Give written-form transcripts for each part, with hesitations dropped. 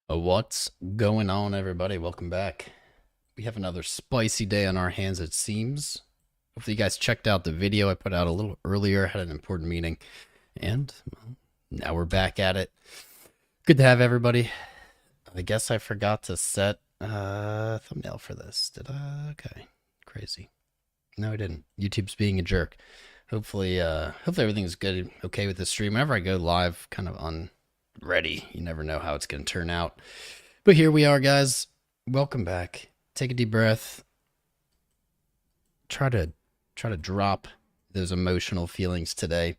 What's going on, everybody? Welcome back. We have another spicy day on our hands, it seems. Hopefully you guys checked out the video I put out a little earlier. Had an important meeting, and well, now we're back at it. Good to have everybody. I guess I forgot to set a thumbnail for this. Did I? Okay. Crazy. No, I didn't. YouTube's being a jerk. Hopefully everything's good, okay with the stream. Whenever I go live, kind of unready, you never know how it's going to turn out. But here we are, guys. Welcome back. Take a deep breath. Try to drop those emotional feelings today.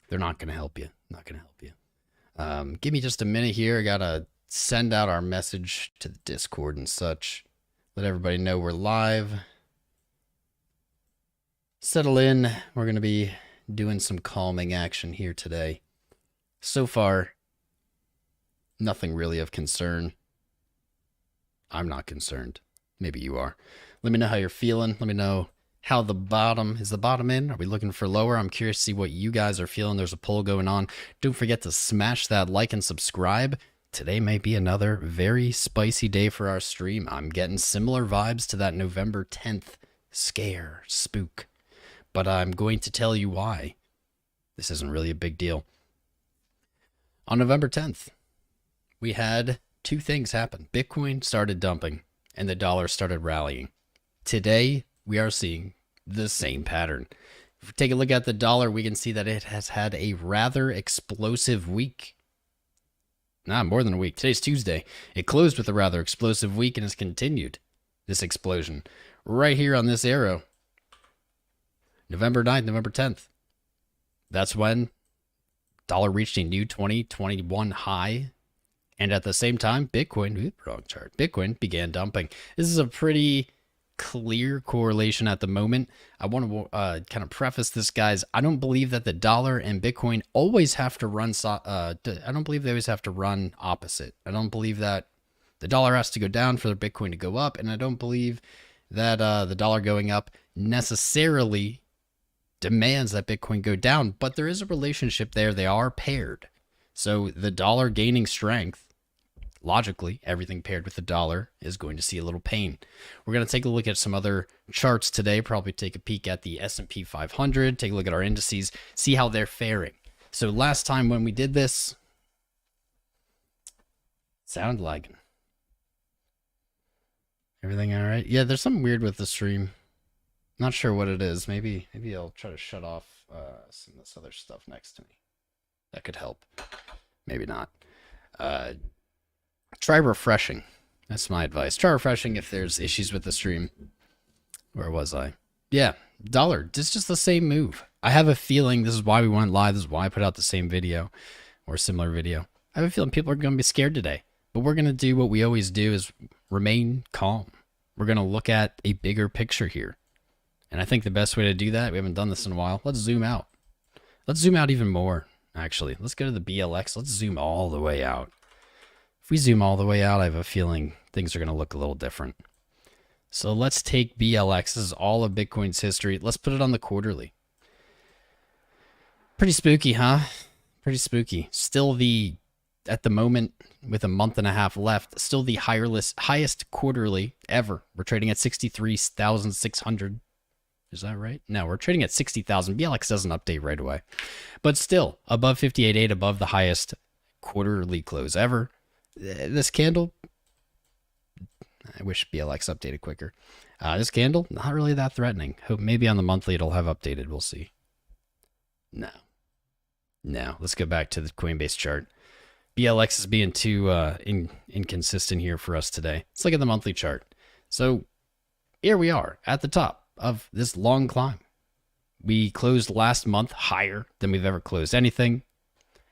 They're not going to help you. Not going to help you. Give me just a minute here. I got to send out our message to the Discord and such. Let everybody know we're live. Settle in. We're going to be doing some calming action here today. So far, nothing really of concern. I'm not concerned. Maybe you are. Let me know how you're feeling. Let me know how the bottom, is the bottom in? Are we looking for lower? I'm curious to see what you guys are feeling. There's a poll going on. Don't forget to smash that like and subscribe. Today may be another very spicy day for our stream. I'm getting similar vibes to that November 10th scare, spook. But I'm going to tell you why. This isn't really a big deal. On November 10th, we had two things happen. Bitcoin started dumping and the dollar started rallying. Today, we are seeing the same pattern. If we take a look at the dollar, we can see that it has had a rather explosive week. Nah, more than a week. Today's Tuesday. It closed with a rather explosive week and has continued this explosion right here on this arrow. November 9th, November 10th. That's when dollar reached a new 2021 high. And at the same time, Bitcoin, wrong chart, Bitcoin began dumping. This is a pretty clear correlation at the moment. I want to kind of preface this, guys. I don't believe that the dollar and Bitcoin always have to run, I don't believe they always have to run opposite. I don't believe that the dollar has to go down for the Bitcoin to go up. And I don't believe that the dollar going up necessarily demands that Bitcoin go down, but there is a relationship there. They are paired. So the dollar gaining strength, logically, everything paired with the dollar is going to see a little pain. We're going to take a look at some other charts today, probably take a peek at the S&P 500, take a look at our indices, see how they're faring. So last time when we did this, sound lagging. Everything all right? Yeah, there's something weird with the stream. Not sure what it is. Maybe I'll try to shut off some of this other stuff next to me. That could help. Maybe not. Try refreshing. That's my advice. Try refreshing if there's issues with the stream. Where was I? Yeah, dollar. It's just the same move. I have a feeling this is why we went live. This is why I put out the same video or similar video. I have a feeling people are going to be scared today. But we're going to do what we always do is remain calm. We're going to look at a bigger picture here. And I think the best way to do that, we haven't done this in a while, let's zoom out. Let's zoom out even more, actually. Let's go to the BLX. Let's zoom all the way out. If we zoom all the way out, I have a feeling things are going to look a little different. So let's take BLX. This is all of Bitcoin's history. Let's put it on the quarterly. Pretty spooky, huh? Pretty spooky. Still at the moment, with a month and a half left, still the highest quarterly ever. We're trading at 63,600. Is that right? No, we're trading at 60,000. BLX doesn't update right away. But still, above 58.8, above the highest quarterly close ever. This candle, I wish BLX updated quicker. This candle, not really that threatening. Hope maybe on the monthly it'll have updated. We'll see. No. Let's go back to the Coinbase chart. BLX is being too inconsistent here for us today. Let's look at the monthly chart. So here we are at the top of this long climb. We closed last month higher than we've ever closed anything.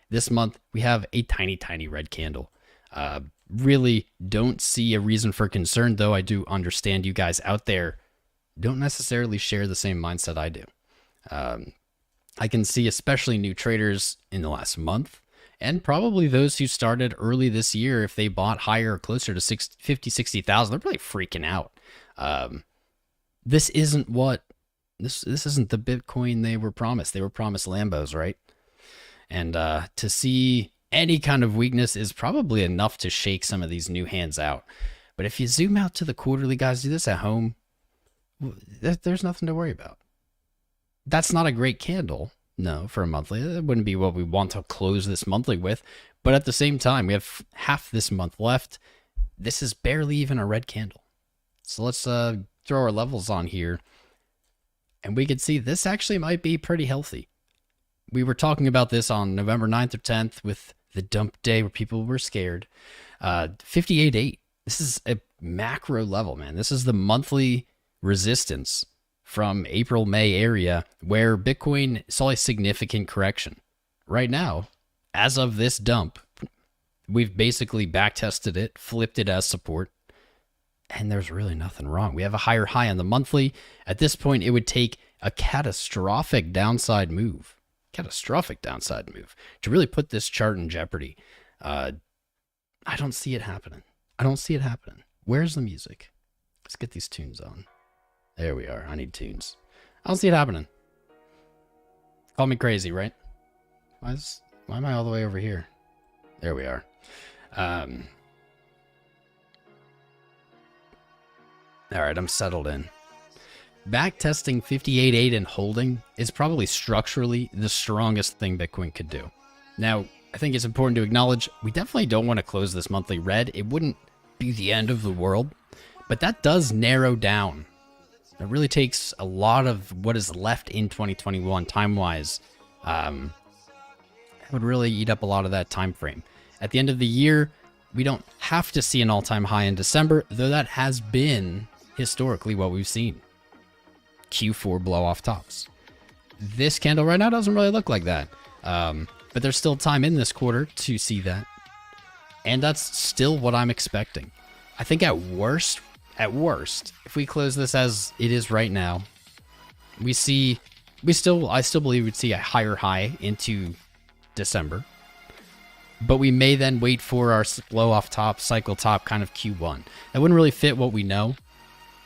This month, we have a tiny red candle. Really don't see a reason for concern, though I do understand you guys out there don't necessarily share the same mindset I do. I can see especially new traders in the last month, and probably those who started early this year, if they bought higher or closer to 50, 60,000, they're really freaking out. This isn't this isn't the Bitcoin they were promised. They were promised Lambos, right? And to see any kind of weakness is probably enough to shake some of these new hands out. But if you zoom out to the quarterly, guys, do this at home, there's nothing to worry about. That's not a great candle, no, for a monthly. That wouldn't be what we want to close this monthly with. But at the same time, we have half this month left. This is barely even a red candle. So let's throw our levels on here. And we can see this actually might be pretty healthy. We were talking about this on November 9th or 10th with the dump day where people were scared. 58.8. This is a macro level, man. This is the monthly resistance from April, May area where Bitcoin saw a significant correction. Right now, as of this dump, we've basically backtested it, flipped it as support, and there's really nothing wrong. We have a higher high on the monthly. At this point, it would take a catastrophic downside move to really put this chart in jeopardy. I don't see it happening. Where's the music? Let's get these tunes on. There we are. I need tunes. I don't see it happening. Call me crazy, right? Why am I all the way over here? There we are. All right, I'm settled in. Backtesting 58.8 and holding is probably structurally the strongest thing Bitcoin could do. Now, I think it's important to acknowledge we definitely don't want to close this monthly red. It wouldn't be the end of the world, but that does narrow down. It really takes a lot of what is left in 2021 time-wise. It would really eat up a lot of that time frame. At the end of the year, we don't have to see an all-time high in December, though that has been historically what we've seen. Q4 blow-off tops. This candle right now doesn't really look like that. But there's still time in this quarter to see that. And that's still what I'm expecting. I think at worst, if we close this as it is right now, I still believe we'd see a higher high into December. But we may then wait for our blow-off top, cycle top kind of Q1. That wouldn't really fit what we know.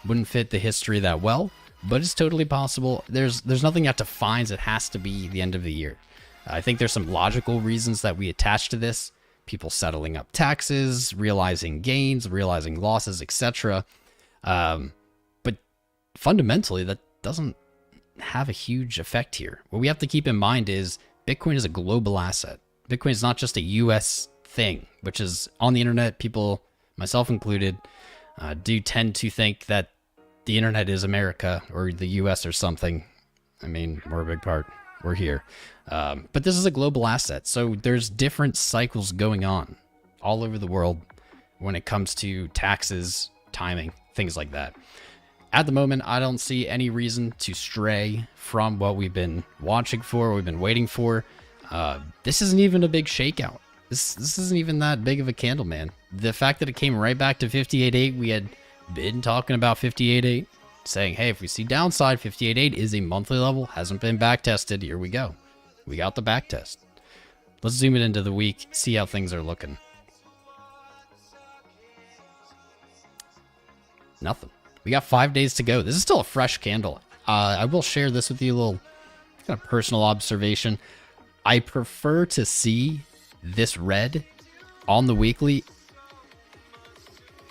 Wouldn't fit the history that well. But it's totally possible. There's nothing that defines it has to be the end of the year. I think there's some logical reasons that we attach to this. People settling up taxes, realizing gains, realizing losses, etc. But fundamentally, that doesn't have a huge effect here. What we have to keep in mind is Bitcoin is a global asset. Bitcoin is not just a US thing, which is on the internet, people, myself included, do tend to think that the internet is America or the US or something. I mean, we're a big part. We're here. But this is a global asset. So there's different cycles going on all over the world when it comes to taxes, timing, things like that. At the moment, I don't see any reason to stray from what we've been watching for, what we've been waiting for. This isn't even a big shakeout. This isn't even that big of a candle, man. The fact that it came right back to 58.8, we had been talking about 58.8, saying, hey, if we see downside, 58.8 is a monthly level, hasn't been back tested. Here we go. We got the back test. Let's zoom it into the week, see how things are looking. Nothing. We got 5 days to go. This is still a fresh candle. I will share this with you, a little kind of personal observation. I prefer to see this red on the weekly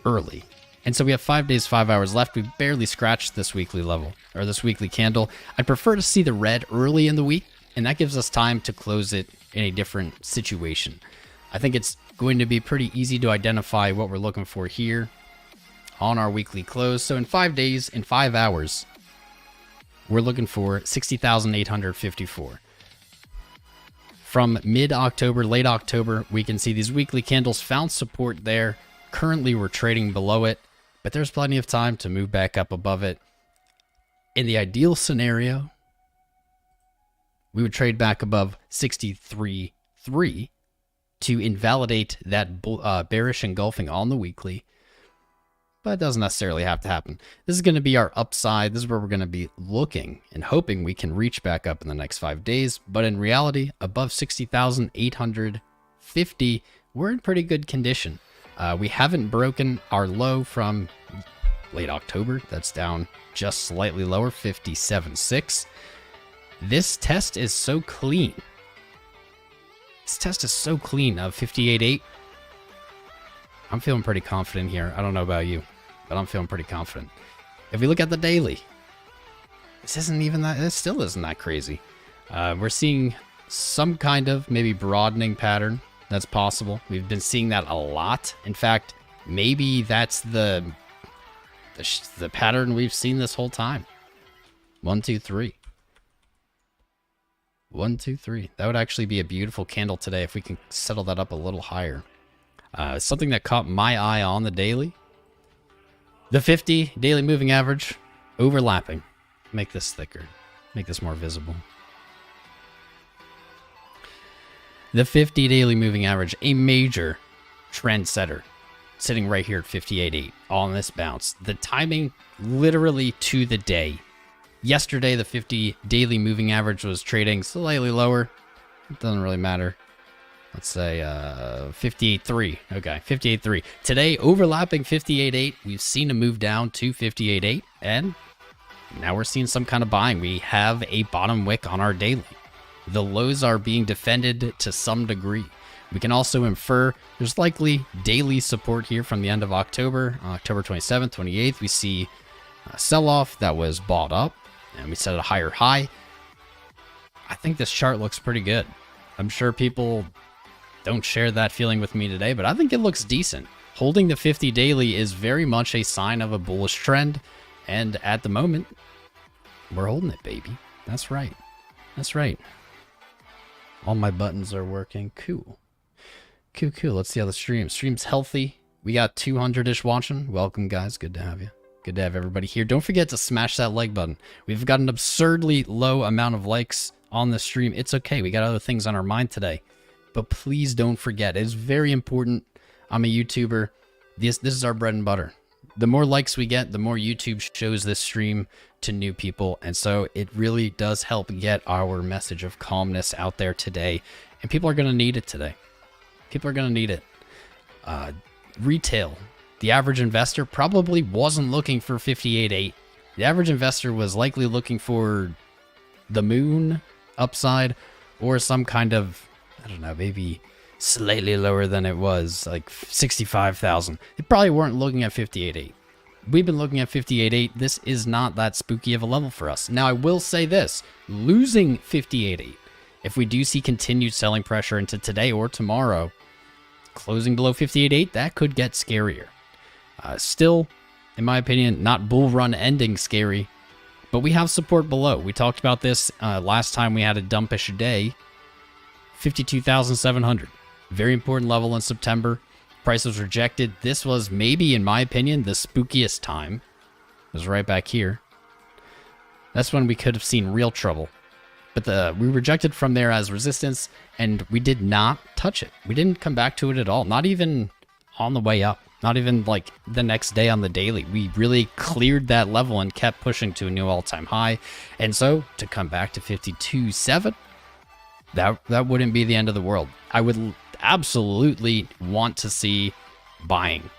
early. And so we have 5 days, 5 hours left. We barely scratched this weekly level, or this weekly candle. I prefer to see the red early in the week, and that gives us time to close it in a different situation. I think it's going to be pretty easy to identify what we're looking for here on our weekly close. So in 5 days, in 5 hours, we're looking for 60,854. From mid-October, late October, we can see these weekly candles found support there. Currently, we're trading below it, but there's plenty of time to move back up above it. In the ideal scenario, we would trade back above 63.3 to invalidate that bearish engulfing on the weekly, but it doesn't necessarily have to happen. This is going to be our upside. This is where we're going to be looking and hoping we can reach back up in the next 5 days, but in reality, above 60,850, we're in pretty good condition. We haven't broken our low from late October. That's down just slightly lower, 57.6. This test is so clean This test is so clean of 58.8. I'm feeling pretty confident here. I don't know about you, but I'm feeling pretty confident. If we look at the daily, this isn't even that, it still isn't that crazy. We're seeing some kind of maybe broadening pattern. That's possible. We've been seeing that a lot. In fact, maybe that's the pattern we've seen this whole time. 1, 2, 3. 1, 2, 3. That would actually be a beautiful candle today if we can settle that up a little higher. Something that caught my eye on the daily. The 50 daily moving average overlapping. Make this thicker. Make this more visible. The 50 daily moving average, a major trend setter, sitting right here at 58.8 on this bounce. The timing literally to the day. Yesterday, the 50 daily moving average was trading slightly lower. It doesn't really matter. Let's say 58.3. Okay, 58.3. Today, overlapping 58.8. We've seen a move down to 58.8, and now we're seeing some kind of buying. We have a bottom wick on our daily. The lows are being defended to some degree. We can also infer there's likely daily support here from the end of October. October 27th, 28th, we see a sell-off that was bought up, and we set a higher high. I think this chart looks pretty good. I'm sure people don't share that feeling with me today, but I think it looks decent. Holding the 50 daily is very much a sign of a bullish trend, and at the moment, we're holding it, baby. That's right. That's right. All my buttons are working. Cool. Cool. Let's see how the stream's healthy. We got 200-ish watching. Welcome, guys. Good to have you. Good to have everybody here. Don't forget to smash that like button. We've got an absurdly low amount of likes on the stream. It's okay. We got other things on our mind today. But please don't forget. It's very important. I'm a YouTuber. This is our bread and butter. The more likes we get, the more YouTube shows this stream to new people. And so it really does help get our message of calmness out there today. And people are going to need it today. People are going to need it. Retail. The average investor probably wasn't looking for 58.8. The average investor was likely looking for the moon upside or some kind of, I don't know, maybe slightly lower than it was, like 65,000. They probably weren't looking at 58.8. We've been looking at 58.8. This is not that spooky of a level for us. Now, I will say this. Losing 58.8, if we do see continued selling pressure into today or tomorrow, closing below 58.8, that could get scarier. Still, in my opinion, not bull run ending scary, but we have support below. We talked about this last time we had a dumpish day. 52,700. Very important level in September. Price was rejected. This was maybe, in my opinion, the spookiest time. It was right back here. That's when we could have seen real trouble. But we rejected from there as resistance, and we did not touch it. We didn't come back to it at all. Not even on the way up. Not even like the next day on the daily. We really cleared that level and kept pushing to a new all-time high. And so to come back to 52.7, that wouldn't be the end of the world. I would absolutely want to see buying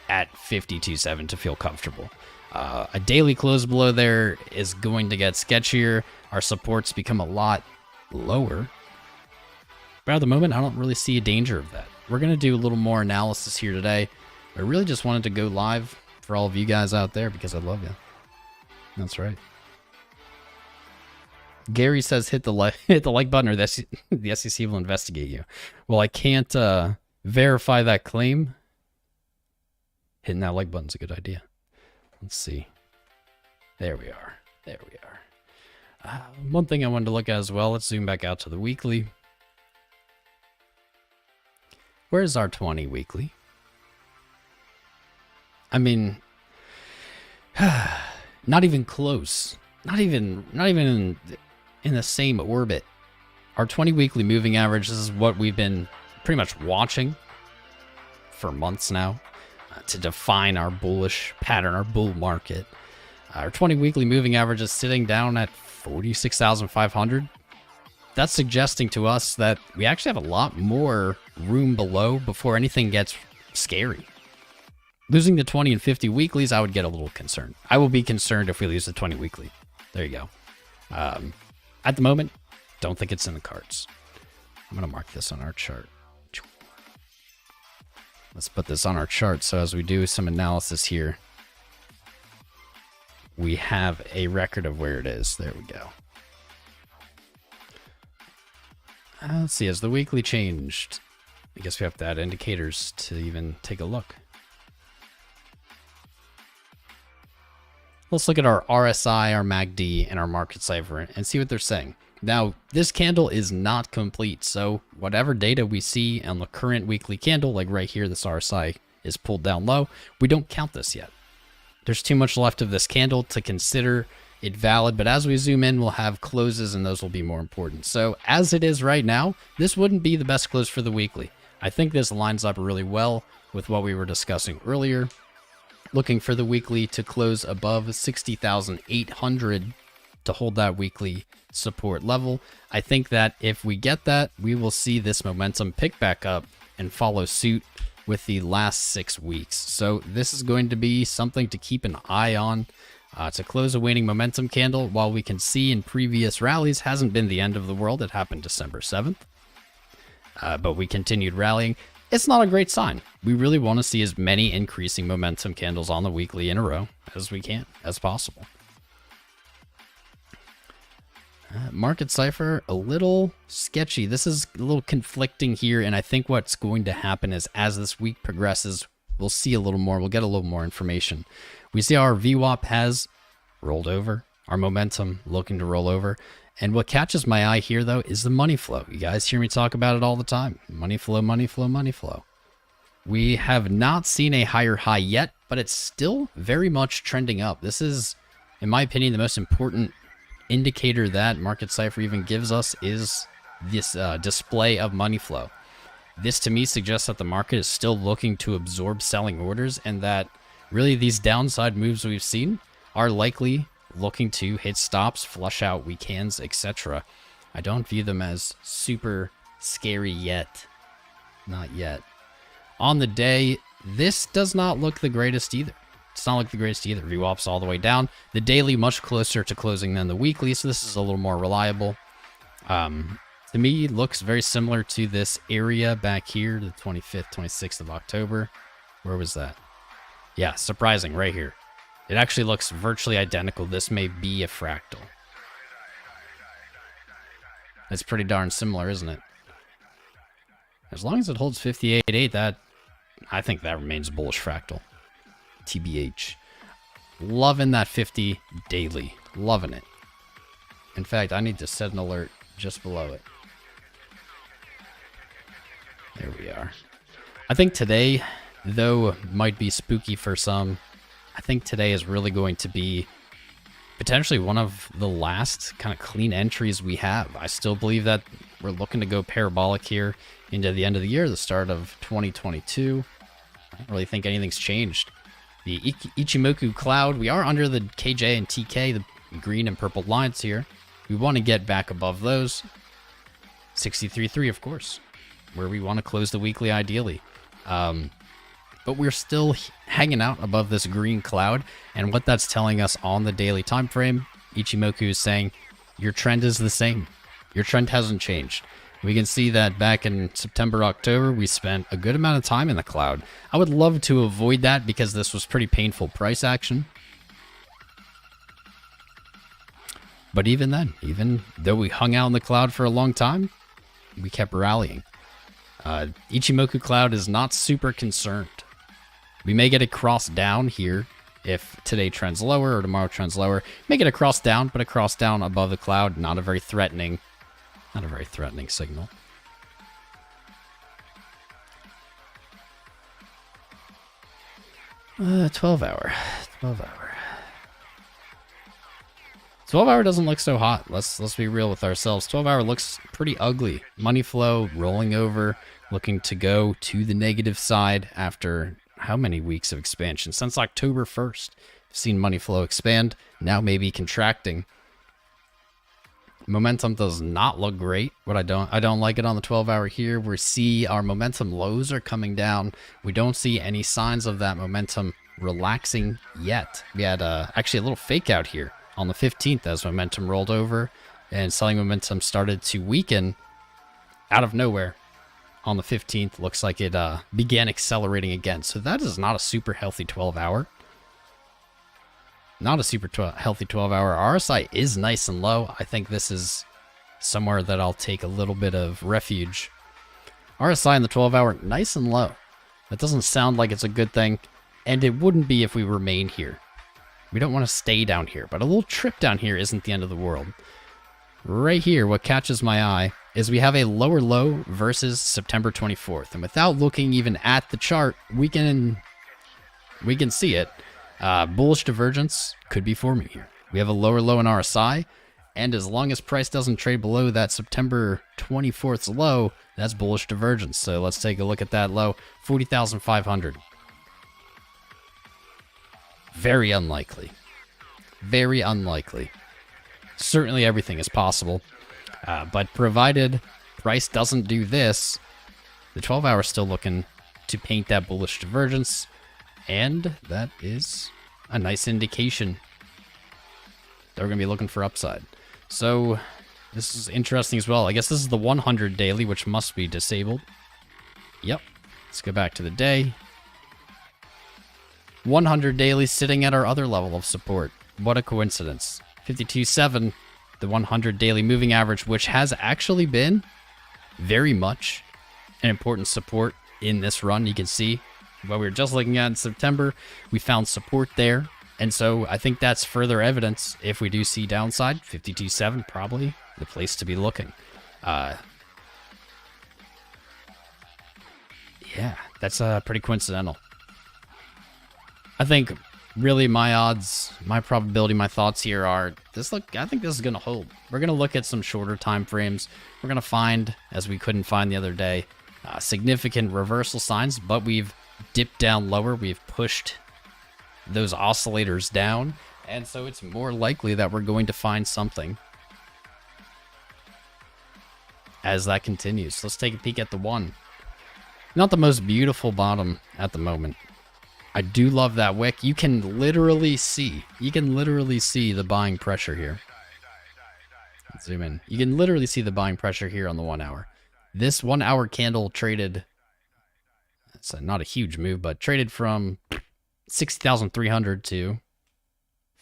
at 52.7 to feel comfortable. A daily close below there is going to get sketchier. Our supports become a lot lower. But at the moment, I don't really see a danger of that. We're going to do a little more analysis here today. I really just wanted to go live for all of you guys out there because I love you. That's right. Gary says hit the like button or the SEC will investigate you. Well, I can't verify that claim. Hitting that like button's a good idea. Let's see. There we are. There we are. One thing I wanted to look at as well. Let's zoom back out to the weekly. Where's our 20 weekly? I mean, not even close. Not even in the same orbit. Our 20 weekly moving average, this is what we've been pretty much watching for months now to define our bullish pattern, our bull market. Our 20 weekly moving average is sitting down at 46,500. That's suggesting to us that we actually have a lot more room below before anything gets scary. Losing the 20 and 50 weeklies, I would get a little concerned. I will be concerned if we lose the 20 weekly. There you go. At the moment, don't think it's in the cards. I'm going to mark this on our chart. Let's put this on our chart so as we do some analysis here, we have a record of where it is. There we go. Let's see, has the weekly changed? I guess we have to add indicators to even take a look. Let's look at our RSI, our MACD, and our market cipher and see what they're saying. Now, this candle is not complete, so whatever data we see on the current weekly candle, like right here, this RSI is pulled down low, we don't count this yet. There's too much left of this candle to consider it valid, but as we zoom in, we'll have closes, and those will be more important. So as it is right now, this wouldn't be the best close for the weekly. I think this lines up really well with what we were discussing earlier. Looking for the weekly to close above 60,800 to hold that weekly support level. I think that if we get that, we will see this momentum pick back up and follow suit with the last 6 weeks. So this is going to be something to keep an eye on. To close a waning momentum candle, while we can see in previous rallies, hasn't been the end of the world. It happened December 7th. But we continued rallying. It's not a great sign. We really want to see as many increasing momentum candles on the weekly in a row as we can, as possible. Market cipher, a little sketchy. This is a little conflicting here, and I think what's going to happen is as this week progresses, we'll see a little more. We'll get a little more information. We see our VWAP has rolled over, our momentum looking to roll over. And what catches my eye here, though, is the money flow. You guys hear me talk about it all the time. Money flow, money flow, money flow. We have not seen a higher high yet, but it's still very much trending up. This is, in my opinion, the most important indicator that Market Cipher even gives us is this display of money flow. This, to me, suggests that the market is still looking to absorb selling orders, and that really these downside moves we've seen are likely looking to hit stops, flush out weekends, etc. I don't view them as super scary yet. Not yet. On the day, this does not look the greatest either. It's not like the greatest either. VWAP's all the way down. The daily much closer to closing than the weekly, so this is a little more reliable. To me, it looks very similar to this area back here, the 25th, 26th of October. Where was that? Yeah, surprising, right here. It actually looks virtually identical. This may be a fractal. It's pretty darn similar, isn't it? As long as it holds 58.8, I think that remains a bullish fractal. TBH. Loving that 50 daily. Loving it. In fact, I need to set an alert just below it. There we are. I think today, though might be spooky for some, I think today is really going to be potentially one of the last kind of clean entries we have. I still believe that we're looking to go parabolic here into the end of the year, the start of 2022. I don't really think anything's changed. The Ichimoku cloud, we are under the KJ and TK, the green and purple lines here. We want to get back above those. 63.3, of course, where we want to close the weekly ideally. But we're still hanging out above this green cloud, and what that's telling us on the daily time frame, Ichimoku is saying your trend is the same. Your trend hasn't changed. We can see that back in September, October, we spent a good amount of time in the cloud. I would love to avoid that because this was pretty painful price action. But even then, even though we hung out in the cloud for a long time, we kept rallying. Ichimoku cloud is not super concerned. We may get a cross down here if today trends lower or tomorrow trends lower. May get a cross down, but a cross down above the cloud, not a very threatening signal. Uh, 12 hour. 12 hour doesn't look so hot. Let's be real with ourselves. 12 hour looks pretty ugly. Money flow rolling over, looking to go to the negative side after how many weeks of expansion? Since October 1st. We've seen money flow expand, now maybe contracting. Momentum does not look great. I don't like it on the 12 hour here. We see our momentum lows are coming down. We don't see any signs of that momentum relaxing yet. We had actually a little fake out here on the 15th as momentum rolled over and selling momentum started to weaken. out of nowhere on the 15th, looks like it began accelerating again. So that is not a super healthy 12-hour. Not a super healthy 12-hour. RSI is nice and low. I think this is somewhere that I'll take a little bit of refuge. RSI in the 12-hour, nice and low. That doesn't sound like it's a good thing, and it wouldn't be if we remain here. We don't want to stay down here, but a little trip down here isn't the end of the world. Right here, what catches my eye is we have a lower low versus September 24th, and without looking even at the chart, we can see it. Bullish divergence could be forming here. We have a lower low in RSI, and as long as price doesn't trade below that September 24th's low, that's bullish divergence. So let's take a look at that low, 40,500. Very unlikely. Very unlikely. Certainly everything is possible, but provided price doesn't do this, the 12-hour is still looking to paint that bullish divergence, and that is a nice indication that we're going to be looking for upside. So this is interesting as well. I guess this is the 100 daily, which must be disabled. Yep. Let's go back to the day. 100 daily sitting at our other level of support. What a coincidence. 52.7, the 100 daily moving average, which has actually been very much an important support in this run. You can see what we were just looking at in September, we found support there. And so I think that's further evidence if we do see downside. 52.7, probably the place to be looking. Yeah, that's pretty coincidental. I think really my odds, my probability, my thoughts here are this. Look, I think this is going to hold. We're going to look at some shorter time frames. We're going to find, as we couldn't find the other day, significant reversal signs, but we've dipped down lower. We've pushed those oscillators down, and so it's more likely that we're going to find something as that continues. Let's take a peek at the one. Not the most beautiful bottom at the moment. I do love that wick. You can literally see the buying pressure here. Let's zoom in. You can literally see the buying pressure here on the 1 hour. This 1 hour candle traded, it's not a huge move, but traded from 60,300 to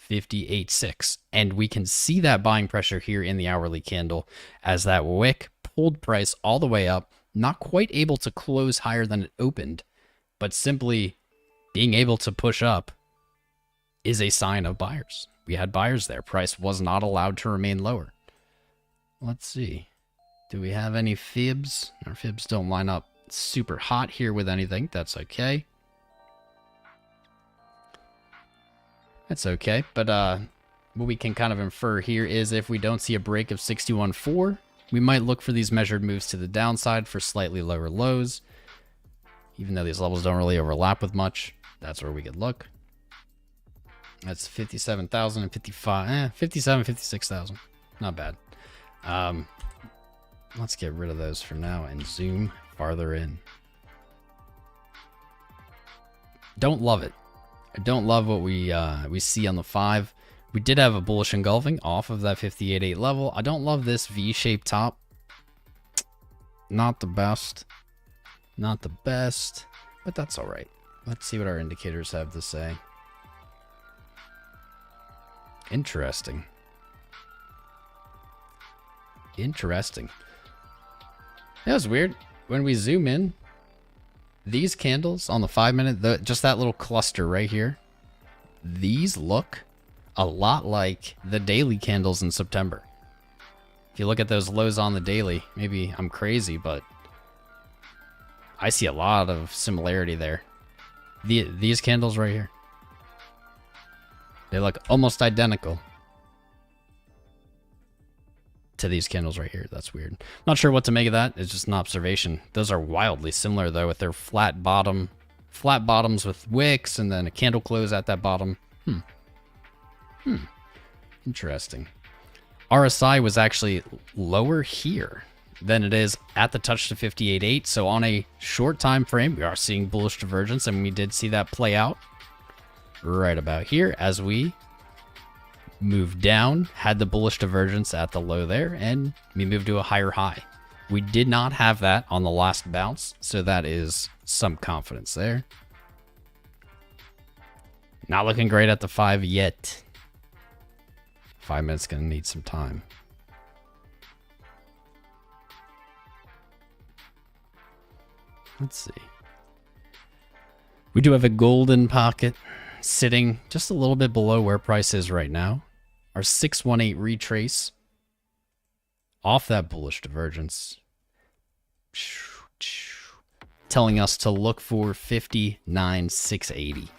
58.6. And we can see that buying pressure here in the hourly candle as that wick pulled price all the way up, not quite able to close higher than it opened, but simply being able to push up is a sign of buyers. We had buyers there. Price was not allowed to remain lower. Let's see. Do we have any fibs? Our fibs don't line up super hot here with anything. That's okay. That's okay. But what we can kind of infer here is if we don't see a break of 61.4, we might look for these measured moves to the downside for slightly lower lows. Even though these levels don't really overlap with much, that's where we could look. That's 57,000 and 56,000. Not bad. Let's get rid of those for now and zoom farther in. Don't love it. I don't love what we see on the 5. We did have a bullish engulfing off of that 58.8 level. I don't love this V-shaped top. Not the best. Not the best, but that's all right. Let's see what our indicators have to say. Interesting. Interesting. That was weird. When we zoom in, these candles on the 5 minute, just that little cluster right here, these look a lot like the daily candles in September. If you look at those lows on the daily, maybe I'm crazy, but I see a lot of similarity there. These candles right here, they look almost identical to these candles right here. That's weird. Not sure what to make of that. It's just an observation. Those are wildly similar though, with their flat bottoms with wicks and then a candle close at that bottom. Interesting. RSI was actually lower here than it is at the touch to 58.8. So on a short time frame, we are seeing bullish divergence, and we did see that play out right about here as we moved down, had the bullish divergence at the low there, and we moved to a higher high. We did not have that on the last bounce, so that is some confidence there. Not looking great at the 5 yet. 5 minutes gonna need some time. Let's see. We do have a golden pocket sitting just a little bit below where price is right now. Our 618 retrace off that bullish divergence, telling us to look for 59,680.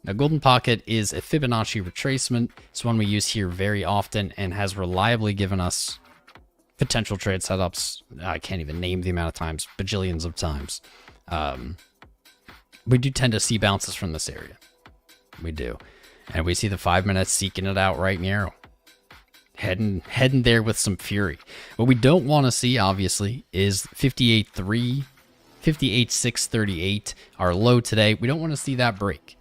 Now, golden pocket is a Fibonacci retracement. It's one we use here very often and has reliably given us potential trade setups. I can't even name the amount of times, bajillions of times. We do tend to see bounces from this area. We do. And we see the 5 minutes seeking it out right in the arrow. Heading there with some fury. What we don't want to see, obviously, is 58.3, 58.638, our low today. We don't want to see that break.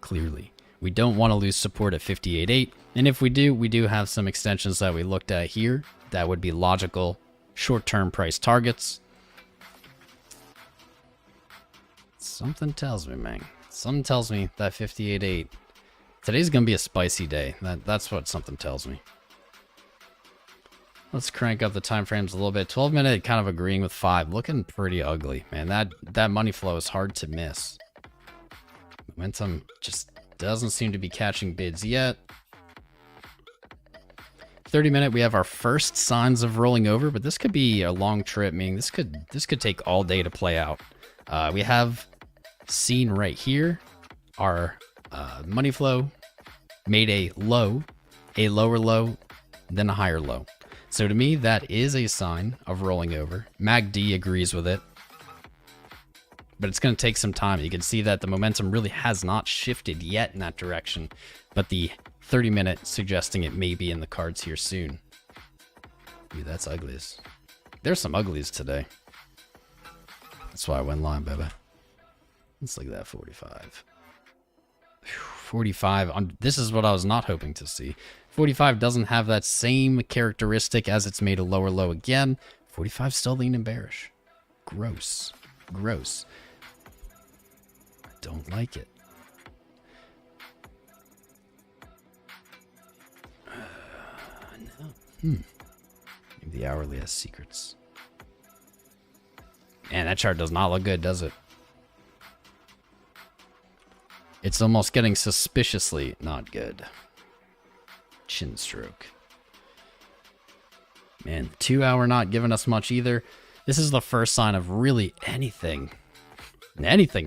Clearly. We don't want to lose support at 58.8. And if we do have some extensions that we looked at here. That would be logical short-term price targets. Something tells me, man. Something tells me that 58.8. Today's going to be a spicy day. That's what something tells me. Let's crank up the time frames a little bit. 12 minute kind of agreeing with 5. Looking pretty ugly, man. That money flow is hard to miss. Momentum just doesn't seem to be catching bids yet. 30 minute, we have our first signs of rolling over, but this could be a long trip, meaning this could take all day to play out. We have seen right here our money flow made a lower low, then a higher low. So to me, that is a sign of rolling over. MACD agrees with it, but it's going to take some time. You can see that the momentum really has not shifted yet in that direction, but the 30 minute suggesting it may be in the cards here soon. Dude, that's uglies. There's some uglies today. That's why I went long, baby. Let's look at that 45. 45. This is what I was not hoping to see. 45 doesn't have that same characteristic as it's made a lower low again. 45 still leaning bearish. Gross. Gross. I don't like it. Maybe the hourly has secrets. Man, that chart does not look good, does it? It's almost getting suspiciously not good. Chin stroke. Man, 2 hour not giving us much either. This is the first sign of really anything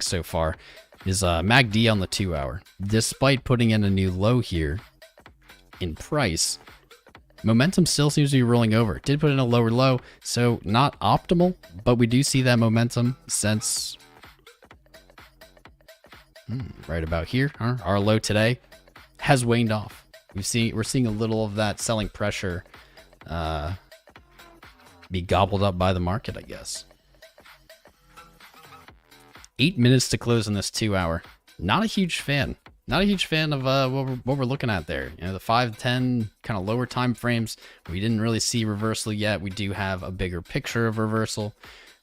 so far is MACD on the 2 hour. Despite putting in a new low here in price, momentum still seems to be rolling over. It did put in a lower low, so not optimal, but we do see that momentum since right about here. Our low today has waned off. We're seeing a little of that selling pressure be gobbled up by the market, I guess. 8 minutes to close in this 2 hour. Not a huge fan. Not a huge fan of what we're looking at there. You know, the 5, 10 kind of lower time frames. We didn't really see reversal yet. We do have a bigger picture of reversal.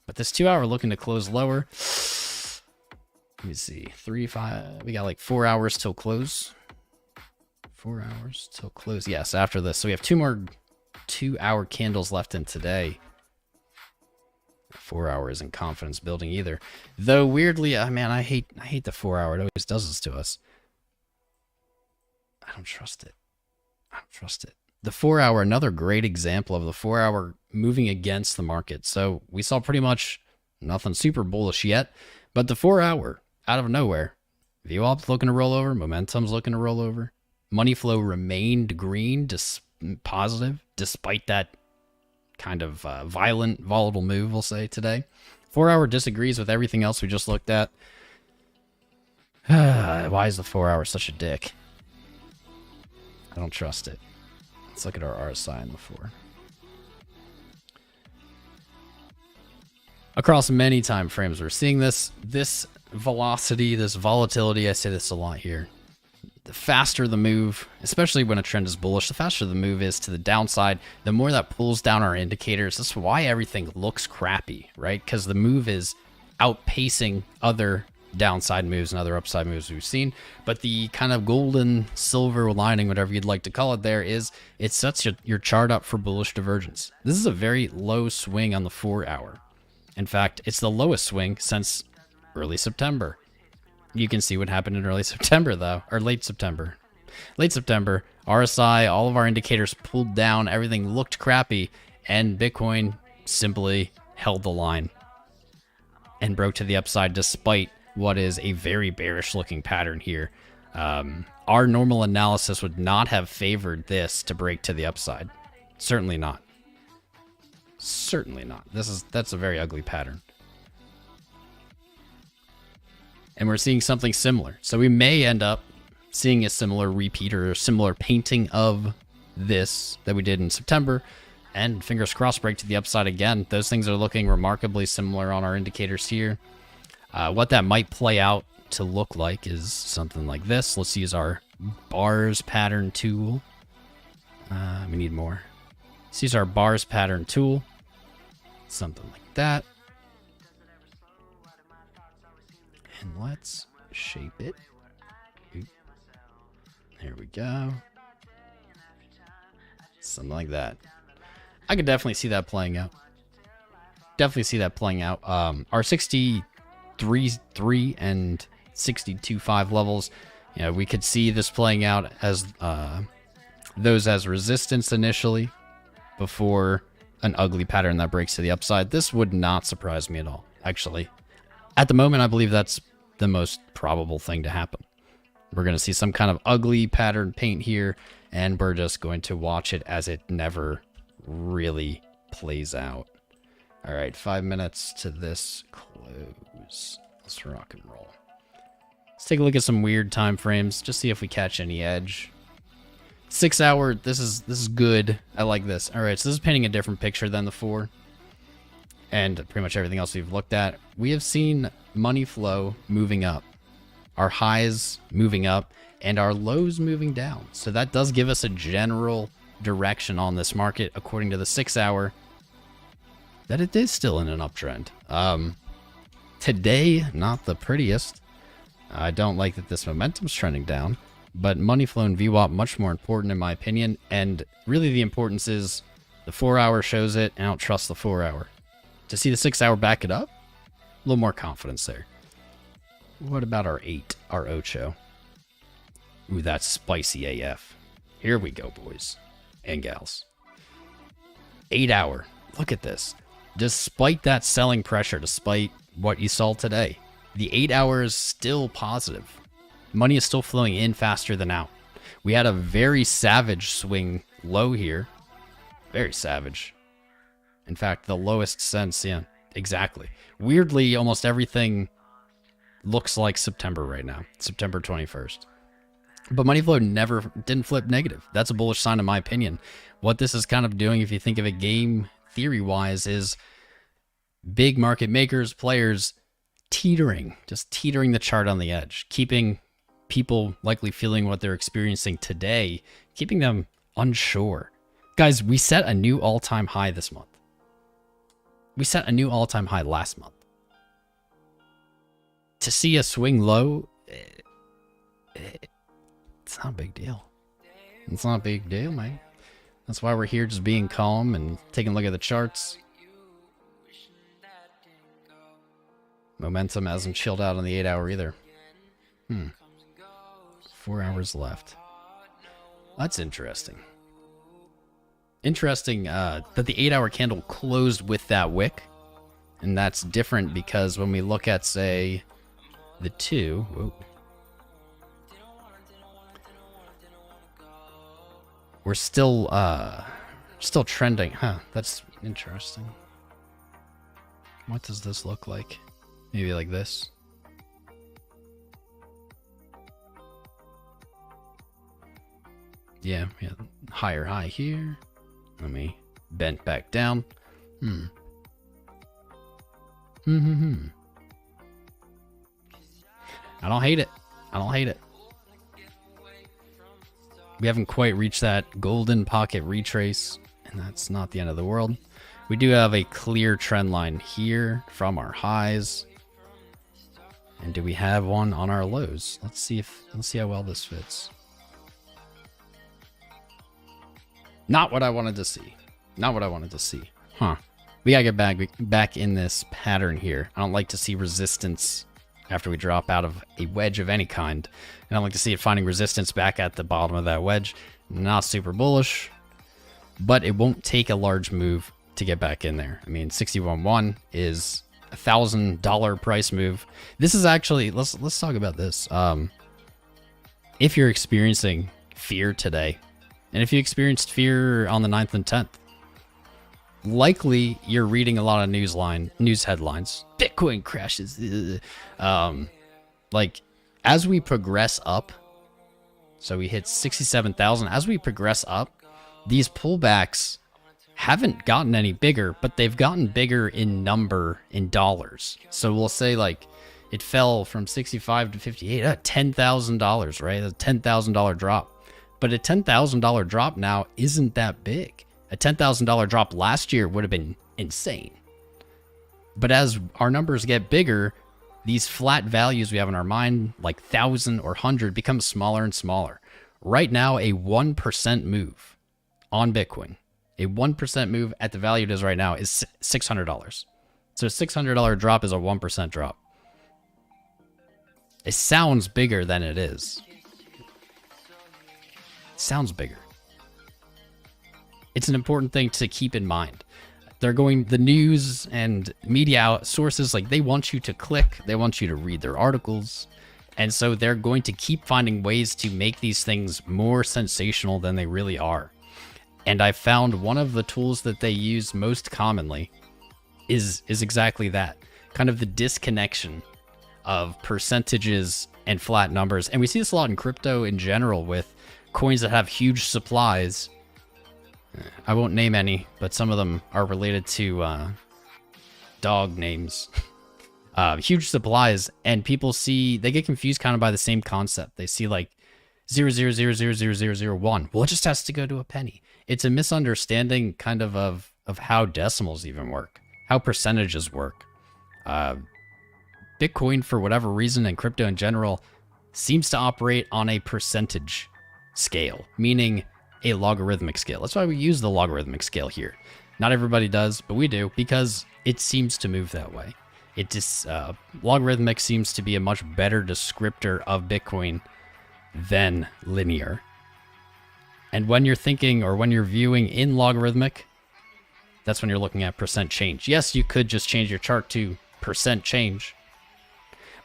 But this 2 hour looking to close lower. Let me see. 3, 5. We got like 4 hours till close. 4 hours till close. Yes, after this. So we have 2 more 2 hour candles left in today. 4 hour isn't confidence building either. Though weirdly, man, I hate the 4 hour. It always does this to us. I don't trust it. I don't trust it. The 4 hour, another great example of the 4 hour moving against the market. So we saw pretty much nothing super bullish yet, but the 4 hour out of nowhere, VWAP's looking to roll over, momentum's looking to roll over. Money flow remained green, positive, despite that kind of volatile move, we'll say, today. 4 hour disagrees with everything else we just looked at. Why is the 4 hour such a dick? I don't trust it. Let's look at our RSI in the 4. Across many time frames, we're seeing this velocity, this volatility. I say this a lot here. the faster the move, especially when a trend is bullish, the faster the move is to the downside, the more that pulls down our indicators. That's why everything looks crappy, right? Because the move is outpacing other downside moves and other upside moves we've seen. But the kind of golden silver lining, whatever you'd like to call it there, is it sets your chart up for bullish divergence. This is a very low swing on the 4 hour. In fact, it's the lowest swing since early September. You can see what happened in early September, though, or late September. Late September, RSI, all of our indicators pulled down, everything looked crappy, and Bitcoin simply held the line and broke to the upside despite what is a very bearish looking pattern here. Our normal analysis would not have favored this to break to the upside. Certainly not. Certainly not. That's a very ugly pattern. And we're seeing something similar. So we may end up seeing a similar repeat or a similar painting of this that we did in September. And fingers crossed, break to the upside again. Those things are looking remarkably similar on our indicators here. What that might play out to look like is something like this. Let's use our bars pattern tool. We need more. Let's use our bars pattern tool. Something like that. And let's shape it. Oop. There we go. Something like that. I could definitely see that playing out. Definitely see that playing out. Our 63.3 and 62.5 levels, you know, we could see this playing out as those as resistance initially before an ugly pattern that breaks to the upside. This would not surprise me at all, actually. At the moment, I believe that's the most probable thing to happen. We're going to see some kind of ugly pattern paint here, and we're just going to watch it as it never really plays out. All right, 5 minutes to this close. Let's rock and roll. Let's take a look at some weird time frames, just see if we catch any edge. 6 hour, this is good. I like this. All right, so this is painting a different picture than the 4. And pretty much everything else we've looked at. We have seen money flow moving up, our highs moving up, and our lows moving down. So that does give us a general direction on this market, according to the 6 hour, that it is still in an uptrend. Today, not the prettiest. I don't like that this momentum's trending down, but money flow and VWAP much more important in my opinion. And really the importance is the 4 hour shows it, and I don't trust the 4 hour. To see the 6 hour back it up, a little more confidence there. What about our 8, our Ocho? Ooh, that's spicy AF. Here we go, boys and gals. 8 hour. Look at this. Despite that selling pressure, despite what you saw today, the 8 hour is still positive. Money is still flowing in faster than out. We had a very savage swing low here. Very savage. In fact, the lowest since, yeah, exactly. Weirdly, almost everything looks like September right now. September 21st. But money flow didn't flip negative. That's a bullish sign in my opinion. What this is kind of doing, if you think of it game theory-wise, is big market makers, players, just teetering the chart on the edge, keeping people likely feeling what they're experiencing today, keeping them unsure. Guys, we set a new all-time high this month. We set a new all-time high last month. To see a swing low, it's not a big deal. It's not a big deal, man. That's why we're here just being calm and taking a look at the charts. Momentum hasn't chilled out on the 8 hour either. 4 hours left. That's interesting. Interesting that the 8 hour candle closed with that wick. And that's different because when we look at, say, the 2... Whoa. We're still trending. Huh, that's interesting. What does this look like? Maybe like this. Yeah, higher high here. Let me bent back down. I don't hate it. I don't hate it. We haven't quite reached that golden pocket retrace, and that's not the end of the world. We do have a clear trend line here from our highs. And do we have one on our lows? Let's see how well this fits. Not what I wanted to see. Not what I wanted to see. Huh. We gotta get back in this pattern here. I don't like to see resistance after we drop out of a wedge of any kind. And I don't like to see it finding resistance back at the bottom of that wedge. Not super bullish, but it won't take a large move to get back in there. I mean, 61.1 is $1,000 price move. This is actually, let's talk about this. If you're experiencing fear today, and if you experienced fear on the 9th and 10th, likely you're reading a lot of news headlines. Bitcoin crashes. Like, as we progress up, so we hit 67,000. As we progress up, these pullbacks haven't gotten any bigger, but they've gotten bigger in number in dollars. So we'll say like it fell from 65 to 58, $10,000, right? A $10,000 drop. But a $10,000 drop now isn't that big. A $10,000 drop last year would have been insane. But as our numbers get bigger, these flat values we have in our mind, like 1,000 or 100, become smaller and smaller. Right now, a 1% move on Bitcoin, a 1% move at the value it is right now is $600. So a $600 drop is a 1% drop. It sounds bigger than it is. It sounds bigger. It's an important thing to keep in mind. The news and media sources, like, they want you to click, they want you to read their articles. And so they're going to keep finding ways to make these things more sensational than they really are. And I found one of the tools that they use most commonly is exactly that. Kind of the disconnection of percentages and flat numbers. And we see this a lot in crypto in general with coins that have huge supplies. I won't name any, but some of them are related to dog names. Huge supplies, and people they get confused kind of by the same concept. They see like 0.0000001. Well, it just has to go to a penny. It's a misunderstanding kind of how decimals even work, how percentages work. Bitcoin, for whatever reason, and crypto in general, seems to operate on a percentage scale, meaning a logarithmic scale. That's why we use the logarithmic scale here. Not everybody does, but we do, because it seems to move that way. It just logarithmic seems to be a much better descriptor of Bitcoin than linear. And when you're thinking or when you're viewing in logarithmic, that's when you're looking at percent change. Yes, you could just change your chart to percent change,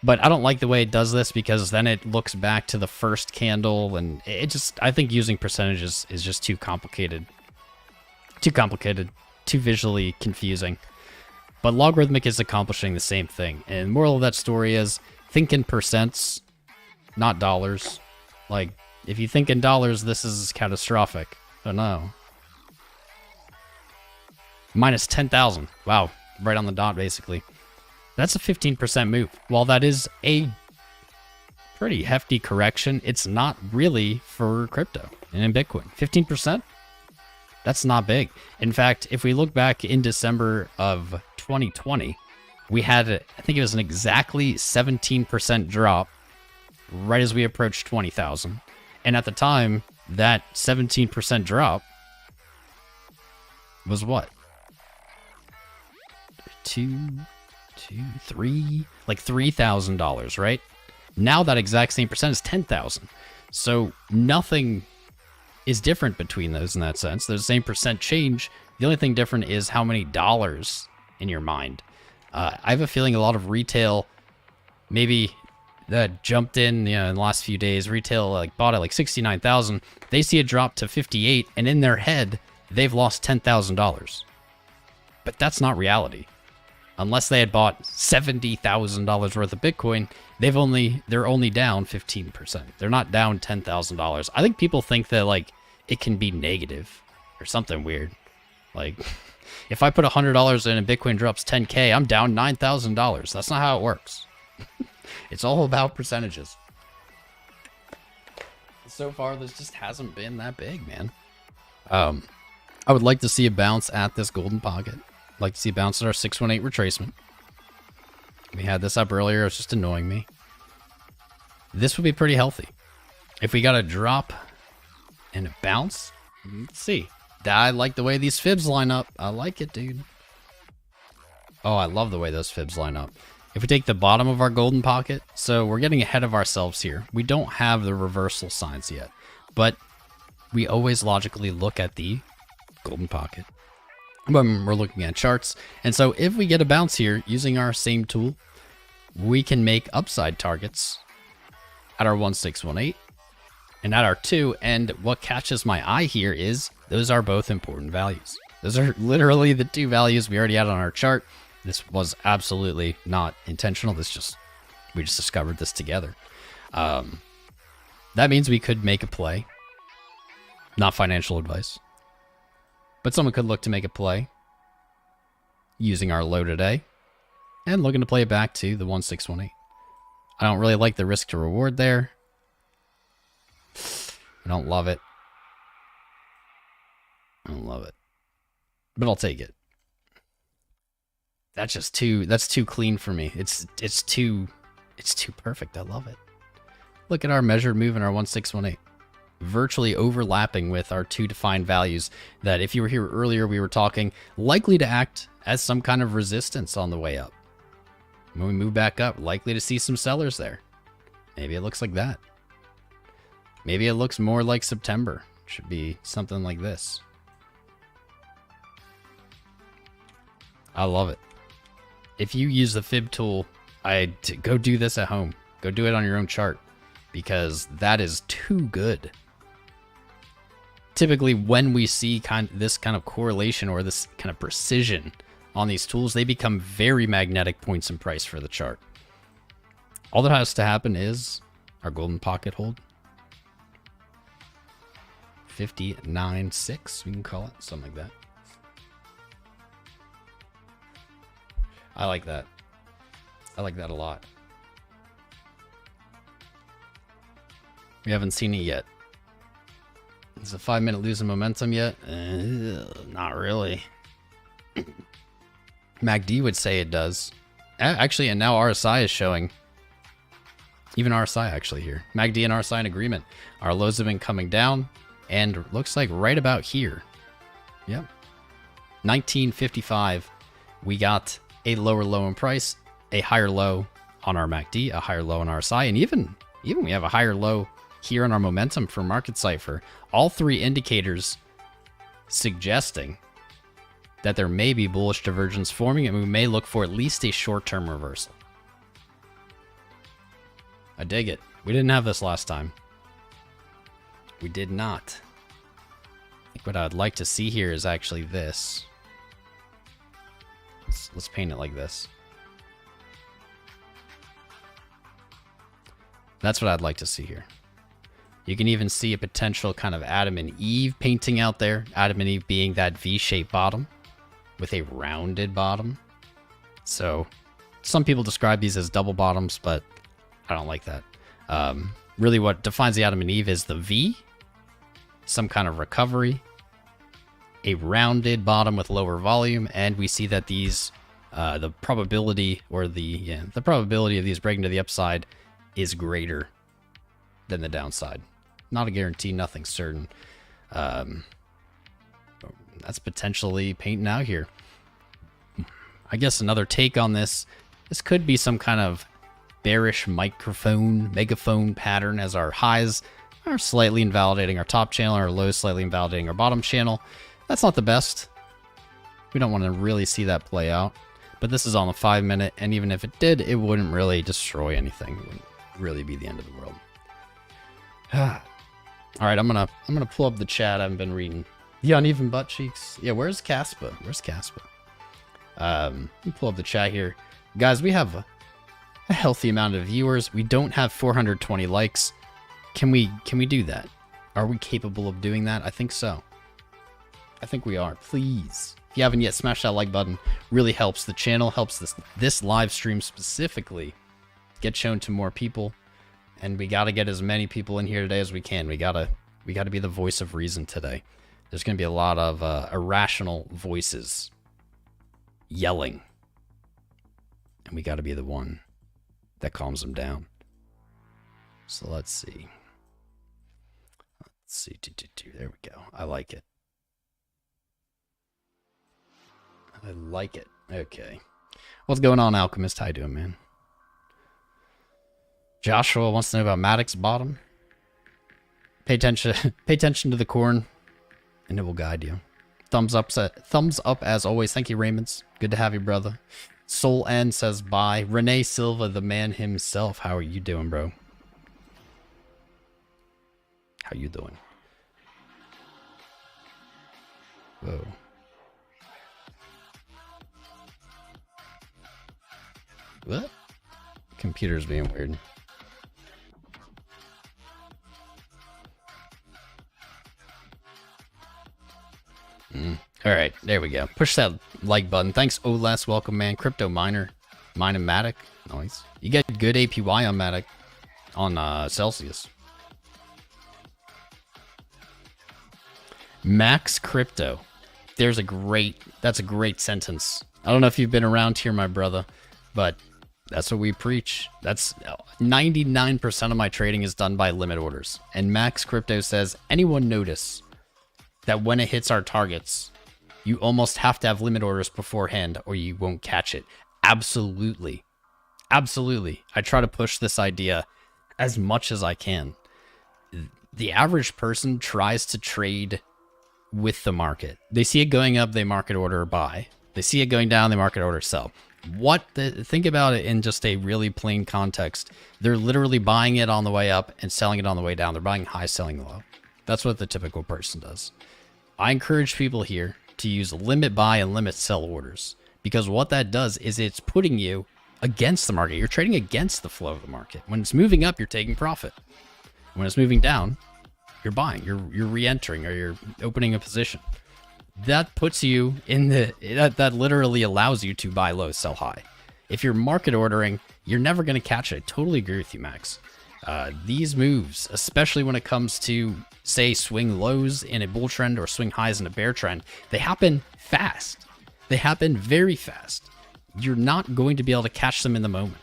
but I don't like the way it does this because then it looks back to the first candle, and I think using percentages is just too complicated, too visually confusing. But logarithmic is accomplishing the same thing. And moral of that story is think in percents, not dollars. Like, if you think in dollars, this is catastrophic. Oh no. Minus 10,000. Wow. Right on the dot, basically. That's a 15% move. While that is a pretty hefty correction, it's not really for crypto and in Bitcoin. 15%? That's not big. In fact, if we look back in December of 2020, we had, I think it was an exactly 17% drop right as we approached 20,000. And at the time, that 17% drop was what? Like $3,000, right? Now that exact same percent is 10,000. So nothing is different between those in that sense. There's the same percent change. The only thing different is how many dollars in your mind. I have a feeling a lot of retail maybe that jumped in the last few days. Retail bought at like 69,000. They see a drop to 58, and in their head they've lost $10,000. But that's not reality. Unless they had bought $70,000 worth of Bitcoin, they're only down 15%. They're not down $10,000. I think people think that it can be negative or something weird. Like, if I put $100 in and Bitcoin drops 10K, I'm down $9,000. That's not how it works. It's all about percentages. so far, this just hasn't been that big, man. I would like to see a bounce at this golden pocket. I'd like to see a bounce at our 618 retracement. We had this up earlier. It was just annoying me. This would be pretty healthy. If we got a drop and a bounce, let's see. I like the way these fibs line up. I like it, dude. Oh, I love the way those fibs line up. If we take the bottom of our golden pocket, so we're getting ahead of ourselves here. We don't have the reversal signs yet, but we always logically look at the golden pocket when we're looking at charts. And so if we get a bounce here using our same tool, we can make upside targets at our 1618 and at our 2. And what catches my eye here is those are both important values. Those are literally the 2 values we already had on our chart. This was absolutely not intentional. We just discovered this together. That means we could make a play. Not financial advice. But someone could look to make a play using our low today and looking to play it back to the 1618. I don't really like the risk to reward there. I don't love it. I don't love it. But I'll take it. That's too clean for me. It's too perfect. I love it. Look at our measured move in our 1618. Virtually overlapping with our 2 defined values that, if you were here earlier, we were talking likely to act as some kind of resistance on the way up. When we move back up, likely to see some sellers there. Maybe it looks like that. Maybe it looks more like September. It should be something like this. I love it. If you use the fib tool, go do this at home. Go do it on your own chart, because that is too good. Typically, when we see this kind of correlation or this kind of precision on these tools, they become very magnetic points in price for the chart. All that has to happen is our golden pocket hold. 59.6, we can call it, something like that. I like that. I like that a lot. We haven't seen it yet. Is a 5-minute losing momentum yet? Not really. MACD would say it does. Actually, and now RSI is showing. Even RSI actually here. MACD and RSI in agreement. Our lows have been coming down, and looks like right about here. Yep. 1955. We got a lower low in price, a higher low on our MACD, a higher low on RSI, and even we have a higher low here on our momentum for Market Cipher. All 3 indicators suggesting that there may be bullish divergence forming, and we may look for at least a short-term reversal. I dig it. We didn't have this last time. We did not. I think what I'd like to see here is actually this. Let's paint it like this. That's what I'd like to see here. You can even see a potential kind of Adam and Eve painting out there. Adam and Eve being that V-shaped bottom with a rounded bottom. So some people describe these as double bottoms, but I don't like that. Really what defines the Adam and Eve is the V, some kind of recovery, a rounded bottom with lower volume, and we see that these, the probability of these breaking to the upside is greater than the downside. Not a guarantee, nothing certain. That's potentially painting out here. I guess another take on this could be some kind of bearish megaphone pattern, as our highs are slightly invalidating our top channel, our lows slightly invalidating our bottom channel. That's not the best. We don't want to really see that play out. But this is on the 5-minute, and even if it did, it wouldn't really destroy anything. It wouldn't really be the end of the world. All right, I'm gonna pull up the chat. I haven't been reading the uneven butt cheeks. Yeah, where's Casper? Where's Casper? Let me pull up the chat here, guys. We have a healthy amount of viewers. We don't have 420 likes. Can we do that? Are we capable of doing that? I think so. I think we are. Please, if you haven't yet, smash that like button. Really helps the channel, helps this live stream specifically get shown to more people. and we got to get as many people in here today as we can. We got to be the voice of reason today. There's going to be a lot of irrational voices yelling, and we got to be the one that calms them down. So let's see. Let's see. There we go. I like it. I like it. Okay. What's going on, Alchemist? How you doing, man? Joshua wants to know about Maddox bottom. Pay attention to the corn, and it will guide you. Thumbs up as always. Thank you, Raymonds. Good to have you, brother. Soul N says bye. Renee Silva, the man himself. How are you doing, bro? How you doing? Whoa. What? Computer's being weird. All right, there we go. Push that like button. Thanks, Oles. Welcome, man. Crypto miner, mine and Matic. Nice. You get good APY on Matic, on Celsius. Max Crypto. That's a great sentence. I don't know if you've been around here, my brother, but that's what we preach. That's 99% of my trading is done by limit orders. And Max Crypto says, anyone notice that when it hits our targets, you almost have to have limit orders beforehand or you won't catch it? Absolutely. Absolutely. I try to push this idea as much as I can. The average person tries to trade with the market. They see it going up, they market order buy. They see it going down, they market order sell. Think about it in just a really plain context. They're literally buying it on the way up and selling it on the way down. They're buying high, selling low. That's what the typical person does. I encourage people here to use limit buy and limit sell orders, because what that does is it's putting you against the market. You're trading against the flow of the market. When it's moving up, you're taking profit. When it's moving down, you're buying. You're re-entering, or you're opening a position. That puts you in that literally allows you to buy low, sell high. If you're market ordering, you're never going to catch it. I totally agree with you, Max. These moves, especially when it comes to, say, swing lows in a bull trend or swing highs in a bear trend, they happen fast. They happen very fast. You're not going to be able to catch them in the moment.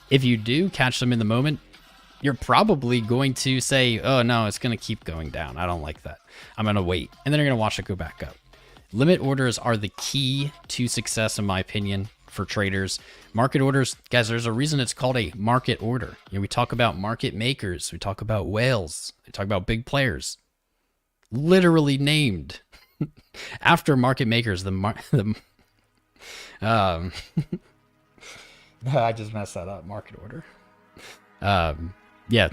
If you do catch them in the moment, you're probably going to say, oh no, it's going to keep going down. I don't like that. I'm going to wait. And then you're going to watch it go back up. Limit orders are the key to success, in my opinion, for traders. Market orders, guys, there's a reason it's called a market order. You know, we talk about market makers. We talk about whales. We talk about big players. Literally named after market makers. I just messed that up. Market order. Yeah,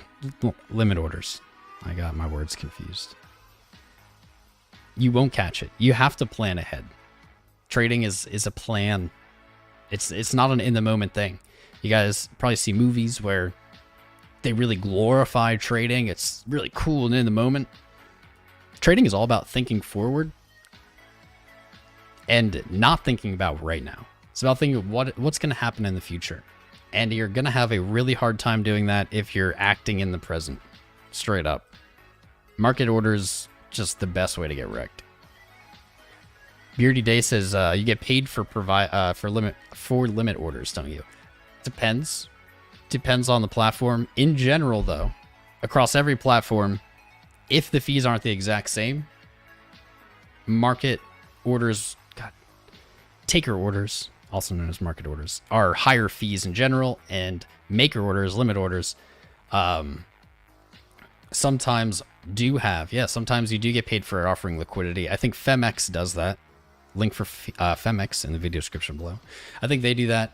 limit orders. I got my words confused. You won't catch it. You have to plan ahead. Trading is a plan. It's not an in the moment thing. You guys probably see movies where they really glorify trading. It's really cool and in the moment. Trading is all about thinking forward and not thinking about right now. It's about thinking of what's going to happen in the future. And you're going to have a really hard time doing that if you're acting in the present. Straight up. Market orders, just the best way to get wrecked. Beardy Day says you get paid for limit orders, don't you? Depends. Depends on the platform. In general, though, across every platform, if the fees aren't the exact same, market orders, taker orders, also known as market orders, are higher fees in general, and maker orders, limit orders, sometimes you do get paid for offering liquidity. I think Femex does that. Link for Femex in the video description below. I think they do that.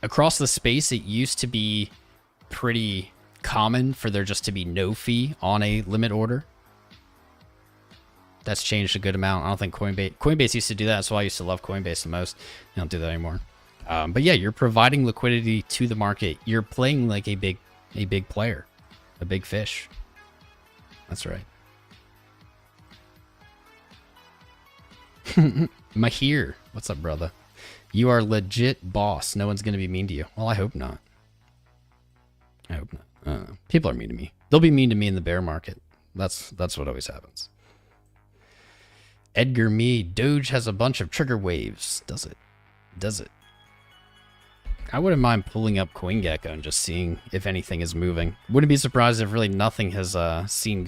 Across the space, it used to be pretty common for there just to be no fee on a limit order. That's changed a good amount. I don't think Coinbase used to do that. That's why I used to love Coinbase the most. They don't do that anymore. But yeah, you're providing liquidity to the market. You're playing like a big player, a big fish. That's right. Mahir, what's up, brother? You are legit boss. No one's going to be mean to you. Well, I hope not. I hope not. People are mean to me. They'll be mean to me in the bear market. That's what always happens. Edgar Me, Doge has a bunch of trigger waves. Does it? Does it? I wouldn't mind pulling up CoinGecko and just seeing if anything is moving. Wouldn't be surprised if really nothing has seen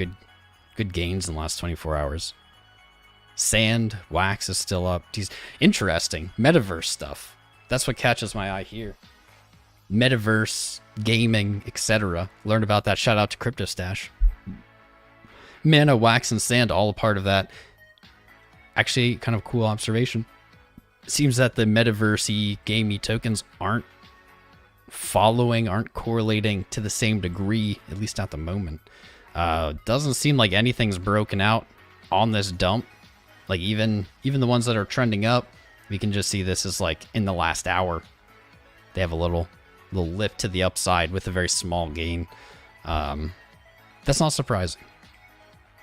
good gains in the last 24 hours. Sand, Wax is still up. Geez, interesting. Metaverse stuff. That's what catches my eye here. Metaverse, gaming, etc. Learned about that. Shout out to Crypto Stash. Mana, Wax, and Sand, all a part of that. Actually, kind of cool observation. Seems that the metaverse-y, gamey tokens aren't correlating to the same degree, at least at the moment. Doesn't seem like anything's broken out on this dump. Like even the ones that are trending up, we can just see this is like in the last hour. They have a little lift to the upside with a very small gain. That's not surprising.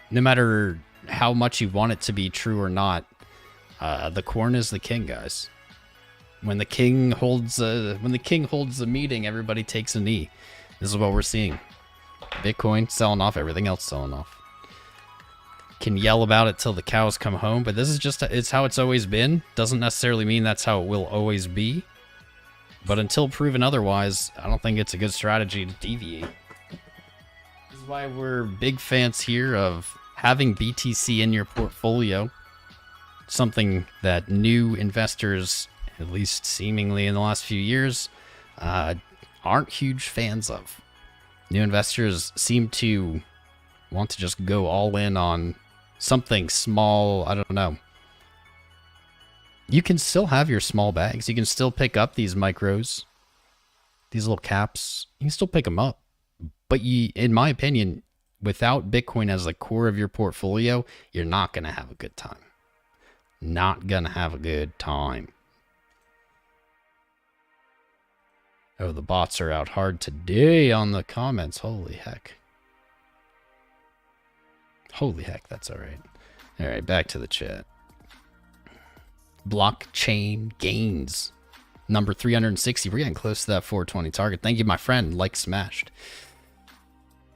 No matter how much you want it to be true or not, the corn is the king, guys. When the king holds the meeting, everybody takes a knee. This is what we're seeing. Bitcoin selling off, everything else selling off. Can yell about it till the cows come home, but this is just it's how it's always been. Doesn't necessarily mean that's how it will always be. But until proven otherwise, I don't think it's a good strategy to deviate. This is why we're big fans here of having BTC in your portfolio. Something that new investors, at least seemingly in the last few years, aren't huge fans of. New investors seem to want to just go all in on something small. I don't know. You can still have your small bags. You can still pick up these micros, these little caps. You can still pick them up. But in my opinion, without Bitcoin as the core of your portfolio, you're not going to have a good time. Not going to have a good time. Oh, the bots are out hard today on the comments. Holy heck. Holy heck, that's all right. All right, back to the chat. Blockchain gains. Number 360. We're getting close to that 420 target. Thank you, my friend. Like smashed.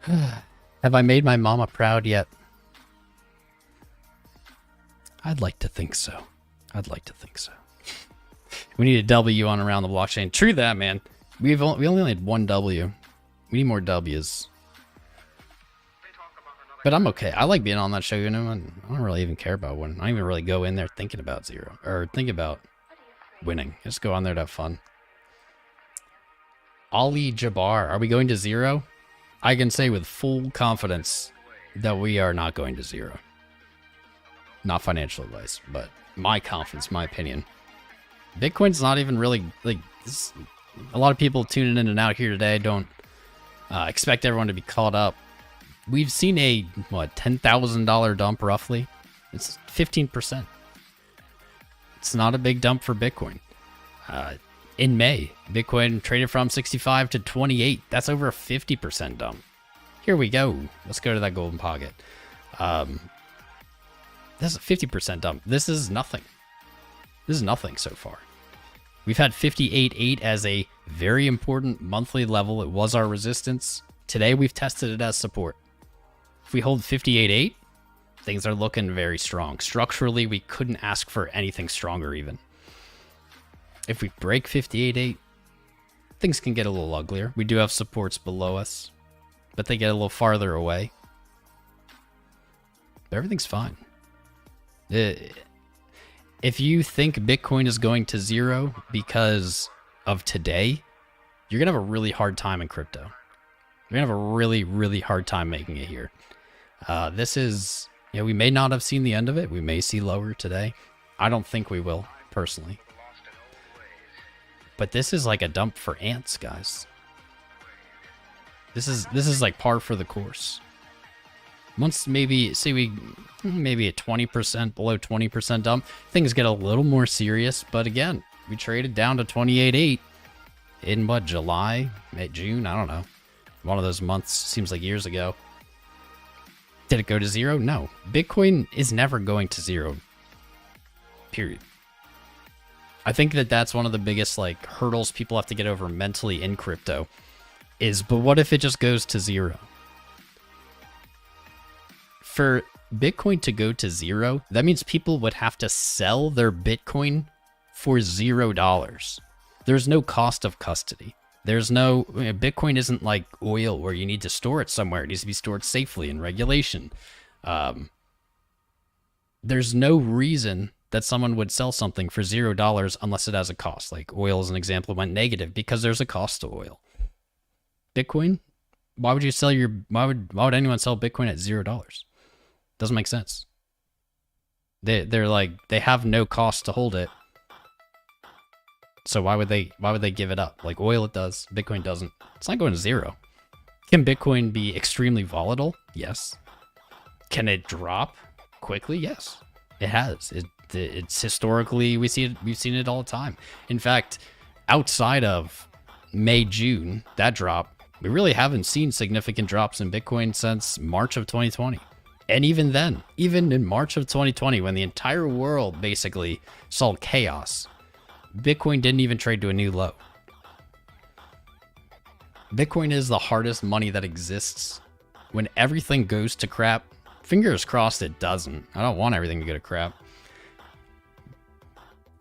Have I made my mama proud yet? I'd like to think so. I'd like to think so. We need a W on around the blockchain. True that, man. We only had one W. We need more W's. But I'm okay. I like being on that show, you know. I don't really even care about winning. I don't even really go in there thinking about zero or think about winning. Just go on there to have fun. Ali Jabbar, are we going to zero? I can say with full confidence that we are not going to zero. Not financial advice, but my confidence, my opinion. Bitcoin's not even really like this. A lot of people tuning in and out here today don't expect everyone to be caught up. We've seen a $10,000 dump roughly. It's 15%. It's not a big dump for Bitcoin. In May, Bitcoin traded from 65 to 28. That's over a 50% dump. Here we go. Let's go to that golden pocket. That's a 50% dump. This is nothing. This is nothing so far. We've had 58.8 as a very important monthly level. It was our resistance. Today, we've tested it as support. If we hold 58.8, things are looking very strong. Structurally, we couldn't ask for anything stronger even. If we break 58.8, things can get a little uglier. We do have supports below us, but they get a little farther away. But everything's fine. If you think Bitcoin is going to zero because of today, you're going to have a really hard time in crypto. You're going to have a really, really hard time making it here. This is, we may not have seen the end of it. We may see lower today. I don't think we will, personally. But this is like a dump for ants, guys. This is like par for the course. Once maybe, say maybe a 20%, below 20% dump, things get a little more serious. But again, we traded down to 28.8 in what, July, June? I don't know. One of those months seems like years ago. Did it go to zero? No. Bitcoin is never going to zero. Period. I think that that's one of the biggest hurdles people have to get over mentally in crypto. but what if it just goes to zero? For Bitcoin to go to zero, that means people would have to sell their Bitcoin for $0. There's no cost of custody. There's no, Bitcoin isn't like oil where you need to store it somewhere. It needs to be stored safely in regulation. There's no reason that someone would sell something for $0 unless it has a cost. Like oil, as an example, went negative because there's a cost to oil. Bitcoin, why would you sell why would anyone sell Bitcoin at $0? Doesn't make sense. They're like, they have no cost to hold it. So why would they give it up? Like oil, it does. Bitcoin doesn't. It's not going to zero. Can Bitcoin be extremely volatile? Yes. Can it drop quickly? Yes. It has. It's historically, we've seen it all the time. In fact, outside of May, June, that drop, we really haven't seen significant drops in Bitcoin since March of 2020. And even then, even in March of 2020, when the entire world basically saw chaos, Bitcoin didn't even trade to a new low. Bitcoin is the hardest money that exists. When everything goes to crap, fingers crossed it doesn't. I don't want everything to go to crap.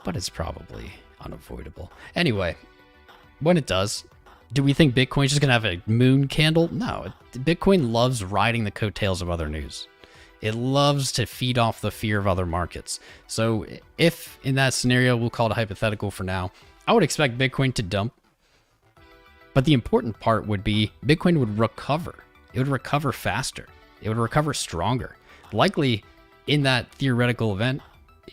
But it's probably unavoidable. Anyway, when it does, do we think Bitcoin's just going to have a moon candle? No. Bitcoin loves riding the coattails of other news. It loves to feed off the fear of other markets. So if in that scenario, we'll call it hypothetical for now, I would expect Bitcoin to dump. But the important part would be Bitcoin would recover. It would recover faster. It would recover stronger. Likely in that theoretical event,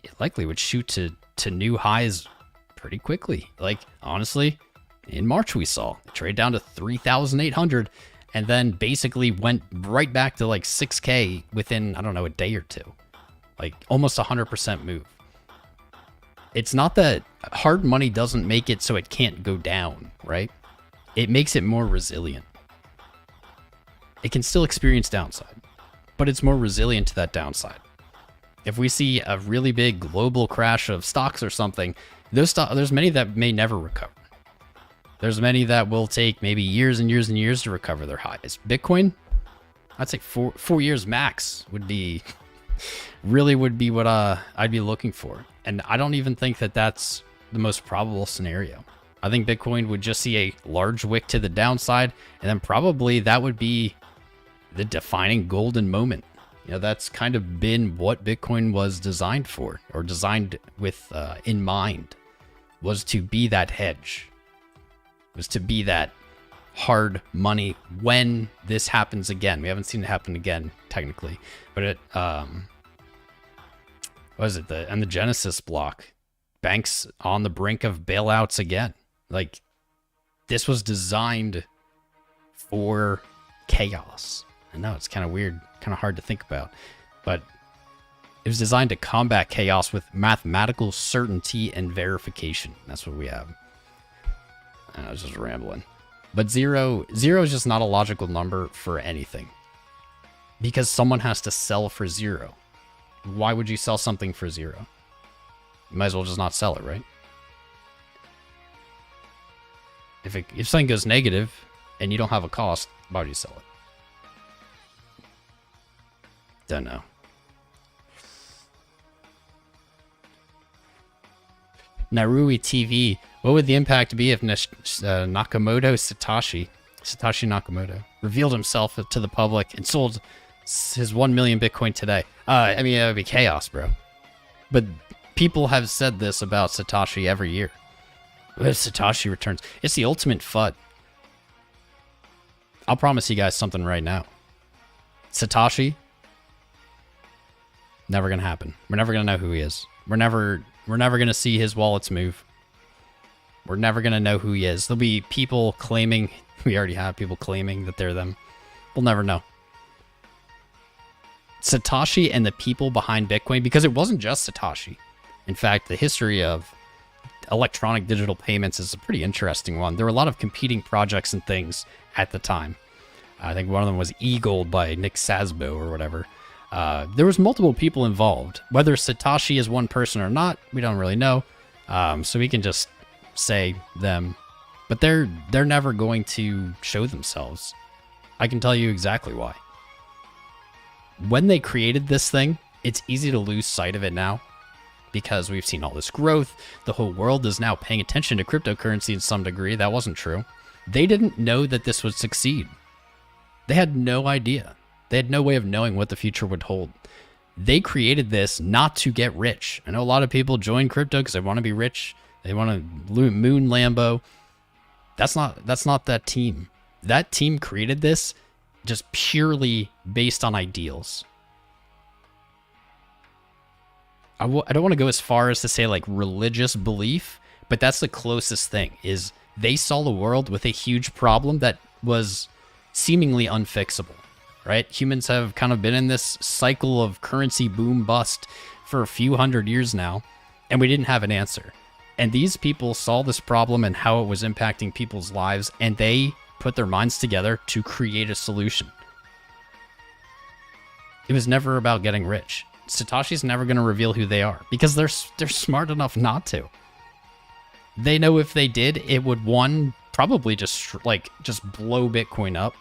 it likely would shoot to new highs pretty quickly. Like honestly, in March we saw it trade down to 3,800 and then basically went right back to like 6K within, I don't know, a day or two. Like almost 100% move. It's not that hard money doesn't make it so it can't go down, right? It makes it more resilient. It can still experience downside, but it's more resilient to that downside. If we see a really big global crash of stocks or something, there's many that may never recover. There's many that will take maybe years and years and years to recover their highs. Bitcoin, I'd say four years max would be what I'd be looking for. And I don't even think that that's the most probable scenario. I think Bitcoin would just see a large wick to the downside, and then probably that would be the defining golden moment. You know, that's kind of been what Bitcoin was designed for, or designed with in mind, was to be that hedge. Was to be that hard money when this happens again. We haven't seen it happen again, technically. But it, what is it? And the Genesis block, banks on the brink of bailouts again. Like, this was designed for chaos. I know, it's kind of weird, kind of hard to think about. But it was designed to combat chaos with mathematical certainty and verification. That's what we have. I was just rambling. But zero is just not a logical number for anything. Because someone has to sell for zero. Why would you sell something for zero? You might as well just not sell it, right? If something goes negative and you don't have a cost, why would you sell it? Don't know. Narui TV. What would the impact be if Nakamoto Satoshi Nakamoto revealed himself to the public and sold his 1 million Bitcoin today? I mean, it would be chaos, bro. But people have said this about Satoshi every year. What if Satoshi returns? It's the ultimate FUD. I'll promise you guys something right now. Satoshi, never gonna happen. We're never gonna know who he is. We're never gonna see his wallets move. We're never gonna know who he is. There'll be people claiming, we already have people claiming that they're them. We'll never know. Satoshi and the people behind Bitcoin, because it wasn't just Satoshi. In fact, the history of electronic digital payments is a pretty interesting one. There were a lot of competing projects and things at the time. I think one of them was eGold by Nick Szabo or whatever. There was multiple people involved. Whether Satoshi is one person or not, we don't really know. So we can just say them. But they're never going to show themselves. I can tell you exactly why. When they created this thing, it's easy to lose sight of it now because we've seen all this growth. The whole world is now paying attention to cryptocurrency in some degree. That wasn't true. They didn't know that this would succeed. They had no idea. They had no way of knowing what the future would hold. They created this not to get rich. I know a lot of people join crypto because they want to be rich. They want to moon Lambo. That's not that team. That team created this just purely based on ideals. I don't want to go as far as to say like religious belief, but that's the closest thing, is they saw the world with a huge problem that was seemingly unfixable, right? Humans have kind of been in this cycle of currency boom bust for a few hundred years now, and we didn't have an answer. And these people saw this problem and how it was impacting people's lives, and they put their minds together to create a solution. It was never about getting rich. Satoshi's never going to reveal who they are because they're smart enough not to. They know if they did, it would, one, probably just blow Bitcoin up,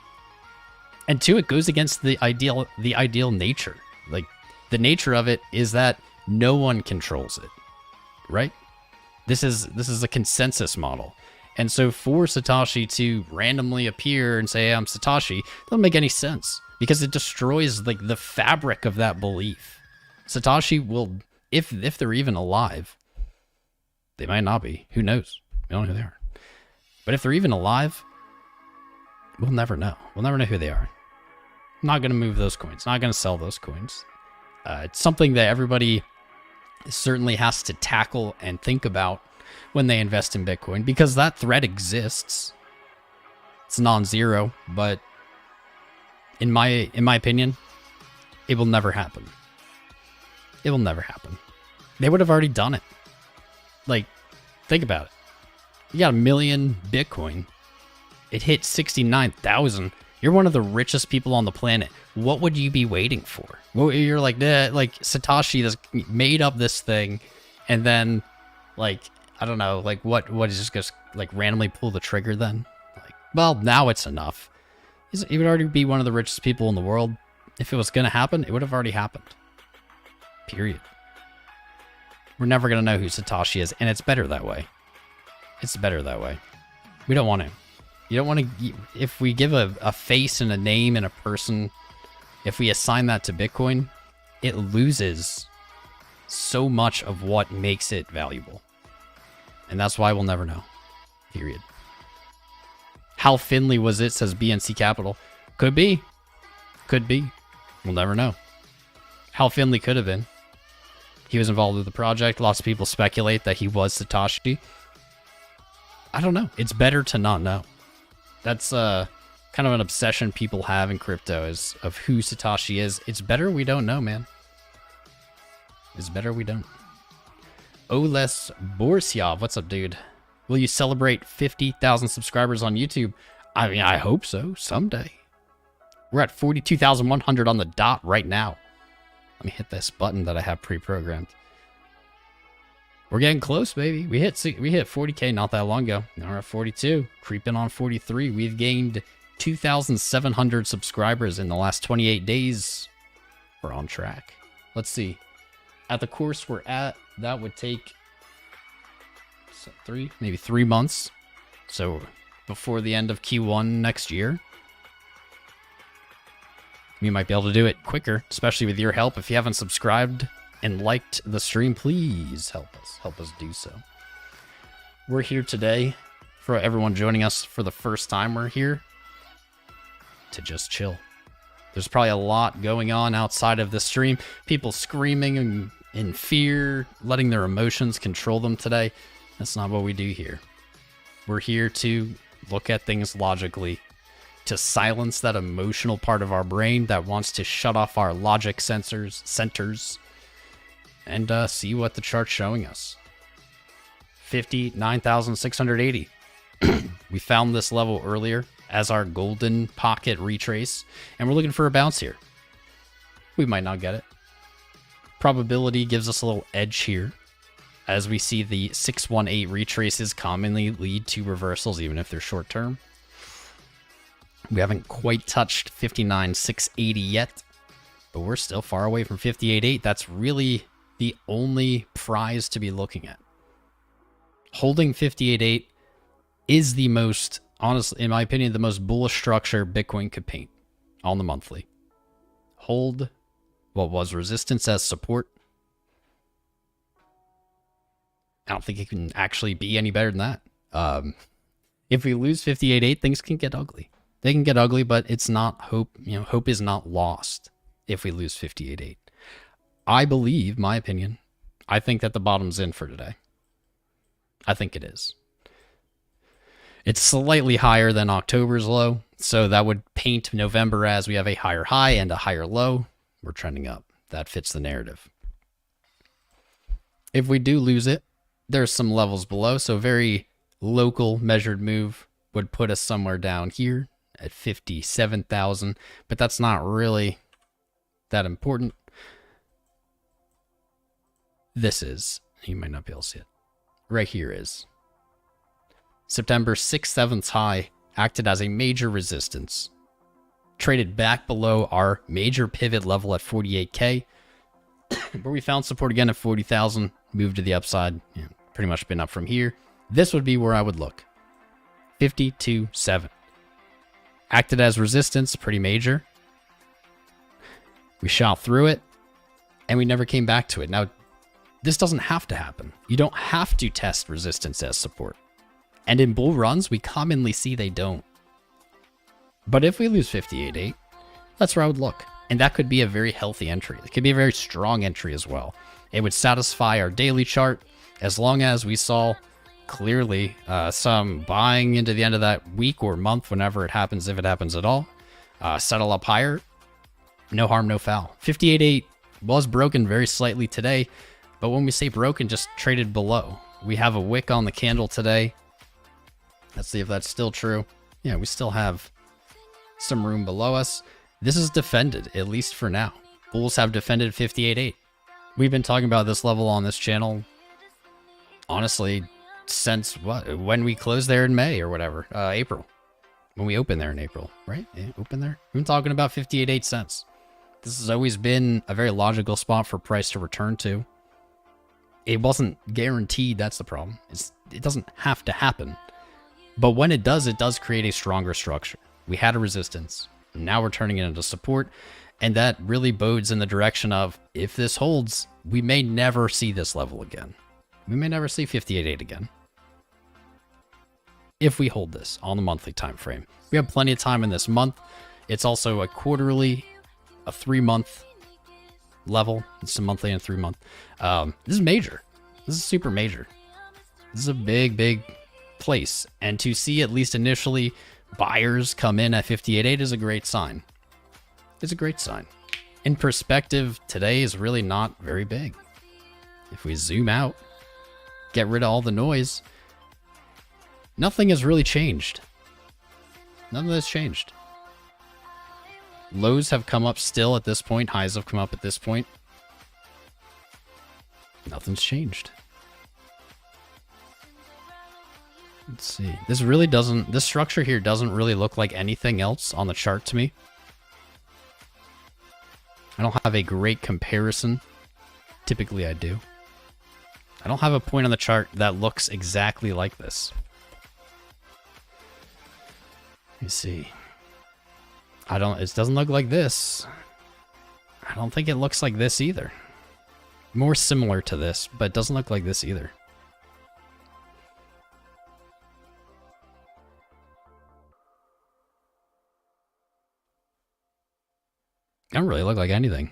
and two, it goes against the ideal nature. Like, the nature of it is that no one controls it, right? This is a consensus model. And so for Satoshi to randomly appear and say, I'm Satoshi, doesn't make any sense because it destroys like the fabric of that belief. Satoshi will, if they're even alive, they might not be. Who knows? We don't know who they are. But if they're even alive, we'll never know. We'll never know who they are. Not going to move those coins. Not going to sell those coins. It's something that everybody certainly has to tackle and think about when they invest in Bitcoin, because that threat exists. It's non-zero, but in my opinion, it will never happen. It will never happen. They would have already done it. Like, think about it. You got 1 million Bitcoin. It hit 69,000. You're one of the richest people on the planet. What would you be waiting for? Well, you're like, like Satoshi just made up this thing, and then, like, I don't know, like what is just like randomly pull the trigger then? Like, well, now it's enough. He would already be one of the richest people in the world. If it was going to happen, it would have already happened. Period. We're never going to know who Satoshi is, and it's better that way. It's better that way. We don't want to. You don't want to... If we give a face and a name and a person, if we assign that to Bitcoin, it loses so much of what makes it valuable. And that's why we'll never know. Period. How Finley was it, says BNC Capital. Could be. Could be. We'll never know. How Finley could have been. He was involved with the project. Lots of people speculate that he was Satoshi. I don't know. It's better to not know. That's kind of an obsession people have in crypto, is of who Satoshi is. It's better we don't know, man. It's better we don't. Oles Borsyov, what's up, dude? Will you celebrate 50,000 subscribers on YouTube? I mean, I hope so, someday. We're at 42,100 on the dot right now. Let me hit this button that I have pre-programmed. We're getting close, baby. We hit 40K not that long ago. Now we're at 42, creeping on 43. We've gained 2,700 subscribers in the last 28 days. We're on track. Let's see. At the course we're at, that would take maybe 3 months. So before the end of Q1 next year. We might be able to do it quicker, especially with your help. If you haven't subscribed and liked the stream, please help us do so. We're here today, for everyone joining us for the first time, we're here to just chill. There's probably a lot going on outside of the stream. People screaming in fear, letting their emotions control them today. That's not what we do here. We're here to look at things logically, to silence that emotional part of our brain that wants to shut off our logic centers, and see what the chart's showing us. 59,680. We found this level earlier as our golden pocket retrace, and we're looking for a bounce here. We might not get it. Probability gives us a little edge here as we see the 618 retraces commonly lead to reversals, even if they're short term. We haven't quite touched 59,680 yet, but we're still far away from 58.8. That's really the only prize to be looking at. Holding 58.8 is the most, honestly, in my opinion, the most bullish structure Bitcoin could paint on the monthly. Hold what was resistance as support. I don't think it can actually be any better than that. If we lose 58.8, things can get ugly. They can get ugly, but it's not hope. Hope is not lost if we lose 58.8. I believe, my opinion, I think that the bottom's in for today. I think it is. It's slightly higher than October's low, so that would paint November as we have a higher high and a higher low. We're trending up. That fits the narrative. If we do lose it, there's some levels below, so very local measured move would put us somewhere down here at 57,000, but that's not really that important. This is, you might not be able to see it. Right here is. September 6/7 high acted as a major resistance. Traded back below our major pivot level at 48K, where we found support again at 40,000, moved to the upside, pretty much been up from here. This would be where I would look. 52.7. Acted as resistance, pretty major. We shot through it, and we never came back to it. Now, this doesn't have to happen. You don't have to test resistance as support. And in bull runs, we commonly see they don't. But if we lose 58.8, that's where I would look. And that could be a very healthy entry. It could be a very strong entry as well. It would satisfy our daily chart as long as we saw clearly some buying into the end of that week or month, whenever it happens, if it happens at all. Settle up higher. No harm, no foul. 58.8 was broken very slightly today, but when we say broken, just traded below. We have a wick on the candle today. Let's see if that's still true. Yeah, we still have some room below us. This is defended, at least for now. Bulls have defended 58.8. We've been talking about this level on this channel, honestly, since when we closed there in May or whatever, April. When we opened there in April, right? Yeah, open there. We've been talking about 58.8 cents. This has always been a very logical spot for price to return to. It wasn't guaranteed, that's the problem. It doesn't have to happen. But when it does create a stronger structure. We had a resistance. Now we're turning it into support. And that really bodes in the direction of, if this holds, we may never see this level again. We may never see 58.8 again. If we hold this on the monthly time frame. We have plenty of time in this month. It's also a quarterly, a 3-month level. It's a monthly and 3-month. This is major. This is super major. This is a big, big place. And to see at least initially buyers come in at 58.8 is a great sign. It's a great sign. In perspective, today is really not very big. If we zoom out, get rid of all the noise, nothing has really changed. None of this changed. Lows have come up still at this point. Highs have come up at this point. Nothing's changed. Let's see. This structure here doesn't really look like anything else on the chart to me. I don't have a great comparison. Typically I do. I don't have a point on the chart that looks exactly like this. Let me see. It doesn't look like this. I don't think it looks like this either. More similar to this, but it doesn't look like this either. I don't really look like anything.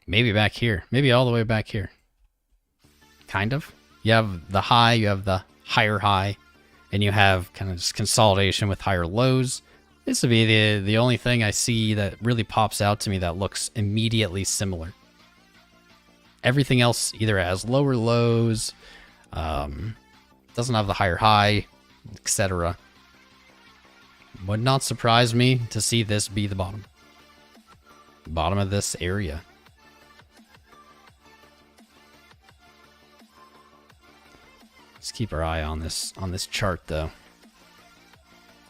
Maybe back here. Maybe all the way back here. Kind of. You have the high, you have the higher high, and you have kind of just consolidation with higher lows. This would be the only thing I see that really pops out to me that looks immediately similar. Everything else either has lower lows, doesn't have the higher high, etc. Would not surprise me to see this be the bottom. Bottom of this area. Let's keep our eye on this chart though.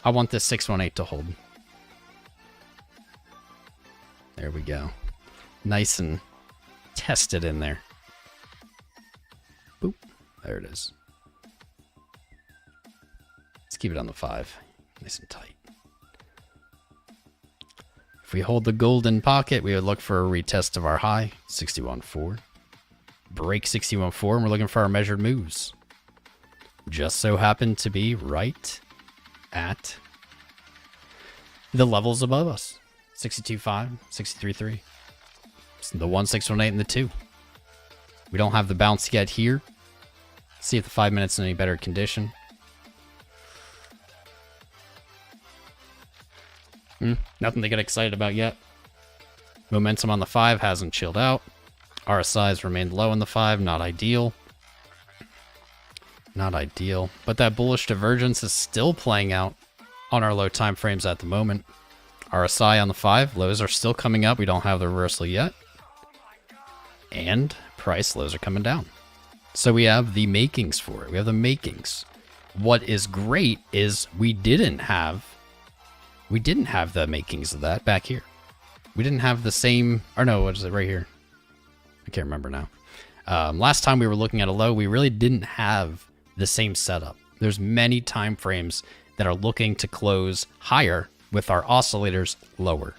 I want this 618 to hold. There we go. Nice and tested in there. Boop. There it is. Let's keep it on the 5. Nice and tight. If we hold the golden pocket, we would look for a retest of our high, 61.4. Break 61.4, and we're looking for our measured moves. Just so happened to be right at the levels above us. 62.5, 63.3. The 1, 618, and the 2. We don't have the bounce yet here. See if the 5 minutes in any better condition. Nothing to get excited about yet. Momentum on the 5 hasn't chilled out. RSI's remained low in the 5, not ideal. Not ideal. But that bullish divergence is still playing out on our low time frames at the moment. RSI on the 5, lows are still coming up. We don't have the reversal yet. And price lows are coming down. So we have the makings for it. We have the makings. What is great is we didn't have the makings of that back here. We didn't have the same, or no, what is it right here? I can't remember now. Last time we were looking at a low, we really didn't have the same setup. There's many time frames that are looking to close higher with our oscillators lower.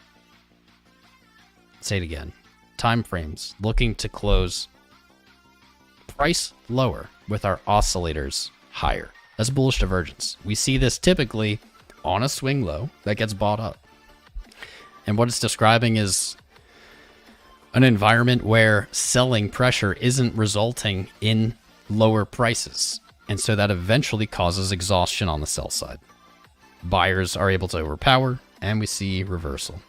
Say it again. Time frames looking to close price lower with our oscillators higher. That's bullish divergence. We see this typically on a swing low that gets bought up. And what it's describing is an environment where selling pressure isn't resulting in lower prices. And so that eventually causes exhaustion on the sell side. Buyers are able to overpower, and we see reversal.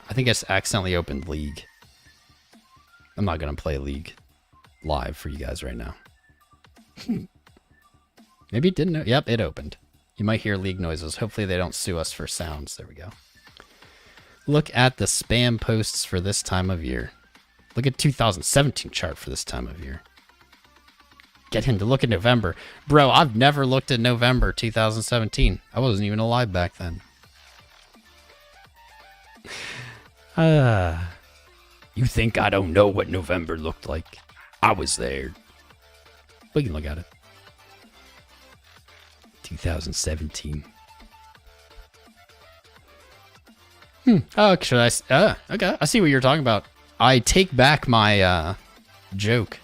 I think I accidentally opened League. I'm not going to play League live for you guys right now. Maybe it didn't. Yep, it opened. You might hear League noises. Hopefully they don't sue us for sounds. There we go. Look at the spam posts for this time of year. Look at 2017 chart for this time of year. Get him to look at November. Bro, I've never looked at November 2017. I wasn't even alive back then. You think I don't know what November looked like? I was there. We can look at it. 2017. Oh, should I? Okay. I see what you're talking about. I take back my joke.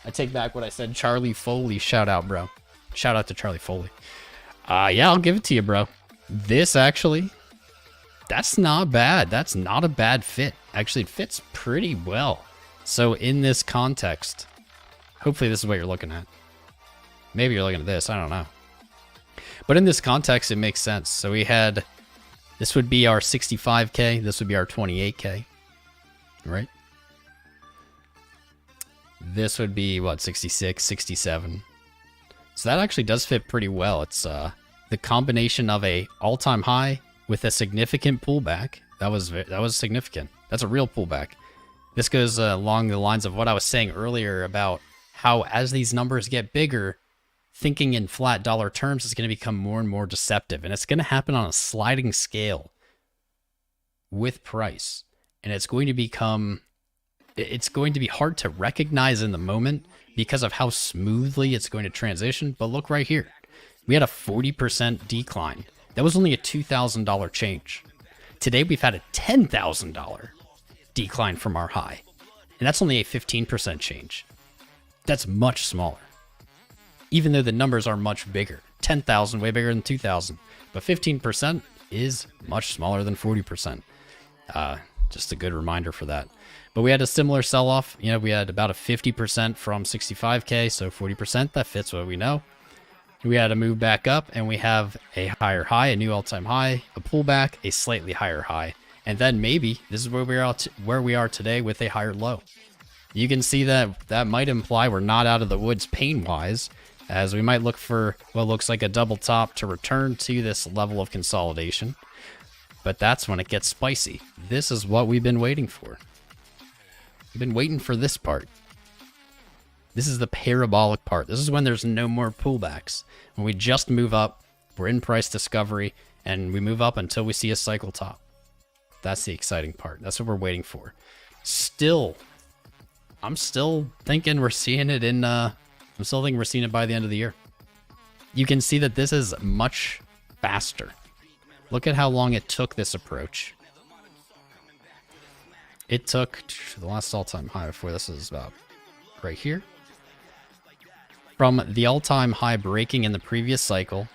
I take back what I said. Charlie Foley, shout out, bro. Shout out to Charlie Foley. Yeah, I'll give it to you, bro. This actually, that's not bad. That's not a bad fit. Actually, it fits pretty well. So in this context, hopefully this is what you're looking at. Maybe you're looking at this. I don't know. But in this context, it makes sense. So we had, this would be our 65K. This would be our 28K, right? This would be, what, 66, 67. So that actually does fit pretty well. It's the combination of a all-time high with a significant pullback. That was significant. That's a real pullback. This goes along the lines of what I was saying earlier about how as these numbers get bigger, thinking in flat dollar terms is going to become more and more deceptive. And it's going to happen on a sliding scale with price. And it's going to become, it's going to be hard to recognize in the moment because of how smoothly it's going to transition. But look right here. We had a 40% decline. That was only a $2,000 change. Today we've had a $10,000 decline from our high. And that's only a 15% change. That's much smaller. Even though the numbers are much bigger. 10,000 way bigger than 2,000. But 15% is much smaller than 40%. Just a good reminder for that. But we had a similar sell-off. You know, we had about a 50% from 65K, so 40%. That fits what we know. We had a move back up, and we have a higher high, a new all-time high, a pullback, a slightly higher high. And then maybe this is where we are today with a higher low. You can see that that might imply we're not out of the woods pain-wise, as we might look for what looks like a double top to return to this level of consolidation. But that's when it gets spicy. This is what we've been waiting for. We've been waiting for this part. This is the parabolic part. This is when there's no more pullbacks. When we just move up, we're in price discovery, and we move up until we see a cycle top. That's the exciting part. That's what we're waiting for. I'm still thinking we're seeing it in, I'm still thinking we're seeing it by the end of the year. You can see that this is much faster. Look at how long it took this approach. It took the last all-time high before this is about right here. From the all-time high breaking in the previous cycle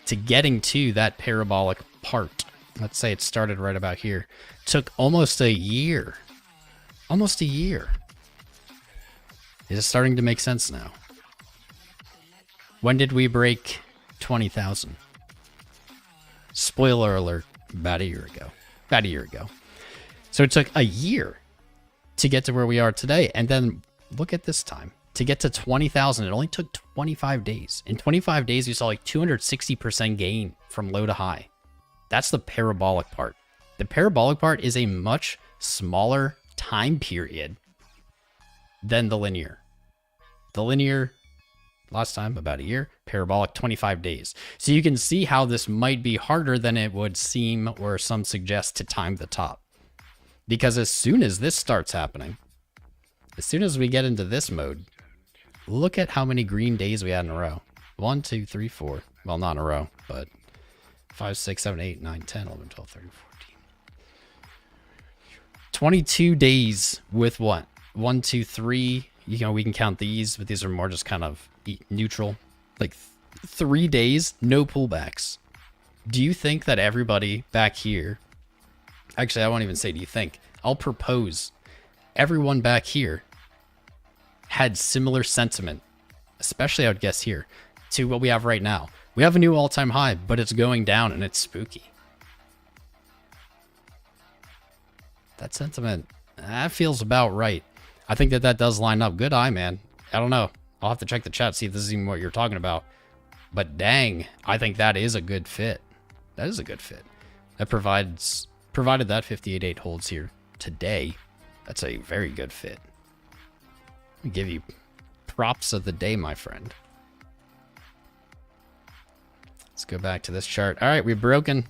to getting to that parabolic part. Let's say it started right about here. Took almost a year. Almost a year. It is starting to make sense now. When did we break 20,000? Spoiler alert, about a year ago. About a year ago. So it took a year to get to where we are today. And then look at this time. To get to 20,000, it only took 25 days. In 25 days, we saw like 260% gain from low to high. That's the parabolic part. The parabolic part is a much smaller time period than the linear. The linear, last time, about a year. Parabolic, 25 days. So you can see how this might be harder than it would seem or some suggest to time the top. Because as soon as this starts happening, as soon as we get into this mode, look at how many green days we had in a row. 1, 2, 3, 4. Well, not in a row, but 5, 6, 7, 8, 9, 10, 11, 12, 13, 14. 22 days with what? 1, 2, 3. You know, we can count these, but these are more just kind of neutral. Like 3 days, no pullbacks. Do you think that everybody back here... Actually, I won't even say do you think. I'll propose everyone back here had similar sentiment, especially I would guess here, to what we have right now. We have a new all-time high, but it's going down and it's spooky. That sentiment, that feels about right. I think that that does line up. Good eye, man. I don't know. I'll have to check the chat, see if this is even what you're talking about. But dang, I think that is a good fit. That is a good fit. That provided that 58.8 holds here today, that's a very good fit. I'll give you props of the day, my friend. Let's go back to this chart. All right, we've broken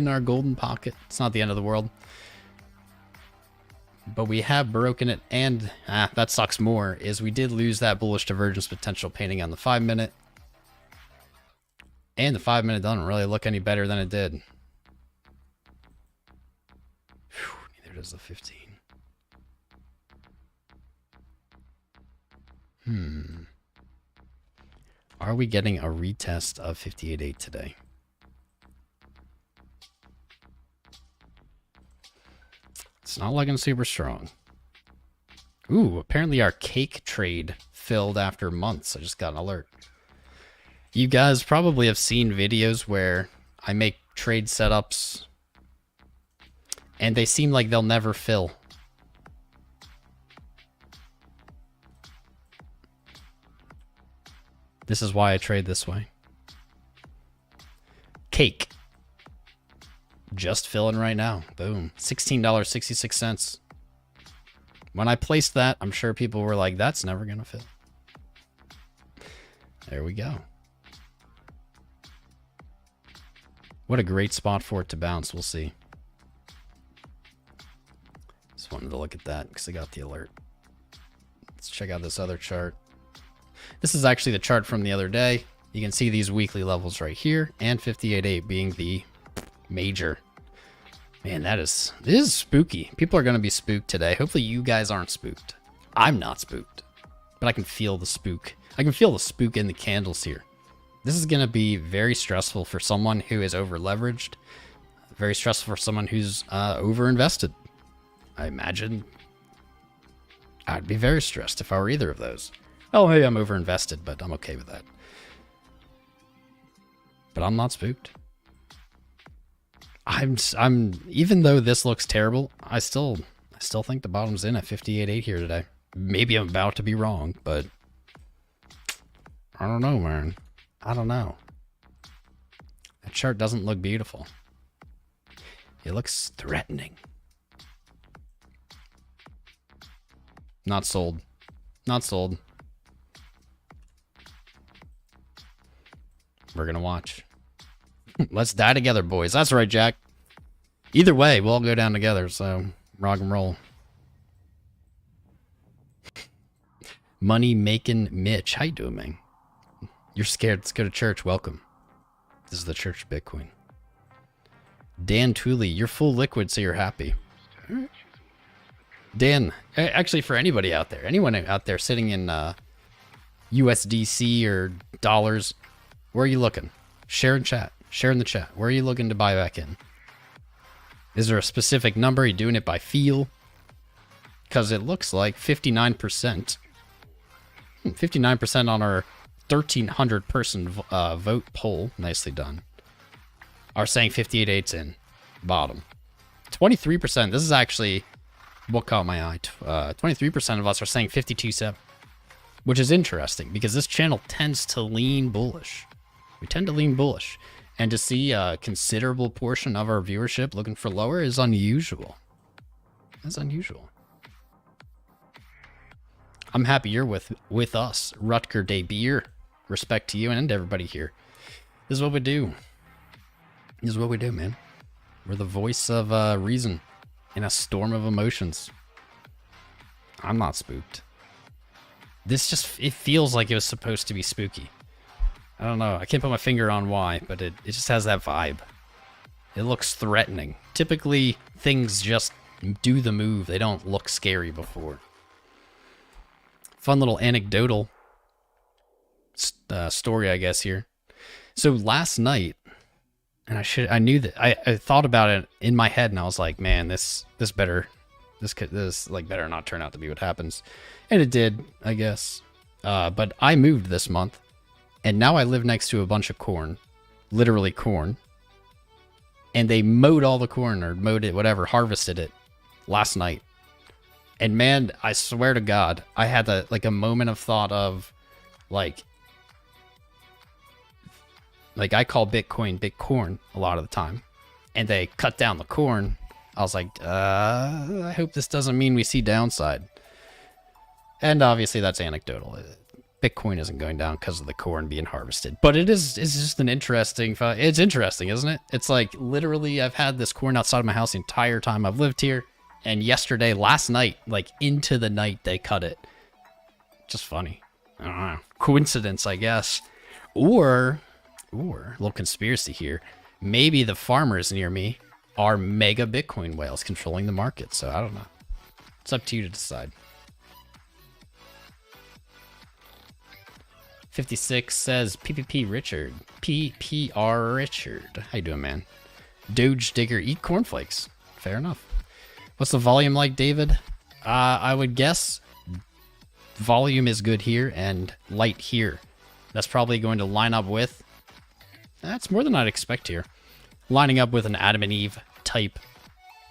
our golden pocket. It's not the end of the world. But we have broken it, and that sucks more, is we did lose that bullish divergence potential painting on the 5-minute. And the 5-minute doesn't really look any better than it did. Whew, neither does the 15. Are we getting a retest of 58.8 today? It's not looking super strong. Ooh, apparently our cake trade filled after months. I just got an alert. You guys probably have seen videos where I make trade setups and they seem like they'll never fill. This is why I trade this way. Cake. Just filling right now. Boom. $16.66. When I placed that, I'm sure people were like, that's never going to fill. There we go. What a great spot for it to bounce. We'll see. Just wanted to look at that because I got the alert. Let's check out this other chart. This is actually the chart from the other day. You can see these weekly levels right here, and 58.8 being the major. Man, this is spooky. People are going to be spooked today. Hopefully you guys aren't spooked. I'm not spooked, but I can feel the spook. I can feel the spook in the candles here. This is going to be very stressful for someone who is over leveraged. Very stressful for someone who's over invested. I imagine I'd be very stressed if I were either of those. Oh, hey, I'm over invested, but I'm okay with that. But I'm not spooked. I'm even though this looks terrible, I still think the bottom's in at 58.8 here today. Maybe I'm about to be wrong, but I don't know, man. I don't know. That chart doesn't look beautiful. It looks threatening. Not sold. Not sold. We're gonna watch. Let's die together, boys. That's right, Jack. Either way, we'll all go down together, so rock and roll. Money making Mitch. How you doing, man? You're scared. Let's go to church. Welcome. This is the Church of Bitcoin. Dan Tooley, you're full liquid, so you're happy. Dan, actually, for anybody out there, anyone out there sitting in USDC or dollars, where are you looking? Share in chat. Share in the chat. Where are you looking to buy back in? Is there a specific number? Are you doing it by feel? Because it looks like 59%. 59% on our 1,300 person vote poll. Nicely done. Are saying 58.8's in. Bottom. 23%. This is actually what caught my eye. 23% of us are saying 52.7. Which is interesting because this channel tends to lean bullish. We tend to lean bullish. And to see a considerable portion of our viewership looking for lower is unusual. That's unusual. I'm happy you're with us, Rutger de Beer. Respect to you and everybody here. This is what we do. This is what we do, man. We're the voice of reason in a storm of emotions. I'm not spooked. This just, it feels like it was supposed to be spooky. I don't know. I can't put my finger on why, but it just has that vibe. It looks threatening. Typically, things just do the move. They don't look scary before. Fun little anecdotal story, I guess, here. So last night, and I knew that I thought about it in my head, and I was like, man, this better not turn out to be what happens. And it did, I guess. But I moved this month. And now I live next to a bunch of corn, literally corn. And they mowed all the corn or mowed it, whatever, harvested it last night. And man, I swear to God, I had a moment of thought of like I call Bitcoin Bitcorn a lot of the time. And they cut down the corn. I was like, I hope this doesn't mean we see downside. And obviously that's anecdotal. Bitcoin isn't going down because of the corn being harvested, but it's just an interesting, it's interesting, isn't it? It's like literally I've had this corn outside of my house the entire time I've lived here. And last night, like into the night, they cut it. Just funny. I don't know. Coincidence, I guess. Or a little conspiracy here. Maybe the farmers near me are mega Bitcoin whales controlling the market. So I don't know. It's up to you to decide. 56 says PPP Richard. PPR Richard. How you doing, man? Doge Digger, eat cornflakes. Fair enough. What's the volume like, David? I would guess volume is good here and light here. That's probably going to line up with... That's more than I'd expect here. Lining up with an Adam and Eve type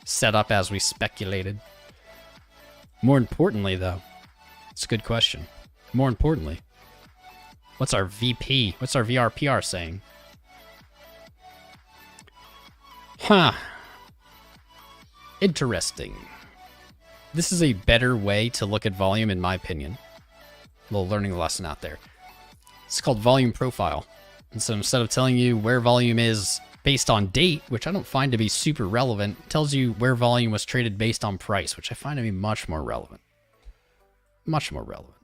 setup as we speculated. More importantly, though, it's a good question. More importantly, what's our VP? What's our VRPR saying? Huh. Interesting. This is a better way to look at volume, in my opinion. A little learning lesson out there. It's called volume profile. And so instead of telling you where volume is based on date, which I don't find to be super relevant, it tells you where volume was traded based on price, which I find to be much more relevant. Much more relevant.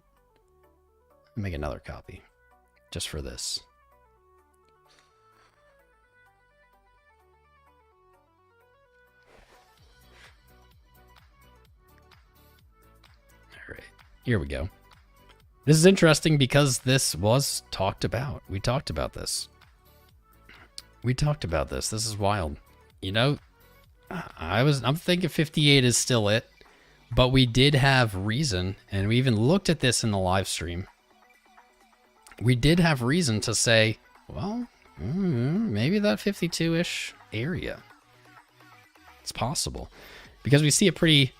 I'll make another copy just for this. All right, here we go. This is interesting because this was talked about. We talked about this. This is wild. You know, I'm thinking 58 is still it, but we did have reason, and we even looked at this in the live stream. We did have reason to say, well, maybe that 52-ish area. It's possible because we see a pretty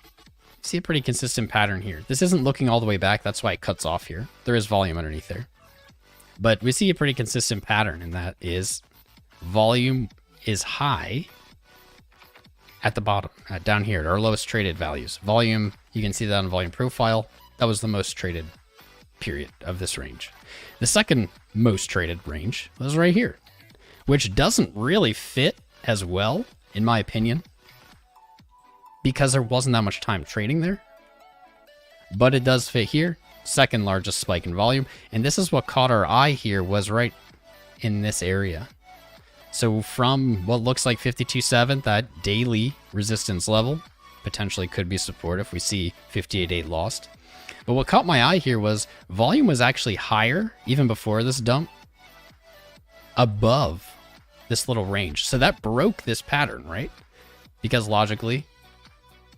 consistent pattern here. This isn't looking all the way back. That's why it cuts off here. There is volume underneath there. But we see a pretty consistent pattern, and that is volume is high at the bottom, down here at our lowest traded values. Volume, you can see that on volume profile. That was the most traded period of this range. The second most traded range was right here, which doesn't really fit as well, in my opinion, because there wasn't that much time trading there. But it does fit here, second largest spike in volume, and this is what caught our eye here, was right in this area. So from what looks like 52.7, that daily resistance level potentially could be support if we see 58.8 lost. But what caught my eye here was volume was actually higher, even before this dump, above this little range. So that broke this pattern, right? Because logically,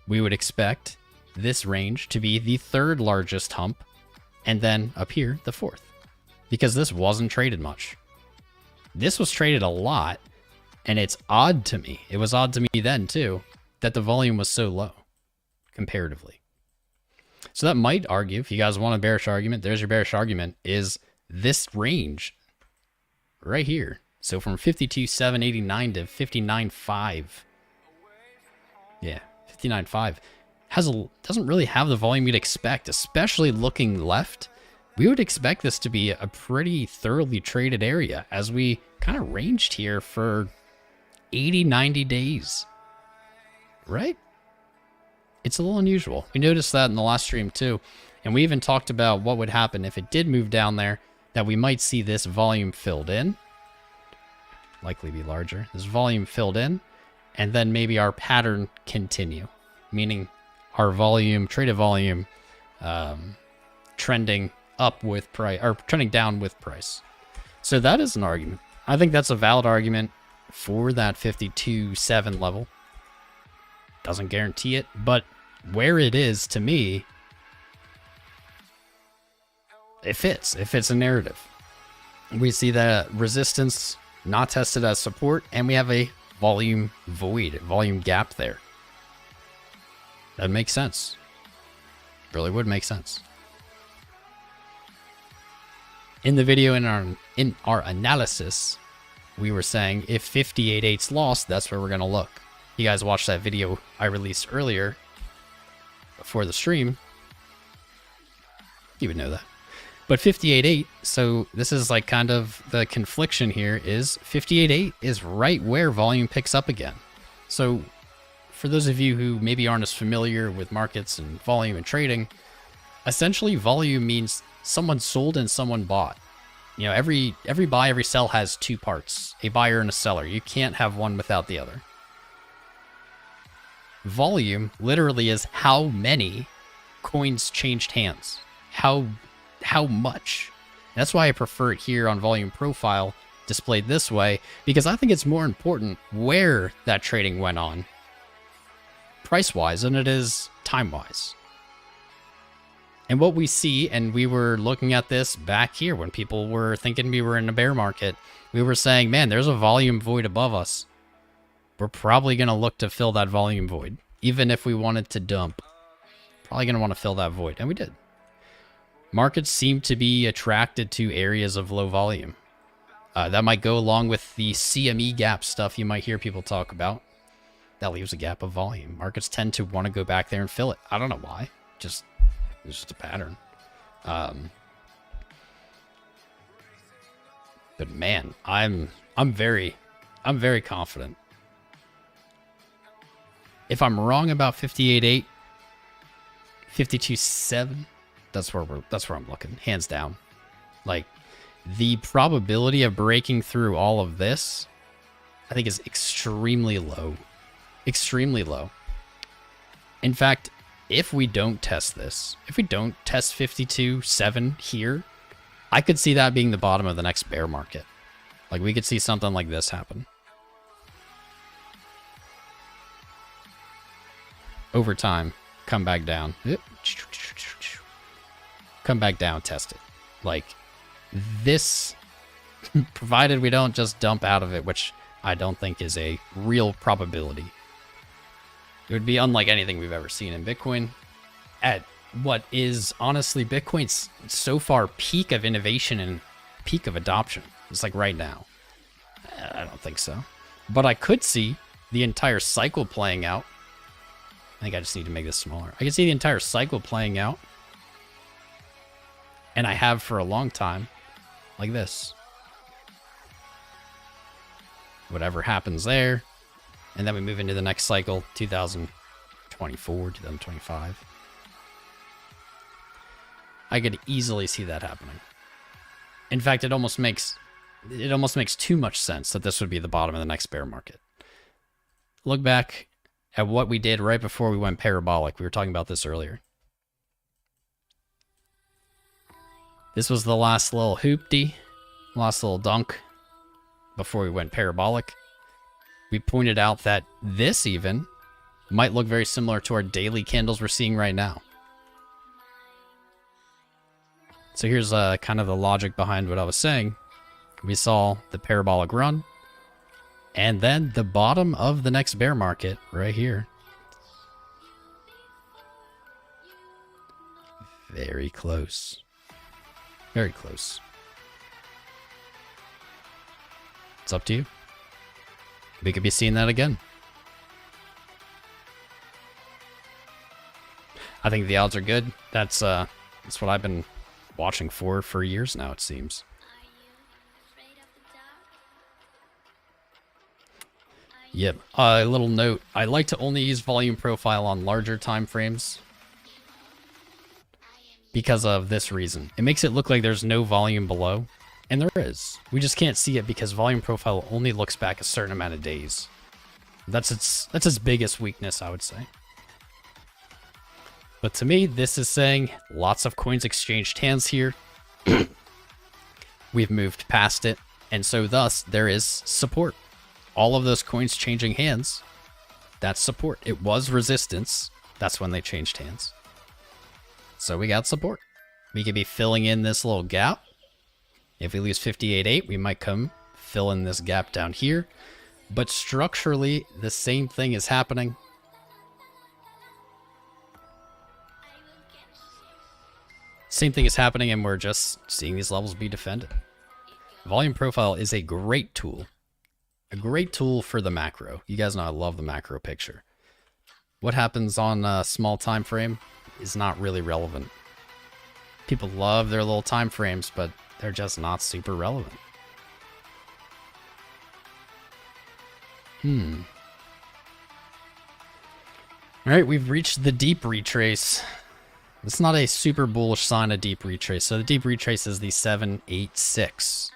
we would expect this range to be the third largest hump, and then up here, the fourth. Because this wasn't traded much. This was traded a lot, and it's odd to me. It was odd to me then, too, that the volume was so low, comparatively. So that might argue, if you guys want a bearish argument, there's your bearish argument, is this range right here. So from 52.789 to 59.5. Yeah, 59.5 doesn't really have the volume you'd expect, especially looking left. We would expect this to be a pretty thoroughly traded area, as we kind of ranged here for 80, 90 days, right? It's a little unusual. We noticed that in the last stream too, and we even talked about what would happen if it did move down there, that we might see this volume filled in, likely be larger, this volume filled in, and then maybe our pattern continue, meaning our volume, traded volume, trending up with price, or trending down with price. So that is an argument. I think that's a valid argument for that 52.7 level. Doesn't guarantee it, but where it is, to me, it fits. It fits a narrative. We see that resistance not tested as support, and we have a volume void, volume gap there. That makes sense. Really would make sense. In the video, in our analysis, we were saying if 58.8's lost, that's where we're going to look. You guys watched that video I released earlier before the stream. You would know that. But 58.8, so this is like kind of the confliction here, is 58.8 is right where volume picks up again. So for those of you who maybe aren't as familiar with markets and volume and trading, essentially volume means someone sold and someone bought. You know, every buy, every sell has two parts, a buyer and a seller. You can't have one without the other. Volume literally is how many coins changed hands. How much. That's why I prefer it here on volume profile displayed this way, because I think it's more important where that trading went on price-wise than it is time-wise. And what we see, and we were looking at this back here when people were thinking we were in a bear market, we were saying, man, there's a volume void above us. We're probably going to look to fill that volume void. Even if we wanted to dump, probably going to want to fill that void. And we did. Markets seem to be attracted to areas of low volume. That might go along with the CME gap stuff you might hear people talk about. That leaves a gap of volume. Markets tend to want to go back there and fill it. I don't know why. It's just a pattern. But man, I'm very confident. If I'm wrong about 58.8, 52.7, that's where I'm looking, hands down. Like, the probability of breaking through all of this, I think, is extremely low. Extremely low. In fact, if we don't test this, if we don't test 52.7 here, I could see that being the bottom of the next bear market. Like, we could see something like this happen. Over time, come back down. Come back down, test it. Like, this, provided we don't just dump out of it, which I don't think is a real probability. It would be unlike anything we've ever seen in Bitcoin. At what is honestly Bitcoin's so far peak of innovation and peak of adoption. It's like right now. I don't think so. But I could see the entire cycle playing out. I think I just need to make this smaller. I can see the entire cycle playing out And I have for a long time, like this. Whatever happens there. And then we move into the next cycle, 2024, 2025. I could easily see that happening. In fact, it almost makes too much sense that this would be the bottom of the next bear market. Look back at what we did right before we went parabolic. We were talking about this earlier. This was the last little hoopty, last little dunk before we went parabolic. We pointed out that this even might look very similar to our daily candles we're seeing right now. So here's kind of the logic behind what I was saying. We saw the parabolic run, and then the bottom of the next bear market right here. Very close. Very close. It's up to you. We could be seeing that again. I think the odds are good. That's what I've been watching for years now, it seems. Yep. A little note. I like to only use volume profile on larger time frames because of this reason. It makes it look like there's no volume below, and there is. We just can't see it because volume profile only looks back a certain amount of days. That's its biggest weakness, I would say. But to me, this is saying lots of coins exchanged hands here. We've moved past it, and so thus there is support. All of those coins changing hands, that's support. It was resistance. That's when they changed hands. So we got support. We could be filling in this little gap. If we lose 58.8, we might come fill in this gap down here. But structurally, the same thing is happening. Same thing is happening, and we're just seeing these levels be defended. Volume profile is a great tool. A great tool for the macro. You guys know I love the macro picture. What happens on a small time frame is not really relevant. People love their little time frames, but they're just not super relevant. Alright, we've reached the deep retrace. It's not a super bullish sign, a deep retrace. So the deep retrace is the 786.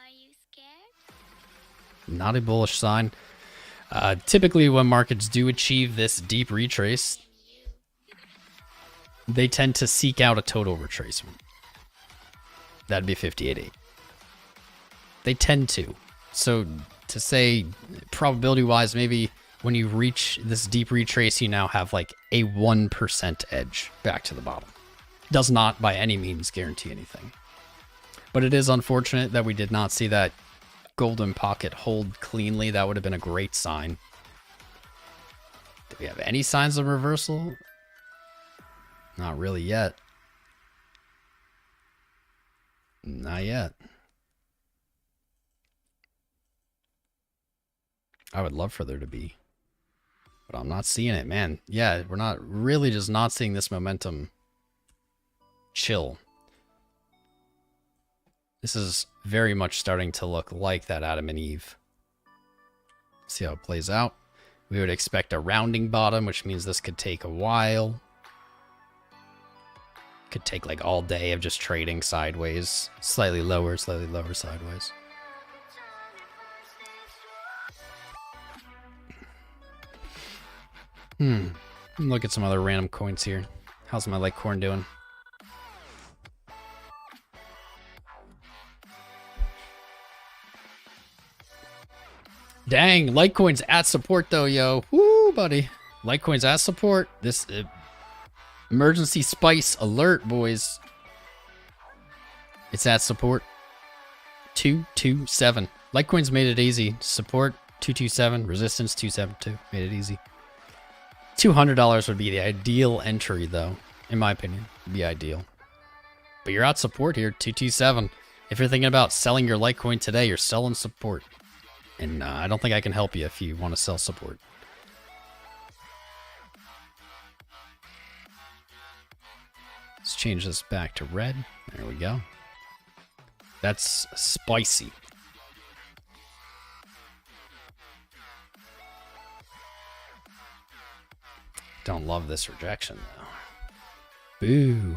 Not a bullish sign. Typically, when markets do achieve this deep retrace, they tend to seek out a total retracement. That'd be 58.8. They tend to. So to say probability-wise, maybe when you reach this deep retrace, you now have like a 1% edge back to the bottom. Does not by any means guarantee anything. But it is unfortunate that we did not see that golden pocket hold cleanly. That would have been a great sign. Do we have any signs of reversal? Not really yet. Not yet. I would love for there to be, but I'm not seeing it, man. Yeah, we're not really just not seeing this momentum chill. This is very much starting to look like that Adam and Eve. See how it plays out. We would expect a rounding bottom, which means this could take a while. Could take like all day of just trading sideways. Slightly lower, sideways. Look at some other random coins here. How's my Litecoin doing? Dang, Litecoin's at support though, yo. Woo, buddy. Litecoin's at support. This emergency spice alert, boys. It's at support. 227. Litecoin's made it easy. Support 227, resistance 272. Made it easy. $200 would be the ideal entry though, in my opinion. Would be ideal. But you're at support here, 227. If you're thinking about selling your Litecoin today, you're selling support. And I don't think I can help you if you want to sell support. Let's change this back to red. There we go. That's spicy. Don't love this rejection, though. Boo.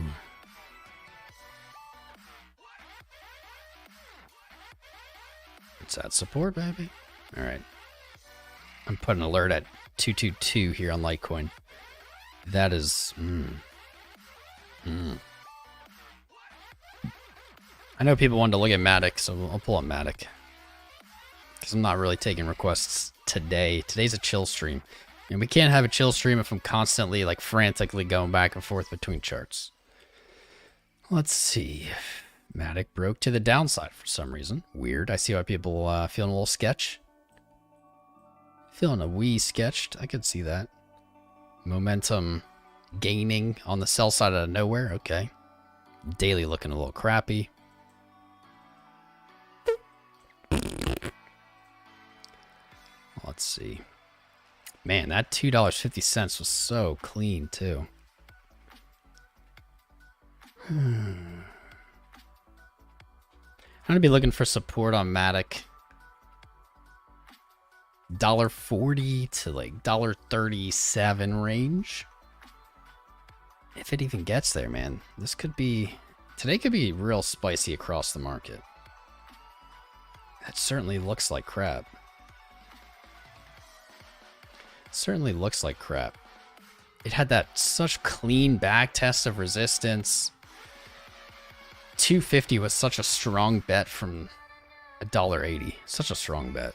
It's at support, baby. All right. I'm putting an alert at 222 here on Litecoin. That is... I know people wanted to look at Matic, so I'll pull up Matic. Because I'm not really taking requests today. Today's a chill stream. And we can't have a chill stream if I'm constantly, like, frantically going back and forth between charts. Let's see. Matic broke to the downside for some reason. Weird. I see why people feeling a little sketch. Feeling a wee sketched. I could see that. Momentum gaining on the sell side out of nowhere. Okay. Daily looking a little crappy. Let's see. Man, that $2.50 was so clean, too. I'm going to be looking for support on Matic. $1.40 to like $1.37 range. If it even gets there, man. This could be... Today could be real spicy across the market. That certainly looks like crap. Certainly looks like crap. It had that such clean back test of resistance. 250 was such a strong bet from $1.80. Such a strong bet.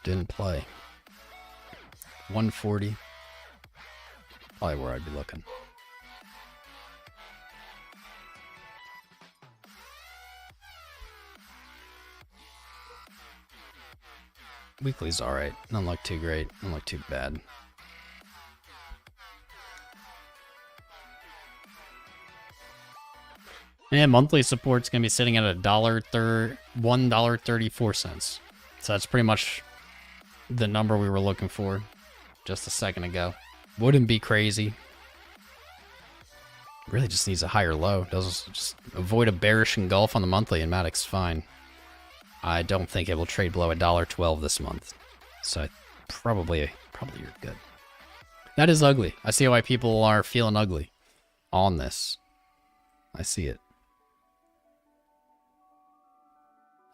Didn't play. 140. Probably where I'd be looking. Weekly's alright. Doesn't look too great. Doesn't look too bad. And monthly support's going to be sitting at $1.34. So that's pretty much the number we were looking for just a second ago. Wouldn't be crazy. Really just needs a higher low. Doesn't just avoid a bearish engulf on the monthly and Matic's fine. I don't think it will trade below $1.12 this month. So probably you're good. That is ugly. I see why people are feeling ugly on this. I see it.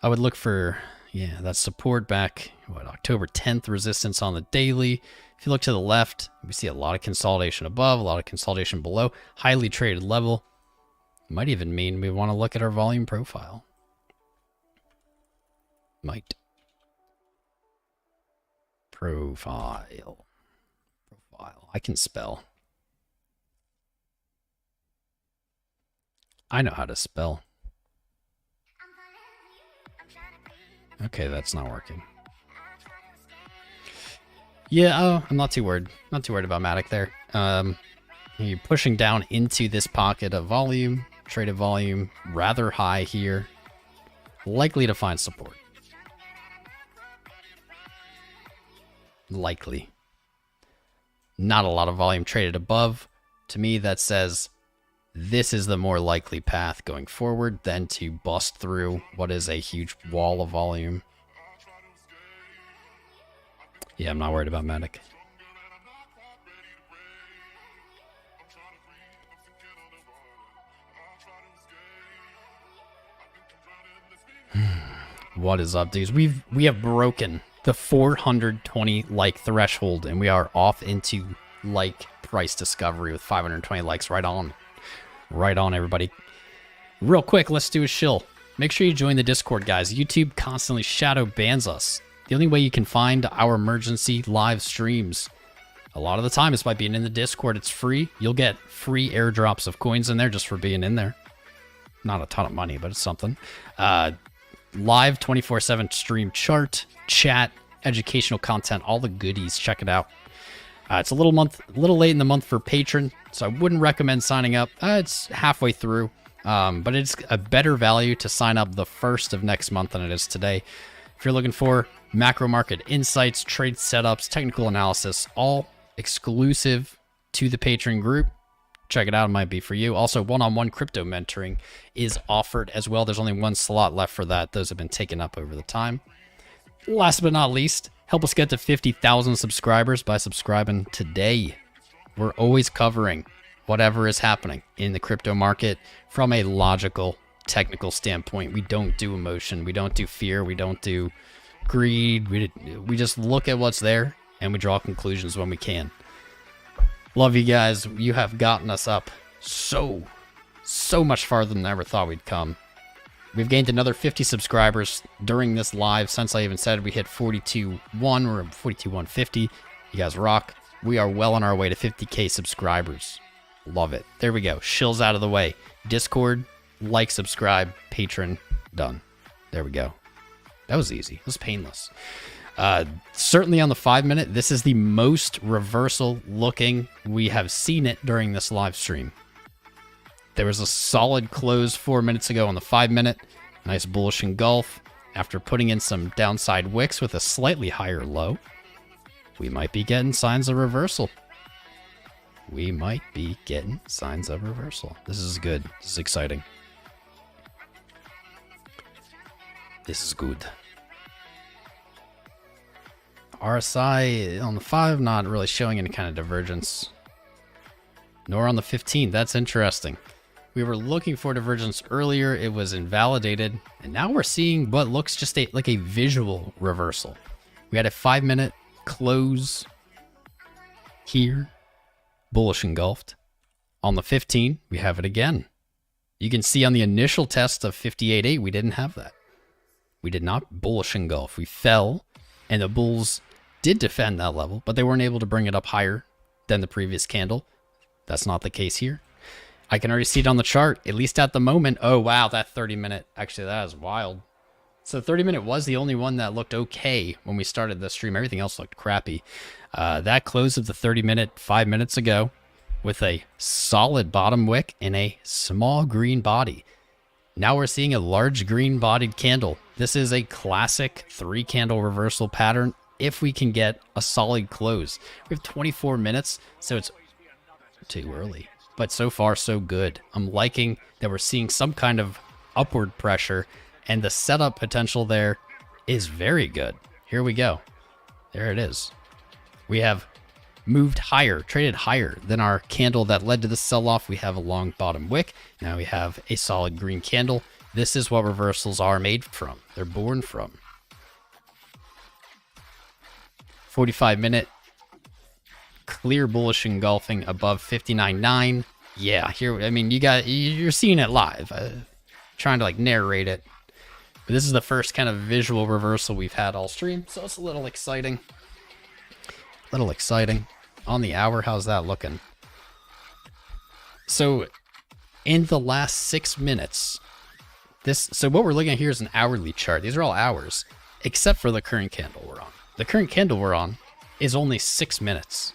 I would look for, yeah, that support back, what, October 10th resistance on the daily. If you look to the left, we see a lot of consolidation above, a lot of consolidation below, highly traded level. Might even mean we want to look at our volume profile. Might. Profile. I can spell. I know how to spell. Okay, that's not working. Yeah, I'm not too worried. Not too worried about Matic there. You're pushing down into this pocket of volume, traded volume, rather high here. Likely to find support. Likely. Not a lot of volume traded above. To me, that says this is the more likely path going forward than to bust through what is a huge wall of volume. Yeah, I'm not worried about Matic. What is up, dudes? We have broken the 420 like threshold, and we are off into like price discovery with 520 likes. Right on, everybody. Real quick, let's do a shill. Make sure you join the Discord, guys. YouTube constantly shadow bans us. The only way you can find our emergency live streams a lot of the time is by being in the Discord. It's free. You'll get free airdrops of coins in there just for being in there. Not a ton of money, but it's something. Live 24/7 stream chart, chat, educational content, all the goodies. Check it out. It's a little late in the month for patron, so I wouldn't recommend signing up. It's halfway through, but it's a better value to sign up the first of next month than it is today. If you're looking for macro market insights, trade setups, technical analysis, all exclusive to the patron group, check it out. It might be for you. Also, one-on-one crypto mentoring is offered as well. There's only one slot left for that. Those have been taken up over the time. Last but not least, help us get to 50,000 subscribers by subscribing today. We're always covering whatever is happening in the crypto market from a logical, technical standpoint. We don't do emotion. We don't do fear. We don't do greed. We just look at what's there and we draw conclusions when we can. Love you guys. You have gotten us up so much farther than I ever thought we'd come. We've gained another 50 subscribers during this live. Since I even said we hit 42.1, we're at 42.150. You guys rock. We are well on our way to 50K subscribers. Love it. There we go. Shills out of the way. Discord, like, subscribe, Patreon, done. There we go. That was easy. It was painless. Certainly on the 5-minute, this is the most reversal looking we have seen it during this live stream. There was a solid close 4 minutes ago on the 5-minute. Nice bullish engulf. After putting in some downside wicks with a slightly higher low, we might be getting signs of reversal. We might be getting signs of reversal. This is good. This is exciting. This is good. RSI on the 5, not really showing any kind of divergence. Nor on the 15. That's interesting. We were looking for divergence earlier. It was invalidated. And now we're seeing what looks just like a visual reversal. We had a 5-minute close here. Bullish engulfed. On the 15, we have it again. You can see on the initial test of 58.8, we didn't have that. We did not bullish engulf. We fell, and the bulls did defend that level, but they weren't able to bring it up higher than the previous candle. That's not the case here. I can already see it on the chart, at least at the moment. Oh, wow, that 30-minute, actually, that is wild. So 30-minute was the only one that looked okay when we started the stream. Everything else looked crappy. That close of the 30-minute 5 minutes ago with a solid bottom wick and a small green body. Now we're seeing a large green-bodied candle. This is a classic 3-candle reversal pattern if we can get a solid close. We have 24 minutes, so it's too early. But so far, so good. I'm liking that we're seeing some kind of upward pressure, and the setup potential there is very good. Here we go. There it is. We have moved higher, traded higher than our candle that led to the sell-off. We have a long bottom wick. Now we have a solid green candle. This is what reversals are made from. They're born from. 45-minute clear bullish engulfing above 59.9. Yeah, here, I mean, you're seeing it live. Trying to like narrate it. But this is the first kind of visual reversal we've had all stream, so it's a little exciting. On the hour, how's that looking? So in the last 6 minutes, so what we're looking at here is an hourly chart. These are all hours, except for the current candle we're on. The current candle we're on is only 6 minutes.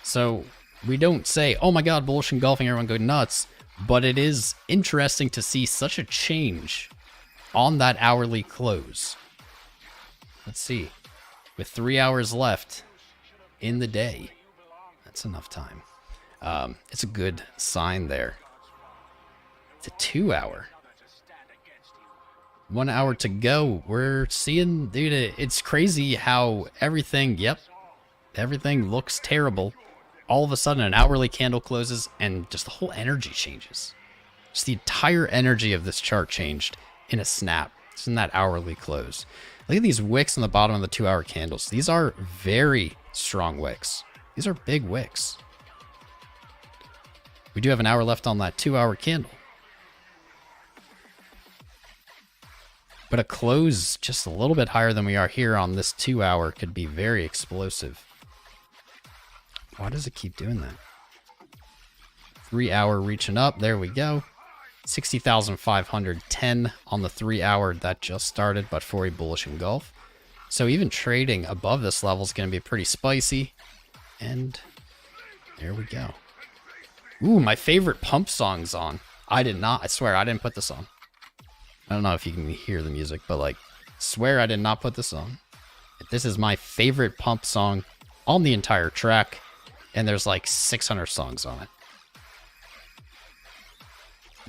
So we don't say, oh my god, bullish engulfing, everyone go nuts. But it is interesting to see such a change on that hourly close. Let's see. With 3 hours left in the day, that's enough time. It's a good sign there. It's a 2 hour. 1 hour to go. We're seeing, dude, it's crazy how everything looks terrible. All of a sudden, an hourly candle closes and just the whole energy changes. Just the entire energy of this chart changed in a snap. It's in that hourly close. Look at these wicks on the bottom of the 2 hour candles. These are very strong wicks. These are big wicks. We do have an hour left on that 2 hour candle. But a close just a little bit higher than we are here on this 2 hour could be very explosive. Why does it keep doing that? 3 hour reaching up. There we go. 60,510 on the 3 hour that just started, but for a bullish engulf. So even trading above this level is going to be pretty spicy. And there we go. Ooh, my favorite pump song's on. I swear, I didn't put this on. I don't know if you can hear the music, but like, swear I did not put this on. This is my favorite pump song on the entire track, and there's like 600 songs on it.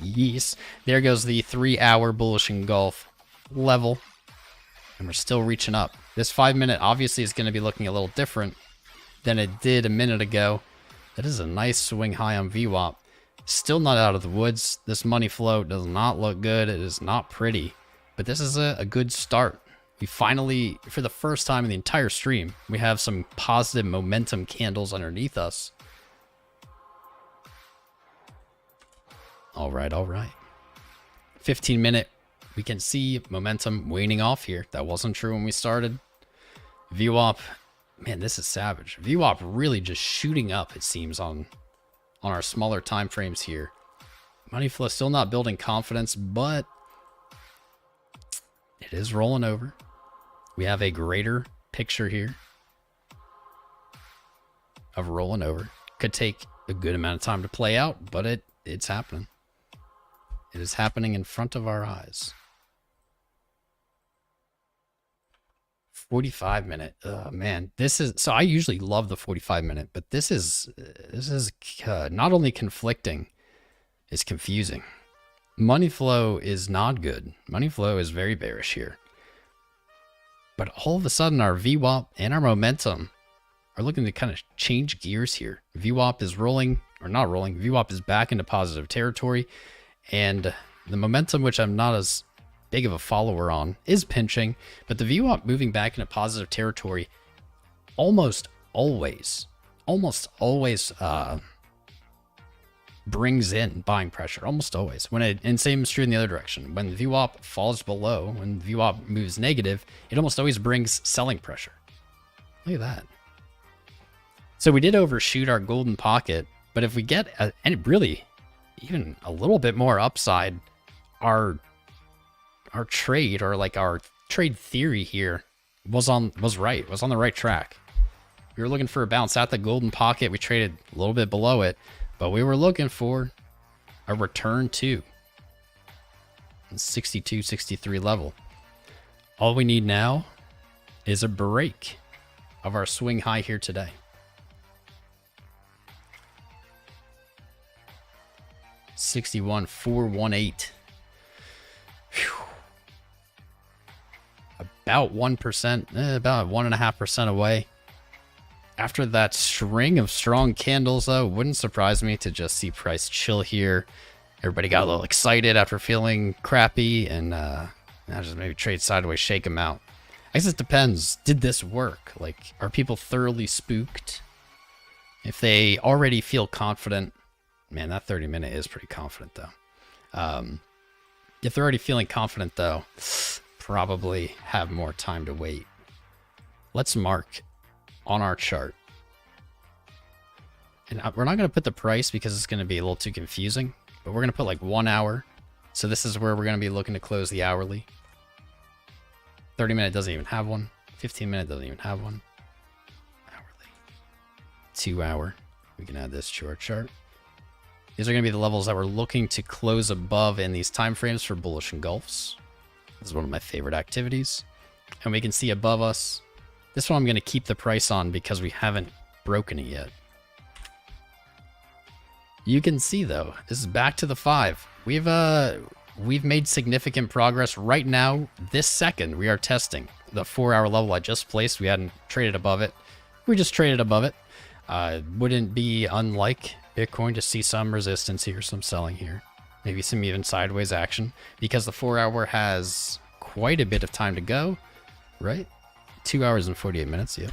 Yes. There goes the 3-hour bullish engulf level. And we're still reaching up. This 5-minute obviously is going to be looking a little different than it did a minute ago. That is a nice swing high on VWAP. Still not out of the woods. This money flow does not look good. It is not pretty. But this is a good start. We finally, for the first time in the entire stream, we have some positive momentum candles underneath us. All right, all right. 15-minute, we can see momentum waning off here. That wasn't true when we started. VWAP, man, this is savage. VWAP really just shooting up, it seems, on our smaller time frames here. Money flow still not building confidence, but it is rolling over. We have a greater picture here of rolling over. Could take a good amount of time to play out, but it's happening. It is happening in front of our eyes. 45-minute. Oh, man, this is so. I usually love the 45-minute, but this is not only conflicting, it's confusing. Money flow is not good. Money flow is very bearish here. But all of a sudden, our VWAP and our momentum are looking to kind of change gears here. VWAP is rolling, or not rolling. VWAP is back into positive territory. And the momentum, which I'm not as big of a follower on, is pinching. But the VWAP moving back into positive territory almost always brings in buying pressure. Almost always. And same is true in the other direction. When the VWAP falls below, when VWAP moves negative, it almost always brings selling pressure. Look at that. So we did overshoot our golden pocket, but if we get and really even a little bit more upside, our trade, or like our trade theory here was on the right track. We were looking for a bounce at the golden pocket. We traded a little bit below it, but we were looking for a return to 62, 63 level. All we need now is a break of our swing high here today. $61,418. About 1%, about 1.5% away. After that string of strong candles, though, wouldn't surprise me to just see price chill here. Everybody got a little excited after feeling crappy, and just maybe trade sideways, shake them out. I guess it depends. Did this work? Like, are people thoroughly spooked? If they already feel confident, man, that 30-minute is pretty confident, though. If they're already feeling confident, though, probably have more time to wait. Let's mark on our chart. And we're not going to put the price because it's going to be a little too confusing, but we're going to put like 1 hour. So this is where we're going to be looking to close the hourly. 30-minute doesn't even have one. 15-minute doesn't even have one. Hourly. 2 hour. We can add this to our chart. These are going to be the levels that we're looking to close above in these time frames for bullish engulfs. This is one of my favorite activities. And we can see above us. This one I'm going to keep the price on because we haven't broken it yet. You can see, though, this is back to the 5. We've made significant progress. Right now, this second, we are testing the 4-hour level I just placed. We hadn't traded above it. We just traded above it. Wouldn't be unlike Bitcoin to see some resistance here, some selling here. Maybe some even sideways action. Because the 4-hour has quite a bit of time to go, right? 2 hours and 48 minutes, yeah.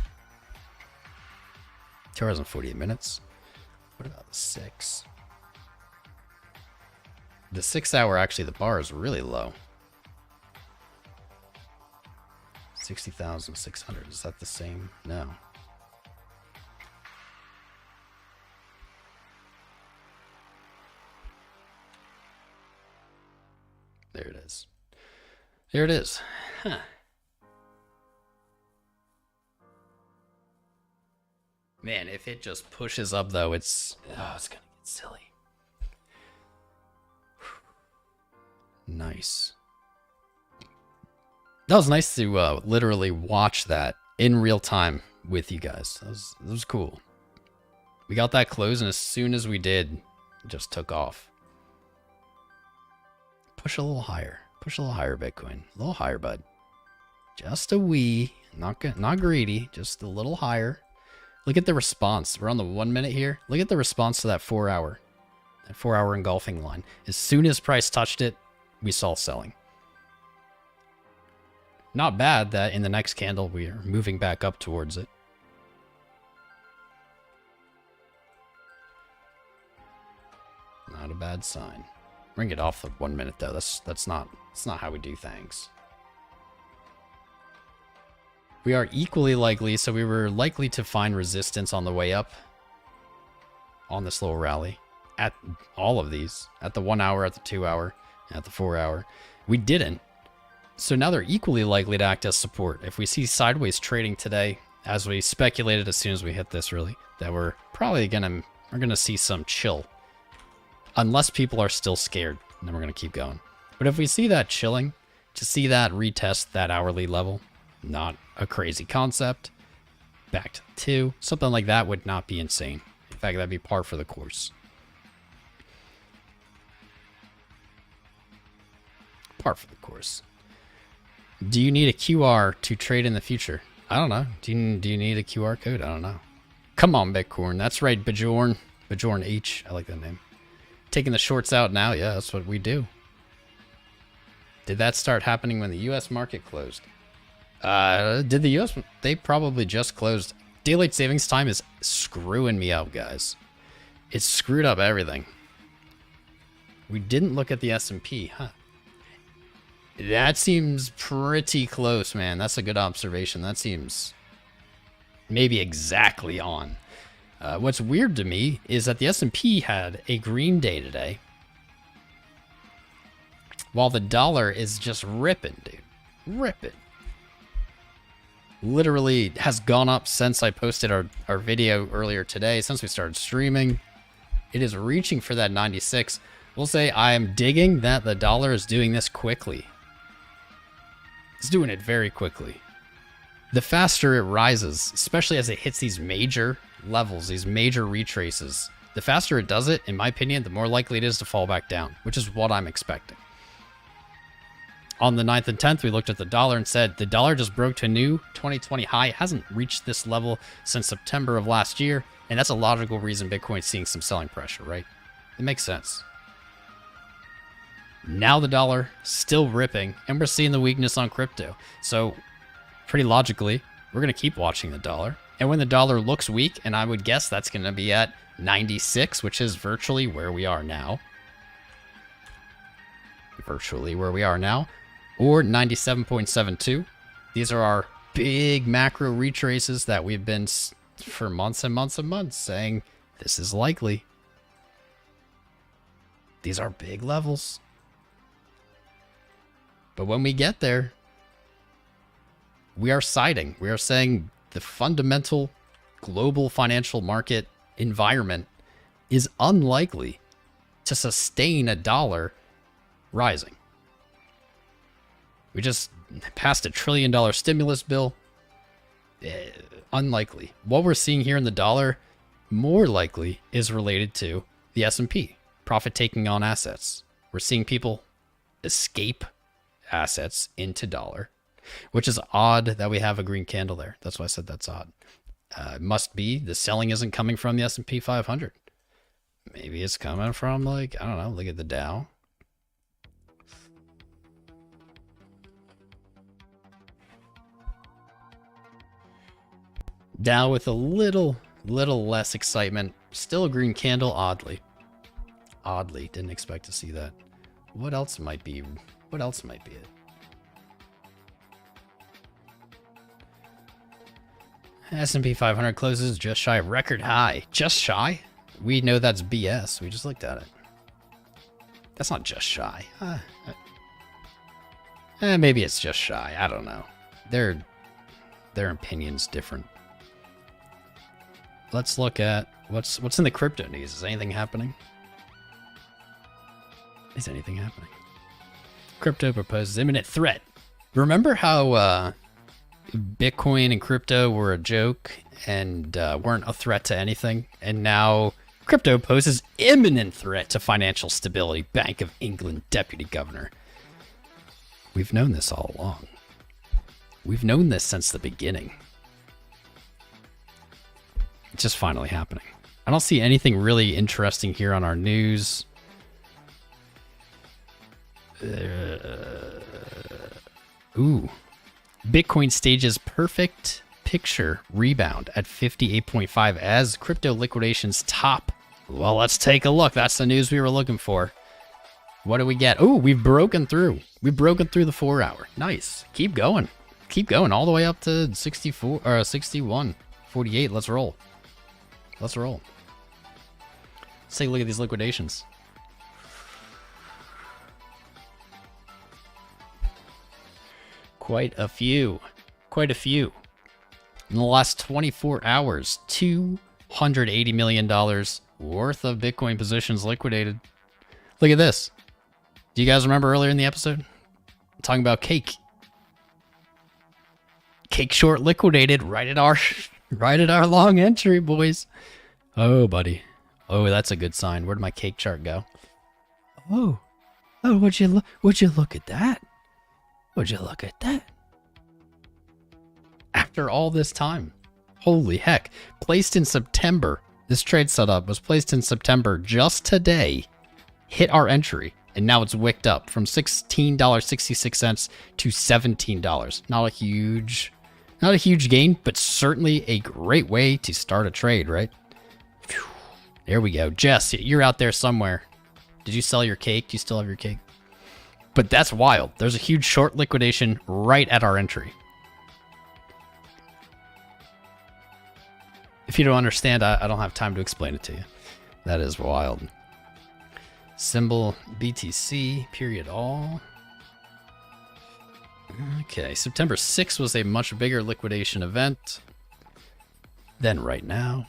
2 hours and 48 minutes. What about the 6? The 6 hour, actually, the bar is really low. 60,600. Is that the same? No. There it is. There it is. Huh. Man, if it just pushes up, though, it's gonna get silly. Nice. That was nice to literally watch that in real time with you guys. That was cool. We got that close, and as soon as we did, it just took off. Push a little higher. Push a little higher, Bitcoin. A little higher, bud. Just a wee. Not greedy. Just a little higher. Look at the response. We're on the 1 minute here. Look at the response to that 4 hour. That 4 hour engulfing line. As soon as price touched it, we saw selling. Not bad that in the next candle we are moving back up towards it. Not a bad sign. Bring it off the 1 minute though. That's not how we do things. We are equally likely, so we were likely to find resistance on the way up on this little rally at all of these, at the 1 hour, at the 2 hour, at the 4 hour. We didn't. So now they're equally likely to act as support. If we see sideways trading today, as we speculated as soon as we hit this really, that we're probably gonna see some chill. Unless people are still scared, then we're gonna keep going. But if we see that chilling, to see that retest that hourly level, not a crazy concept. Back to 2. Something like that would not be insane. In fact, that'd be par for the course. Par for the course. Do you need a QR to trade in the future? I don't know. Do you need a QR code? I don't know. Come on, Bitcoin. That's right, Bajorn. Bajorn H. I like that name. Taking the shorts out now. Yeah, that's what we do. Did that start happening when the U.S. market closed? Did the U.S. They probably just closed. Daylight savings time is screwing me up, guys. It's screwed up everything. We didn't look at the S&P, huh? That seems pretty close, man. That's a good observation. That seems maybe exactly on. What's weird to me is that the S&P had a green day today, while the dollar is just ripping, dude. Ripping. Literally has gone up since I posted our video earlier today, since we started streaming. It is reaching for that 96. We'll say I am digging that the dollar is doing this quickly. It's doing it very quickly. The faster it rises, especially as it hits these major levels, these major retraces, the faster it does it, in my opinion, the more likely it is to fall back down, which is what I'm expecting. On the 9th and 10th, we looked at the dollar and said, the dollar just broke to a new 2020 high. It hasn't reached this level since September of last year. And that's a logical reason Bitcoin's seeing some selling pressure, right? It makes sense. Now the dollar still ripping, and we're seeing the weakness on crypto. So pretty logically, we're going to keep watching the dollar. And when the dollar looks weak, and I would guess that's going to be at 96, which is virtually where we are now. Virtually where we are now. Or 97.72. These are our big macro retraces that we've been for months and months and months saying this is likely. These are big levels. But when we get there, we are siding. We are saying the fundamental global financial market environment is unlikely to sustain a dollar rising. We just passed $1 trillion stimulus bill. Unlikely. What we're seeing here in the dollar, more likely, is related to the S&P, profit taking on assets. We're seeing people escape assets into dollar, which is odd that we have a green candle there. That's why I said that's odd. It must be the selling isn't coming from the S&P 500. Maybe it's coming from, like, I don't know, look at the Dow. Dow with a little less excitement. Still a green candle, oddly. Oddly, didn't expect to see that. What else might be? What else might be it? S&P 500 closes just shy of record high. Just shy? We know that's BS. We just looked at it. That's not just shy. Maybe it's just shy. I don't know. Their opinion's different. Let's look at what's in the crypto news. Is anything happening? Is anything happening? Crypto proposes imminent threat. Remember how Bitcoin and crypto were a joke and weren't a threat to anything? And now Crypto poses imminent threat to financial stability, Bank of England Deputy Governor. We've known this all along. We've known this since the beginning. It's just finally happening. I don't see anything really interesting here on our news. Ooh. Bitcoin stages perfect picture rebound at 58.5 as crypto liquidations top. Well, let's take a look. That's the news we were looking for. What do we get? Oh, we've broken through. We've broken through the 4 hour. Nice. Keep going. Keep going all the way up to 64 or 61, 48. Let's roll. Let's roll. Let's take a look at these liquidations. Quite a few. Quite a few. In the last 24 hours, $280 million worth of Bitcoin positions liquidated. Look at this. Do you guys remember earlier in the episode? I'm talking about cake. Cake short liquidated right at our long entry, boys. Oh, buddy. Oh, that's a good sign. Where'd my cake chart go? Oh, would you look at that? Would you look at that? After all this time. Holy heck. Placed in September. This trade setup was placed in September just today. Hit our entry. And now it's wicked up from $16.66 to $17. Not a huge gain, but certainly a great way to start a trade, right? Whew. There we go. Jess, you're out there somewhere. Did you sell your cake? Do you still have your cake? But that's wild. There's a huge short liquidation right at our entry. If you don't understand, I don't have time to explain it to you. That is wild. Symbol BTC, period all. Okay, September 6th was a much bigger liquidation event than right now.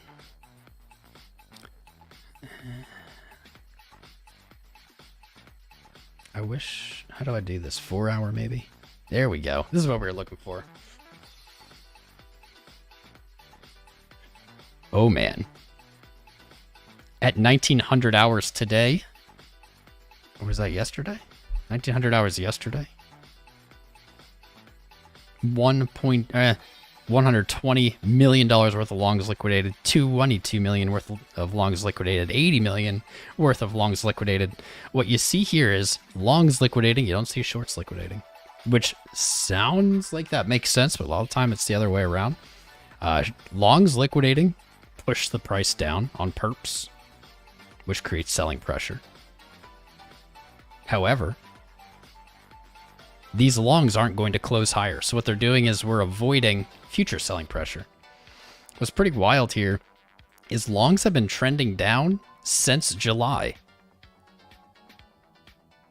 I wish, how do I do this? 4 hour maybe? There we go. This is what we were looking for. Oh man. At 1900 hours today. Or was that yesterday? 1900 hours yesterday? $120 million worth of longs liquidated, $22 million worth of longs liquidated, $80 million worth of longs liquidated. What you see here is longs liquidating, you don't see shorts liquidating, which sounds like that makes sense, but a lot of the time it's the other way around. Longs liquidating push the price down on perps, which creates selling pressure. However, these longs aren't going to close higher. So what they're doing is we're avoiding future selling pressure. What's pretty wild here is longs have been trending down since July.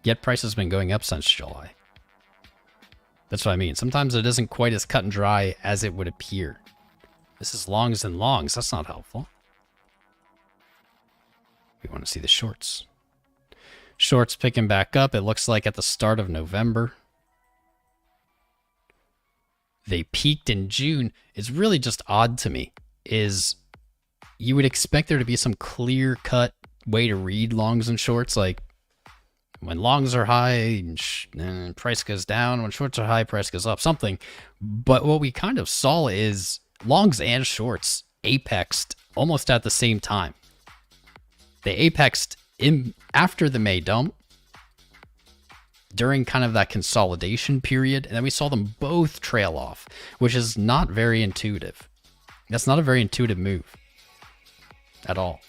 Yet price has been going up since July. That's what I mean. Sometimes it isn't quite as cut and dry as it would appear. This is longs and longs. That's not helpful. We want to see the shorts. Shorts picking back up. It looks like at the start of November. They peaked in June. It's really just odd to me. Is you would expect there to be some clear-cut way to read longs and shorts. Like when longs are high, price goes down. When shorts are high, price goes up. Something. But what we kind of saw is longs and shorts apexed almost at the same time. They apexed after the May dump, during kind of that consolidation period, and then we saw them both trail off, which is not very intuitive. That's not a very intuitive move at all.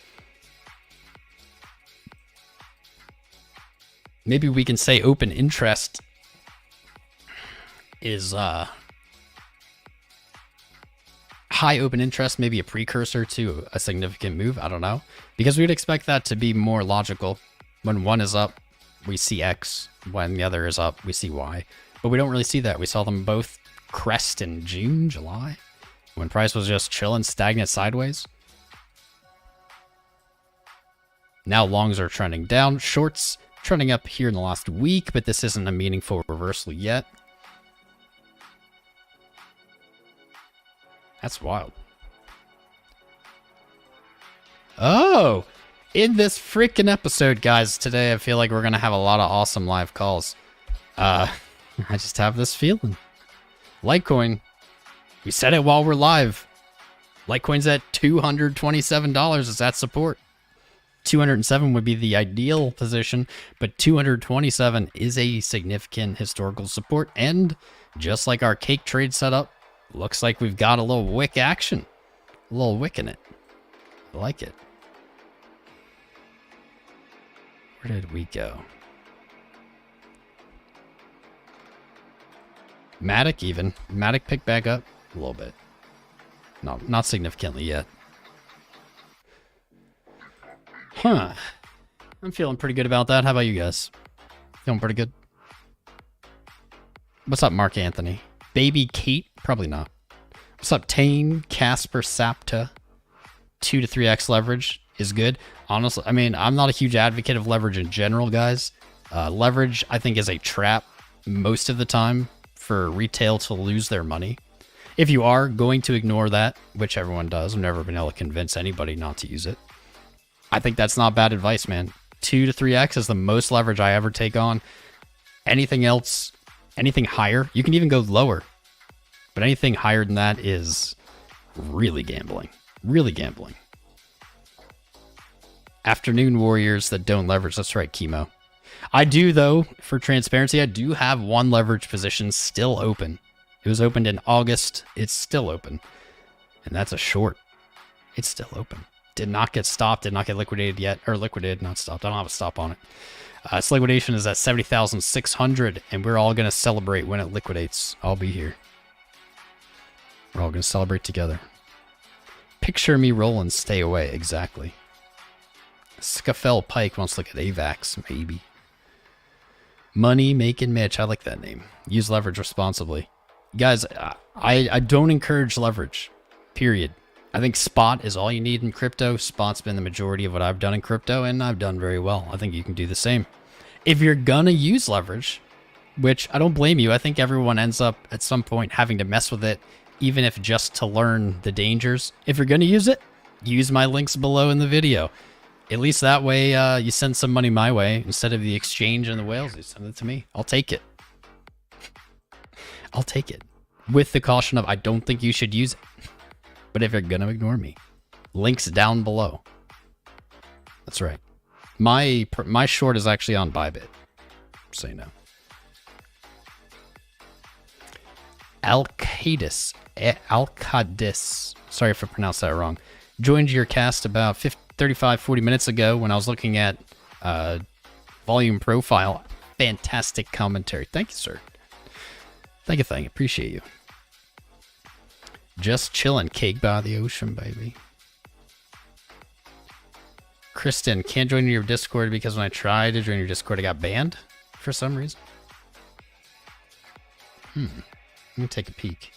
Maybe we can say open interest is high open interest, maybe a precursor to a significant move. I don't know, because we'd expect that to be more logical. When one is up, we see X. When the other is up, we see Y. But we don't really see that. We saw them both crest in June, July, when price was just chilling, stagnant sideways. Now longs are trending down. Shorts trending up here in the last week, but this isn't a meaningful reversal yet. That's wild. Oh, in this freaking episode, guys, today I feel like we're going to have a lot of awesome live calls. I just have this feeling. Litecoin, we said it while we're live. Litecoin's at $227 is at support. 207 would be the ideal position, but 227 is a significant historical support. And just like our cake trade setup, looks like we've got a little wick action. A little wick in it. I like it. Where did we go? Matic even. Matic picked back up a little bit. No, not significantly yet. Huh. I'm feeling pretty good about that. How about you guys? Feeling pretty good? What's up, Mark Anthony? Baby Kate? Probably not. What's up, Tane? Casper Sapta? 2 to 3x leverage is good. Honestly, I mean, I'm not a huge advocate of leverage in general, guys. Leverage, I think, is a trap most of the time for retail to lose their money. If you are going to ignore that, which everyone does, I've never been able to convince anybody not to use it. I think that's not bad advice, man. 2 to 3x is the most leverage I ever take on. Anything else, anything higher, you can even go lower. But anything higher than that is really gambling. Really gambling. Afternoon warriors that don't leverage. That's right, Chemo. I do, though, for transparency, I do have one leverage position still open. It was opened in August. It's still open. And that's a short. It's still open. Did not get stopped. Did not get liquidated yet. Or liquidated, not stopped. I don't have a stop on it. Its liquidation is at 70,600. And we're all going to celebrate when it liquidates. I'll be here. We're all going to celebrate together. Picture me roll and stay away. Exactly. Scuffel Pike wants to look at AVAX. Maybe. Money Making Mitch. I like that name. Use leverage responsibly. Guys, I don't encourage leverage. Period. I think spot is all you need in crypto. Spot's been the majority of what I've done in crypto, and I've done very well. I think you can do the same. If you're gonna use leverage, which I don't blame you, I think everyone ends up at some point having to mess with it, even if just to learn the dangers. If you're gonna use it, use my links below in the video. At least that way you send some money my way instead of the exchange and the whales. You send it to me. I'll take it. I'll take it. With the caution of I don't think you should use it. But if you're going to ignore me, links down below. That's right. My short is actually on Bybit. So you know. Alcadis. Sorry if I pronounced that wrong. Joined your cast about 35-40 minutes ago when I was looking at volume profile. Fantastic commentary. Thank you, sir. Thank you. Appreciate you. Just chilling. Cake by the ocean, baby. Kristen, can't join your Discord because when I tried to join your Discord, I got banned for some reason. Let me take a peek.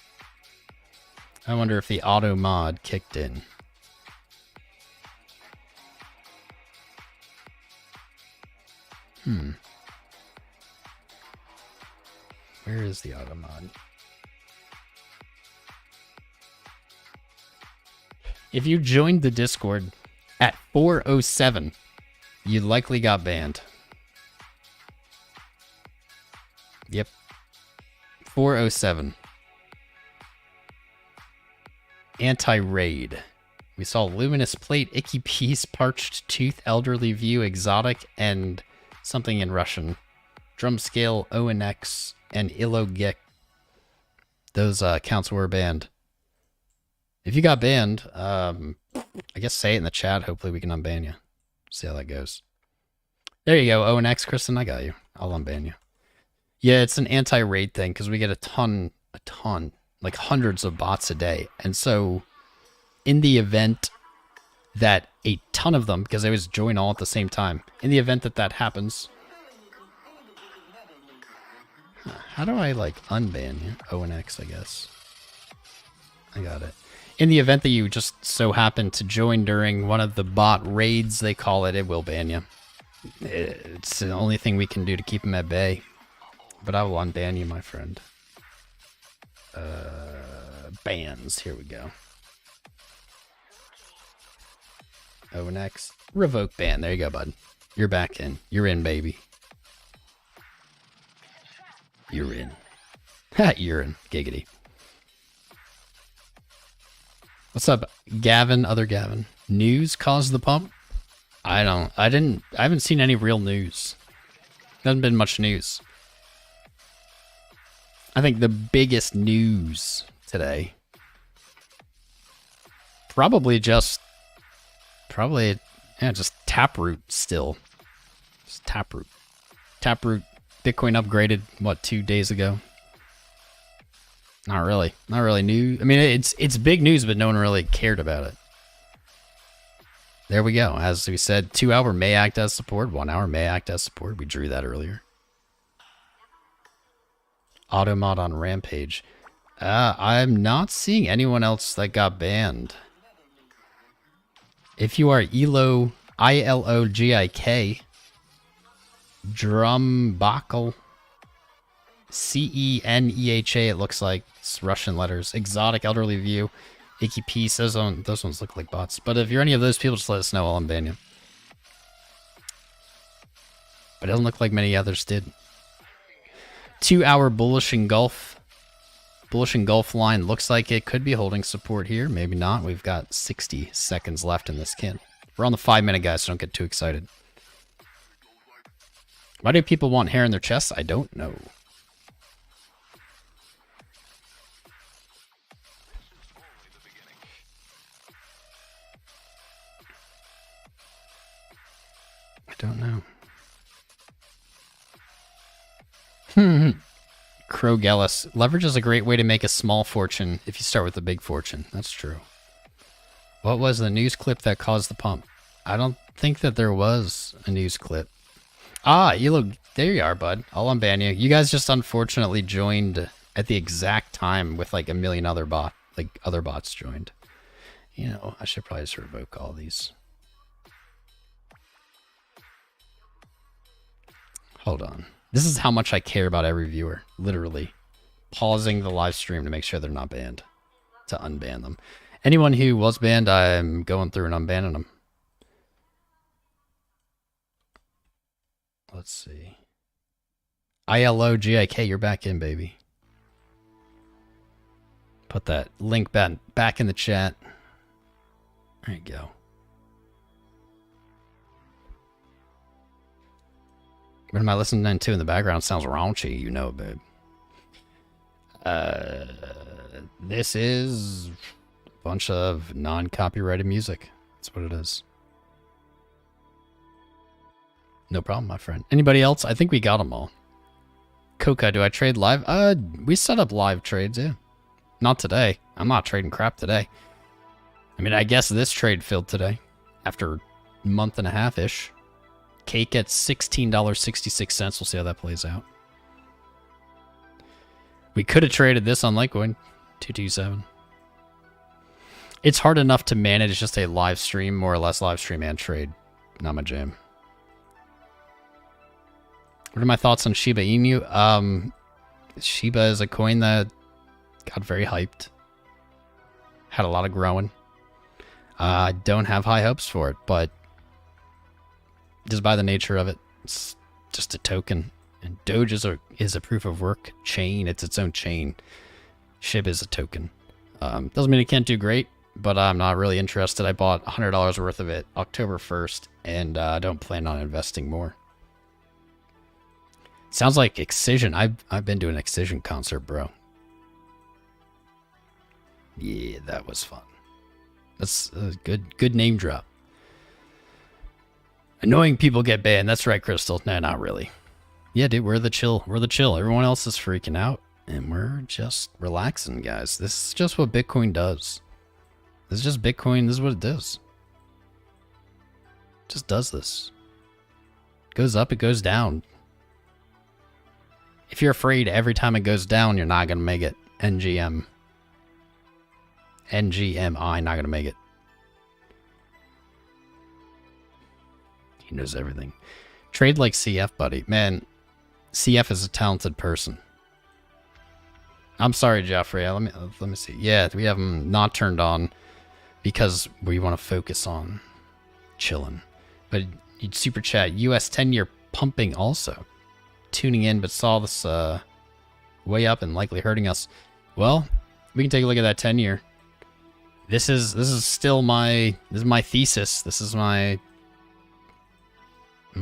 I wonder if the auto mod kicked in. Where is the auto mod? If you joined the Discord at 4:07, you likely got banned. Yep. 4:07. Anti-raid. We saw Luminous Plate, Icky Piece, Parched Tooth, Elderly View, Exotic, and something in Russian. Drum Scale, ONX, and Ilogek. Those accounts were banned. If you got banned, I guess say it in the chat. Hopefully we can unban you. See how that goes. There you go, ONX, Kristen. I got you. I'll unban you. Yeah, it's an anti-raid thing because we get a ton, like hundreds of bots a day. And so in the event that a ton of them, because they always join all at the same time, in the event that that happens, how do I like unban you? ONX, I guess. I got it. In the event that you just so happen to join during one of the bot raids, they call it, it will ban you. It's the only thing we can do to keep them at bay. But I will unban you, my friend. Bans. Here we go. ONX. Revoke ban. There you go, bud. You're back in. You're in, baby. You're in. Ha, you're in. Giggity. What's up, Gavin? Other Gavin. News caused the pump? I haven't seen any real news. Hasn't been much news. I think the biggest news today probably just Taproot still. Just Taproot. Taproot, Bitcoin upgraded, what, 2 days ago? Not really. Not really new. I mean, it's big news, but no one really cared about it. There we go. As we said, 2 hour may act as support, 1 hour may act as support. We drew that earlier. Automod on Rampage. I'm not seeing anyone else that got banned. If you are ILOGIK, Drumbakel, CENEHA, it looks like. It's Russian letters. Exotic Elderly View, Icky Peace, those ones look like bots. But if you're any of those people, just let us know. I'll unban you. But it doesn't look like many others did. 2 hour bullish engulf. Bullish engulf line looks like it could be holding support here. Maybe not. We've got 60 seconds left in this candle. We're on the 5-minute, guys, so don't get too excited. Why do people want hair in their chests? I don't know. I don't know. Crow Gallus. Leverage is a great way to make a small fortune if you start with a big fortune. That's true. What was the news clip that caused the pump? I don't think that there was a news clip. Ah, you look. There you are, bud. I'll unban you. You guys just unfortunately joined at the exact time with like a million other bots joined. You know, I should probably just revoke all these. Hold on. This is how much I care about every viewer. Literally. Pausing the live stream to make sure they're not banned. To unban them. Anyone who was banned, I'm going through and unbanning them. Let's see. ILOGIK, you're back in, baby. Put that link back in the chat. There you go. What am I listening to in the background? Sounds raunchy, you know, babe. This is a bunch of non-copyrighted music. That's what it is. No problem, my friend. Anybody else? I think we got them all. Coca, do I trade live? We set up live trades, yeah. Not today. I'm not trading crap today. I mean, I guess this trade filled today. After a month and a half-ish. Cake at $16.66. We'll see how that plays out. We could have traded this on Litecoin. 227. It's hard enough to manage just a live stream, more or less live stream and trade. Not my jam. What are my thoughts on Shiba Inu? Shiba is a coin that got very hyped. Had a lot of growing. I don't have high hopes for it, but just by the nature of it, it's just a token. And Doge is a proof of work chain. It's its own chain. SHIB is a token. Doesn't mean it can't do great, but I'm not really interested. I bought $100 worth of it October 1st, and I don't plan on investing more. Sounds like Excision. I've been to an Excision concert, bro. Yeah, that was fun. That's a good name drop. Annoying people get banned. That's right, Crystal. No, not really. Yeah, dude, we're the chill. We're the chill. Everyone else is freaking out, and we're just relaxing, guys. This is just what Bitcoin does. This is just Bitcoin. This is what it does. It just does this. It goes up, it goes down. If you're afraid every time it goes down, you're not going to make it. NGMI, not going to make it. He knows everything. Trade like CF, buddy. Man, CF is a talented person. I'm sorry, Jeffrey. Let me see. Yeah, we have him not turned on because we want to focus on chilling. But you'd super chat US 10-year pumping also. Tuning in, but saw this way up and likely hurting us. Well, we can take a look at that 10-year. This is still my thesis. This is my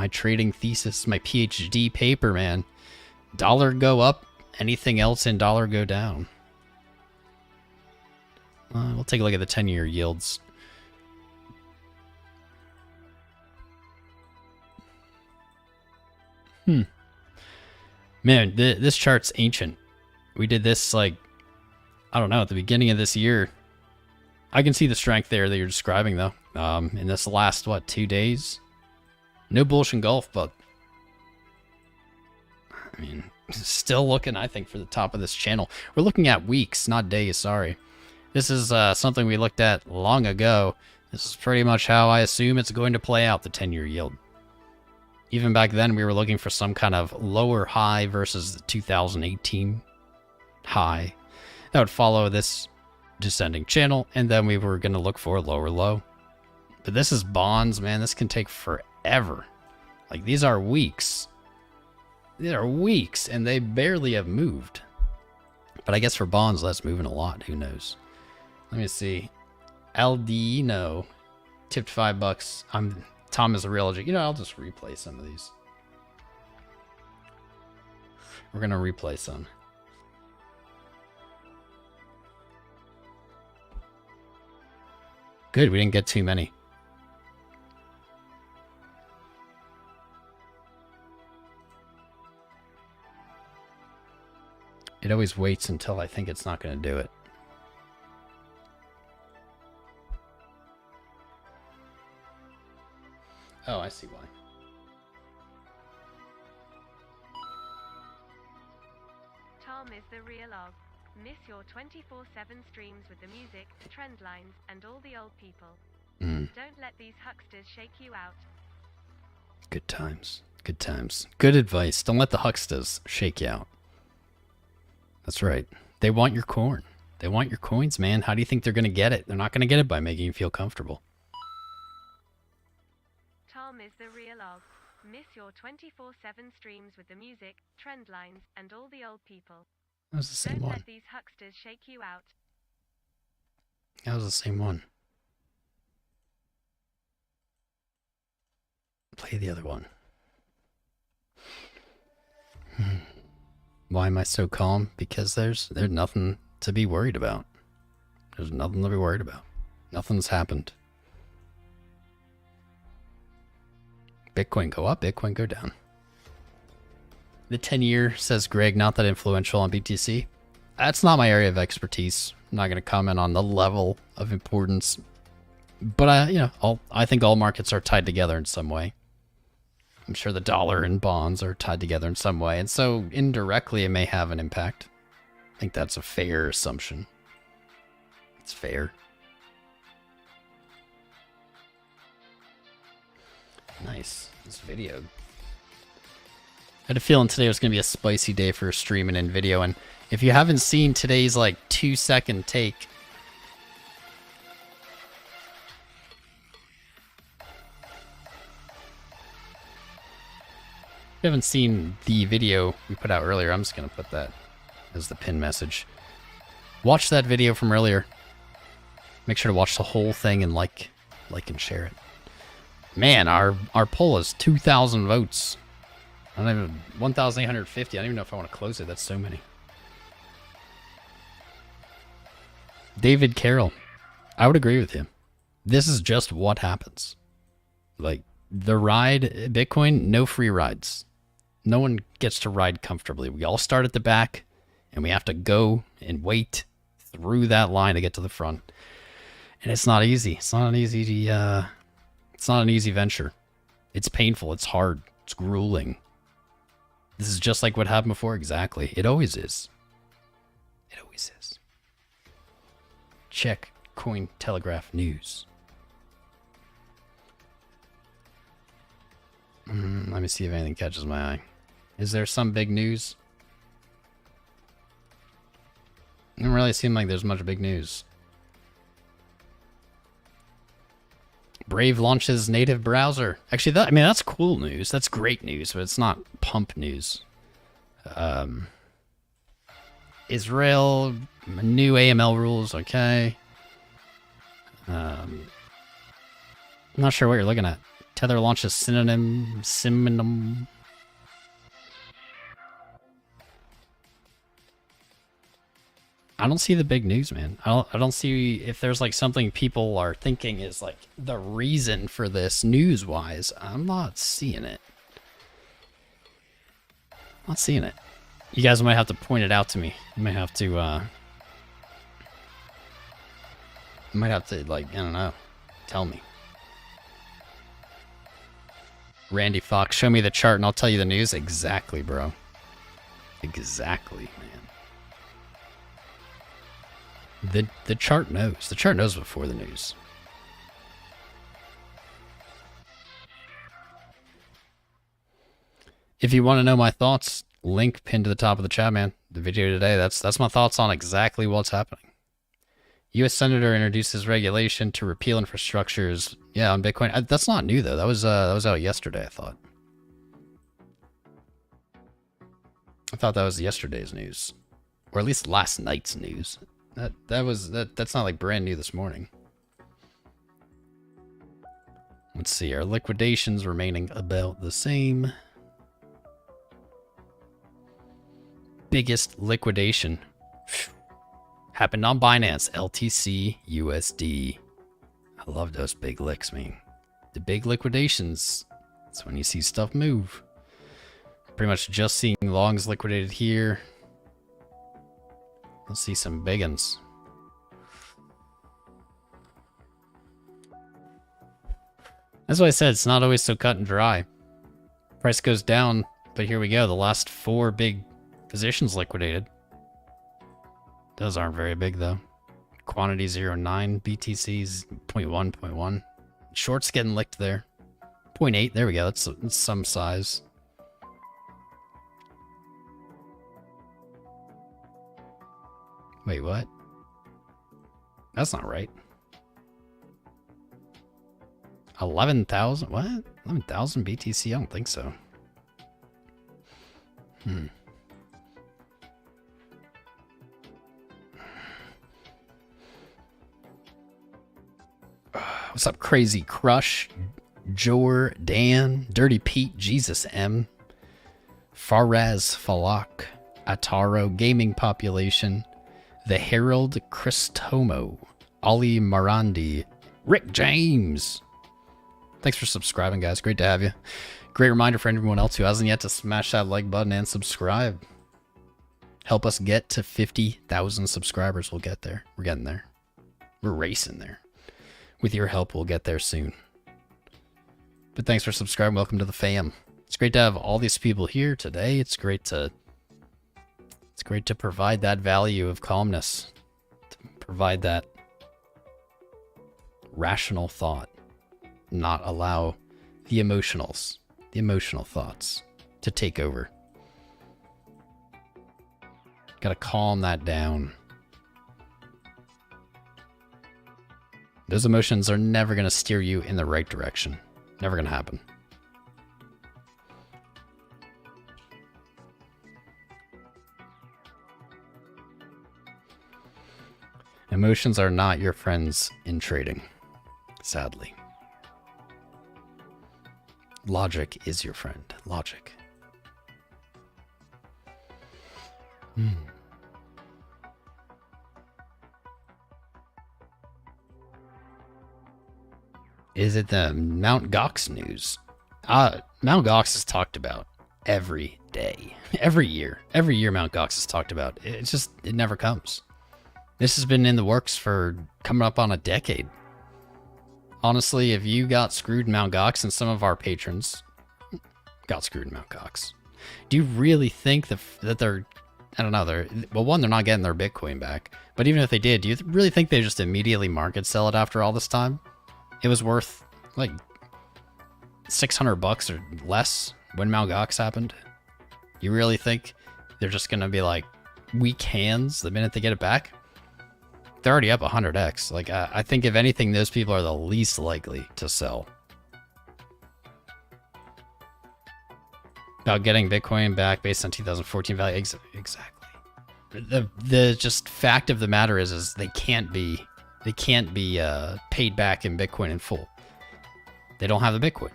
trading thesis, my PhD paper, man. Dollar go up, anything else in dollar go down. We'll take a look at the 10-year yields. Man, this chart's ancient. We did this, like, I don't know, at the beginning of this year. I can see the strength there that you're describing, though. In this last, 2 days? No bullish engulf, but I mean, still looking, I think, for the top of this channel. We're looking at weeks, not days, sorry. This is something we looked at long ago. This is pretty much how I assume it's going to play out, the 10-year yield. Even back then, we were looking for some kind of lower high versus the 2018 high. That would follow this descending channel, and then we were going to look for a lower low. But this is bonds, man. This can take forever. Like, these are weeks. These are weeks, and they barely have moved. But I guess for bonds, that's moving a lot. Who knows? Let me see. Aldino tipped $5. Tom is a real legit. You know, I'll just replay some of these. We're going to replay some. Good, we didn't get too many. It always waits until I think it's not going to do it. Oh, I see why. Tom is the real og. Miss your 24/7 streams with the music, trend lines, and all the old people. Don't let these hucksters shake you out. Good times. Good times. Good advice. Don't let the hucksters shake you out. That's right. They want your corn. They want your coins, man. How do you think they're going to get it? They're not going to get it by making you feel comfortable. Tom is the real og. Miss your 24/7 streams with the music, trend lines, and all the old people. That was the same Don't one. let these hucksters shake you out. That was the same one. Play the other one. Why am I so calm? Because there's nothing to be worried about. There's nothing to be worried about. Nothing's happened. Bitcoin go up, Bitcoin go down. The 10-year, says Greg, not that influential on BTC. That's not my area of expertise. I'm not going to comment on the level of importance. But I think all markets are tied together in some way. I'm sure the dollar and bonds are tied together in some way. And so indirectly, it may have an impact. I think that's a fair assumption. It's fair. Nice. This video. I had a feeling today was going to be a spicy day for streaming and video. And if you haven't seen today's 2-second take, if you haven't seen the video we put out earlier, I'm just going to put that as the pin message. Watch that video from earlier. Make sure to watch the whole thing and like and share it. Man, our poll is 2,000 votes. I don't even 1,850. I don't even know if I want to close it. That's so many. David Carroll. I would agree with him. This is just what happens. Like, the ride, Bitcoin, no free rides. No one gets to ride comfortably. We all start at the back, and we have to go and wait through that line to get to the front. And it's not easy. It's not an easy it's not an easy venture. It's painful. It's hard. It's grueling. This is just like what happened before. Exactly. It always is. It always is. Check Cointelegraph News. Let me see if anything catches my eye. Is there some big news? It doesn't really seem like there's much big news. Brave launches native browser. Actually, that's cool news. That's great news, but it's not pump news. Israel, new AML rules, okay. I'm not sure what you're looking at. Tether launches synonym. I don't see the big news, man. I don't see if there's like something people are thinking is like the reason for this news-wise. I'm not seeing it. Not seeing it. You guys might have to point it out to me. You might have to like, I don't know, tell me. Randy Fox, show me the chart and I'll tell you the news. Exactly, bro. Exactly, man. The chart knows. The chart knows before the news. If you want to know my thoughts, link pinned to the top of the chat, man. The video today, that's my thoughts on exactly what's happening. U.S. Senator introduces regulation to repeal infrastructures. Yeah, on Bitcoin. That's not new though. That was out yesterday. I thought that was yesterday's news, or at least last night's news. That's not like brand new this morning. Let's see. Our liquidations remaining about the same. Biggest liquidation happened on Binance, LTC USD. I love those big licks, man. The big liquidations. That's when you see stuff move. Pretty much just seeing longs liquidated here. Let's see some big ones. That's why I said it's not always so cut and dry. Price goes down, but here we go. The last 4 big positions liquidated. Those aren't very big though. Quantity 0.9, BTC's 0.1. Shorts getting licked there. 0.8, there we go. That's some size. Wait, what? That's not right. 11,000? What? 11,000 BTC? I don't think so. What's up, Crazy Crush? Jor, Dan, Dirty Pete, Jesus M, Faraz Falak, Ataro, Gaming Population, The Herald, Christomo, Ali Marandi, Rick James. Thanks for subscribing, guys. Great to have you. Great reminder for everyone else who hasn't yet to smash that like button and subscribe. Help us get to 50,000 subscribers. We'll get there. We're getting there. We're racing there. With your help, we'll get there soon. But thanks for subscribing. Welcome to the fam. It's great to have all these people here today. It's great to provide that value of calmness, to provide that rational thought, not allow the emotional thoughts to take over. Gotta calm that down. Those emotions are never going to steer you in the right direction. Never going to happen. Emotions are not your friends in trading, sadly. Logic is your friend. Logic. Is it the Mt. Gox news? Mt. Gox is talked about every day. Every year. Every year Mt. Gox is talked about. It's just, it never comes. This has been in the works for coming up on a decade. Honestly, if you got screwed in Mt. Gox, and some of our patrons got screwed in Mt. Gox, do you really think that they're, I don't know, well, one, they're not getting their Bitcoin back, but even if they did, do you really think they just immediately market sell it after all this time? It was worth like $600 or less when Mt. Gox happened. You really think they're just gonna be like weak hands the minute they get it back? They're already up 100x. Like, I think if anything, those people are the least likely to sell. About getting Bitcoin back based on 2014 value. Exactly. The just fact of the matter is they can't be paid back in Bitcoin in full. They don't have the Bitcoin.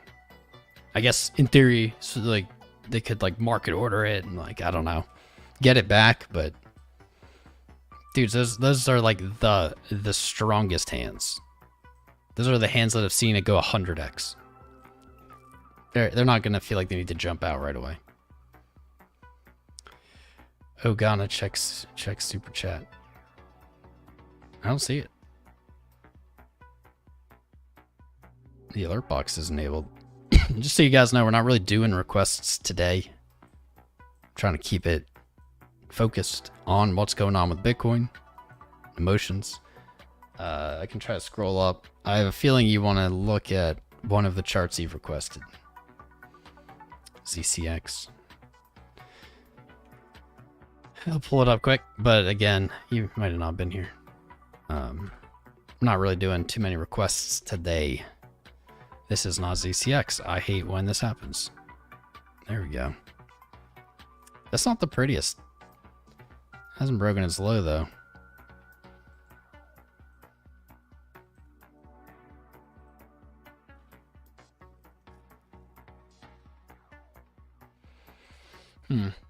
I guess in theory, so like they could like market order it and like, I don't know, get it back, but dudes, those are like the strongest hands. Those are the hands that have seen it go 100x. They're not gonna feel like they need to jump out right away. Ogana checks super chat. I don't see it. The alert box is enabled. Just so you guys know, we're not really doing requests today. I'm trying to keep it focused on what's going on with Bitcoin, emotions. I can try to scroll up. I have a feeling you want to look at one of the charts you've requested. ZCX. I'll pull it up quick, but again, you might have not been here. I'm not really doing too many requests today. This is not ZCX. I hate when this happens. There we go. That's not the prettiest. Hasn't broken its low though.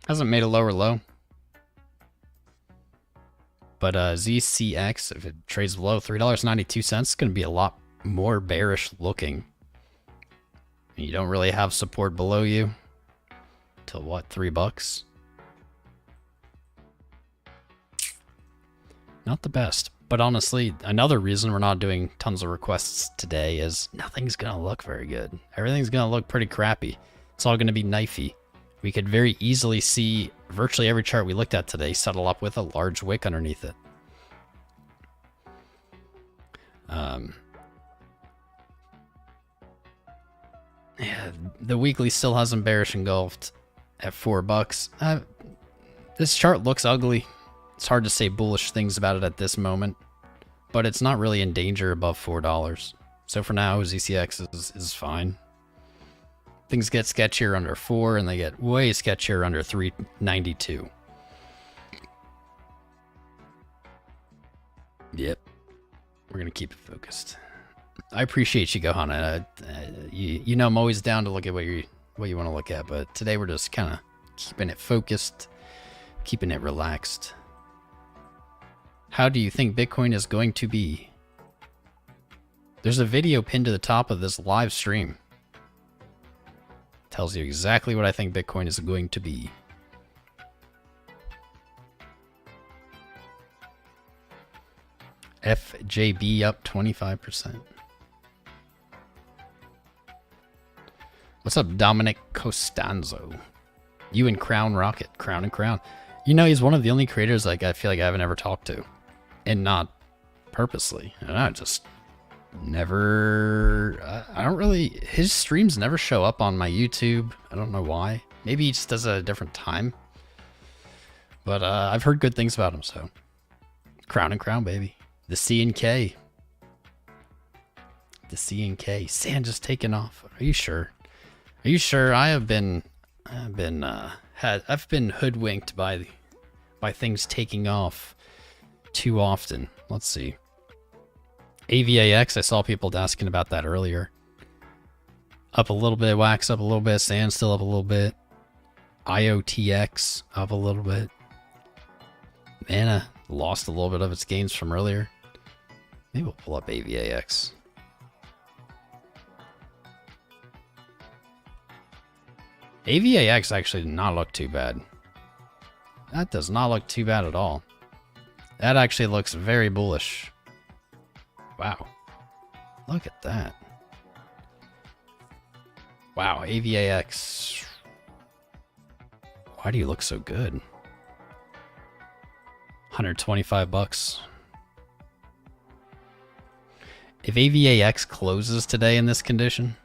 Hasn't made a lower low. But ZCX, if it trades below $3.92, it's going to be a lot more bearish looking. You don't really have support below you till what, $3? Not the best. But honestly, another reason we're not doing tons of requests today is nothing's going to look very good. Everything's going to look pretty crappy. It's all going to be knifey. We could very easily see virtually every chart we looked at today settle up with a large wick underneath it. Yeah, the weekly still hasn't bearish engulfed at $4. This chart looks ugly. It's hard to say bullish things about it at this moment, but it's not really in danger above $4. So for now, ZCX is fine. Things get sketchier under 4, and they get way sketchier under 392. Yep. We're going to keep it focused. I appreciate you, Gohana. You know I'm always down to look at what you want to look at, but today we're just kind of keeping it focused, keeping it relaxed. How do you think Bitcoin is going to be? There's a video pinned to the top of this live stream. Tells you exactly what I think Bitcoin is going to be. FJB up 25%. What's up, Dominic Costanzo? You and Crown Rocket. Crown and Crown. You know, he's one of the only creators like I feel like I haven't ever talked to. And not purposely. And I just never... I don't really... His streams never show up on my YouTube. I don't know why. Maybe he just does it at a different time. But I've heard good things about him, so... Crown and Crown, baby. The C and K. The C and K. Sand just taken off. Are you sure? Are you sure? I've been hoodwinked by things taking off too often. Let's see. AVAX, I saw people asking about that earlier. Up a little bit, wax up a little bit, sand still up a little bit. IOTX up a little bit. Mana lost a little bit of its gains from earlier. Maybe we'll pull up AVAX. AVAX actually did not look too bad. That does not look too bad at all. That actually looks very bullish. Wow. Look at that. Wow, AVAX. Why do you look so good? $125. If AVAX closes today in this condition,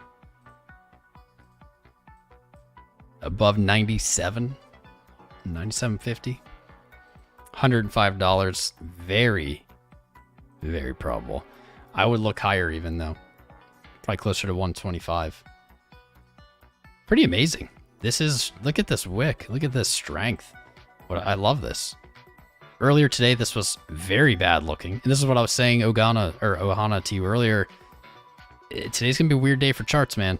above 97, 97.50, $105, very, Very probable. I would look higher even though. Probably closer to 125. Pretty amazing. This is, look at this wick. Look at this strength. I love this. Earlier today, this was very bad looking. And this is what I was saying, Ohana to you earlier. Today's going to be a weird day for charts, man.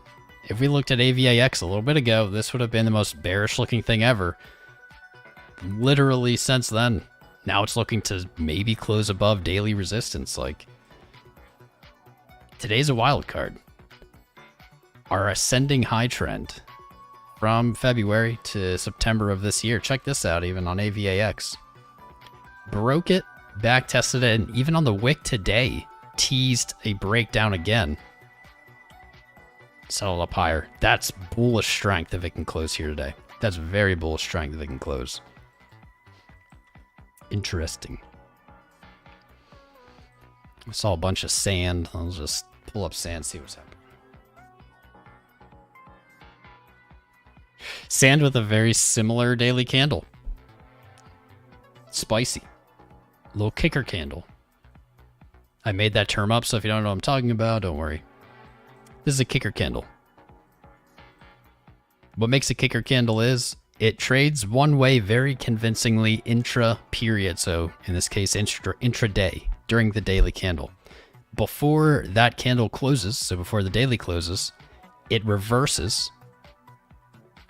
If we looked at AVAX a little bit ago, this would have been the most bearish looking thing ever. Literally since then. Now it's looking to maybe close above daily resistance. Like, today's a wild card. Our ascending high trend from February to September of this year. Check this out, even on AVAX. Broke it, back tested it, and even on the wick today, teased a breakdown again. Settled up higher. That's bullish strength if it can close here today. That's very bullish strength if it can close. Interesting. I saw a bunch of sand. I'll just pull up sand, see what's happening. Sand with a very similar daily candle. Spicy. Little kicker candle. I made that term up, so if you don't know what I'm talking about, don't worry. This is a kicker candle. What makes a kicker candle is it trades one way very convincingly intra-period, so in this case intraday, during the daily candle. Before that candle closes, so before the daily closes, it reverses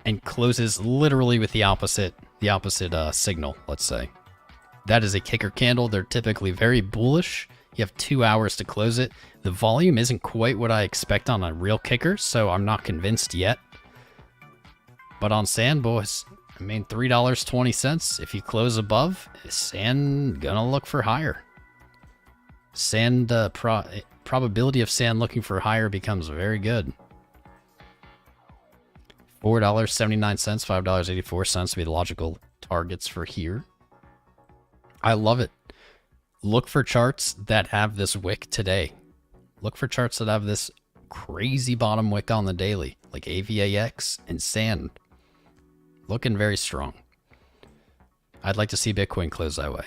and closes literally with the opposite signal, let's say. That is a kicker candle. They're typically very bullish. You have 2 hours to close it. The volume isn't quite what I expect on a real kicker, so I'm not convinced yet. But on sand, boys, I mean, $3.20. If you close above, sand gonna look for higher. Sand probability of sand looking for higher becomes very good. $4.79, $5.84 to be the logical targets for here. I love it. Look for charts that have this wick today. Look for charts that have this crazy bottom wick on the daily, like AVAX and sand. Looking very strong. I'd like to see Bitcoin close that way.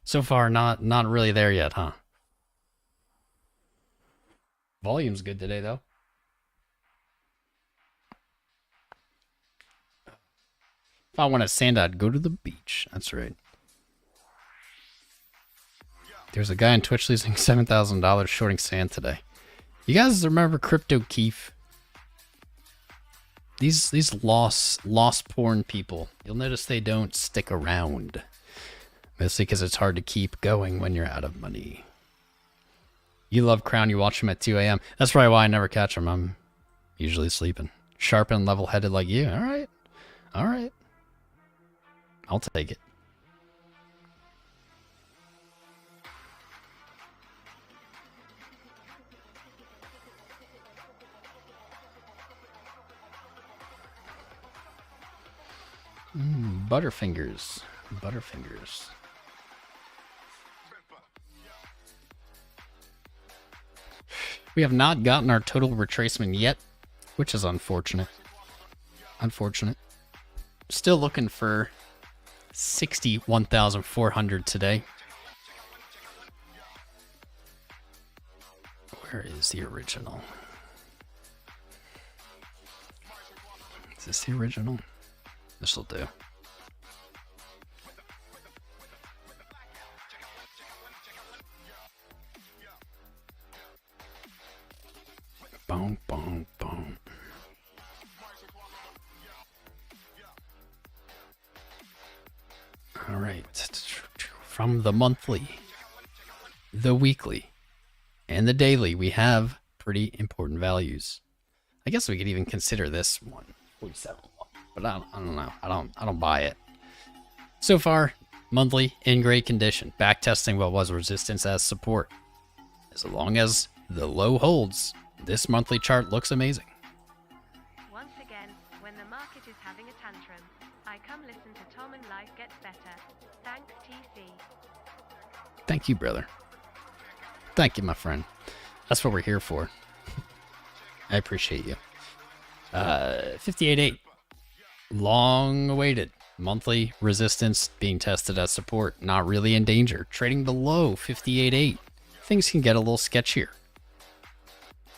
So far, not really there yet, huh? Volume's good today, though. If I wanted sand, I'd go to the beach. That's right. There's a guy on Twitch losing $7,000 shorting sand today. You guys remember Crypto Keef? These lost porn people, you'll notice they don't stick around. Mostly because it's hard to keep going when you're out of money. You love Crown, you watch him at 2 a.m. That's probably why I never catch him. I'm usually sleeping. Sharp and level-headed like you. All right. All right. I'll take it. Butterfingers. Butterfingers. We have not gotten our total retracement yet, which is unfortunate. Unfortunate. Still looking for 61,400 today. Where is the original? Is this the original? This'll do. Boom, boom, boom. All right. From the monthly, the weekly, and the daily, we have pretty important values. I guess we could even consider this one, 47. But I don't know. I don't buy it. So far, monthly in great condition. Backtesting what was resistance as support. As long as the low holds, this monthly chart looks amazing. Once again, when the market is having a tantrum, I come listen to Tom and life gets better. Thanks, TC. Thank you, brother. Thank you, my friend. That's what we're here for. I appreciate you. 58.8. Long awaited. Monthly resistance being tested as support, not really in danger. Trading below 58.8, things can get a little sketchier.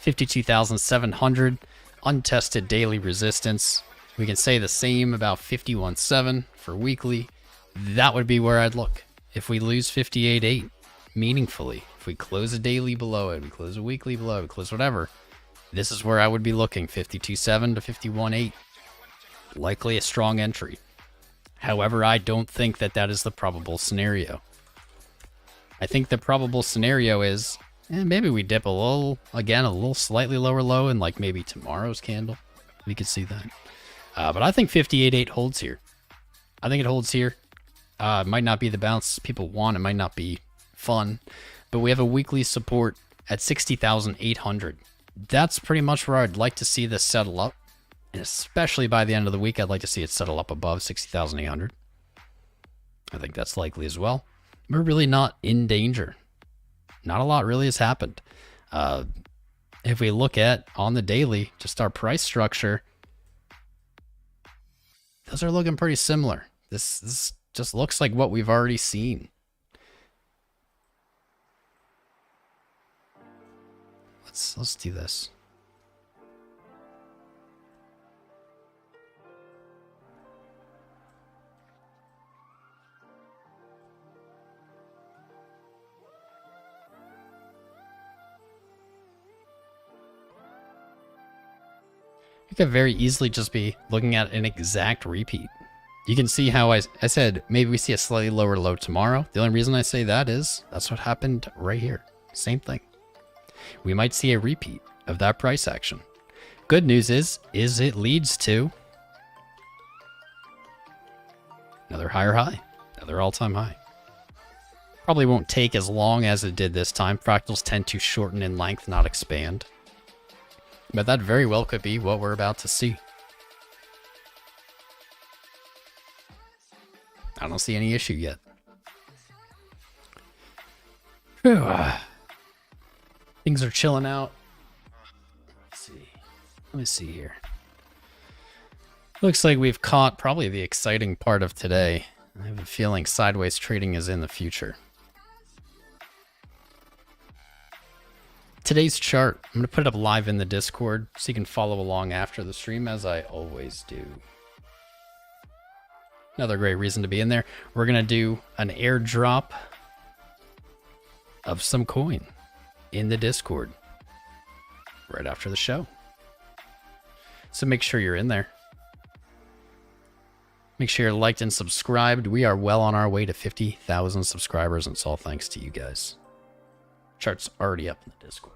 52,700, untested daily resistance. We can say the same about 51.7 for weekly. That would be where I'd look. If we lose 58.8 meaningfully, if we close a daily below it, we close a weekly below it, we close whatever, this is where I would be looking, 52.7 to 51.8. Likely a strong entry. However, I don't think that that is the probable scenario. I think the probable scenario is maybe we dip a little, again, a little slightly lower low in like maybe tomorrow's candle. We could see that. But I think 58.8 holds here. I think it holds here. It might not be the bounce people want. It might not be fun. But we have a weekly support at 60,800. That's pretty much where I'd like to see this settle up. And especially by the end of the week, I'd like to see it settle up above 60,800. I think that's likely as well. We're really not in danger. Not a lot really has happened. If we look at, on the daily, just our price structure, those are looking pretty similar. This just looks like what we've already seen. Let's do this. You could very easily just be looking at an exact repeat. You can see how I said maybe we see a slightly lower low tomorrow. The only reason I say that is that's what happened right here. Same thing. We might see a repeat of that price action. Good news is it leads to another higher high, another all-time high. Probably won't take as long as it did this time. Fractals tend to shorten in length, not expand. But that very well could be what we're about to see. I don't see any issue yet. Whew. Things are chilling out. Let's see. Let me see here. Looks like we've caught probably the exciting part of today. I have a feeling sideways trading is in the future. Today's chart, I'm going to put it up live in the Discord so you can follow along after the stream, as I always do. Another great reason to be in there. We're going to do an airdrop of some coin in the Discord right after the show. So make sure you're in there. Make sure you're liked and subscribed. We are well on our way to 50,000 subscribers, and it's all thanks to you guys. Chart's already up in the Discord.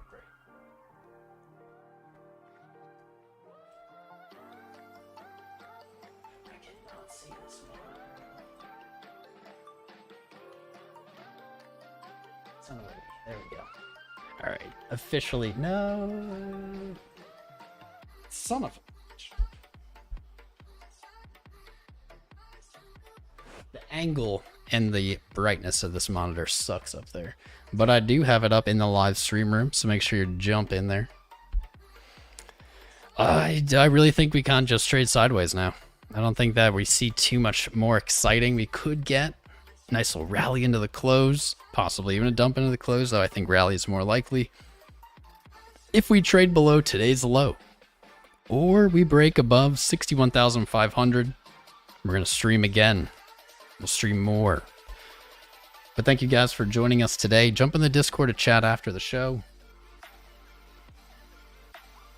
There we go. All right, officially, no. Son of a bitch. The angle and the brightness of this monitor sucks up there. But I do have it up in the live stream room, so make sure you jump in there. I really think we can't just trade sideways now. I don't think that we see too much more exciting. We could get a nice little rally into the close, possibly even a dump into the close, though I think rally is more likely. If we trade below today's low, or we break above 61,500, we're going to stream again. We'll stream more. But thank you guys for joining us today. Jump in the Discord to chat after the show.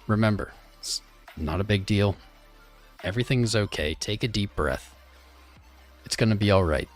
Remember, it's not a big deal. Everything's okay. Take a deep breath. It's going to be all right.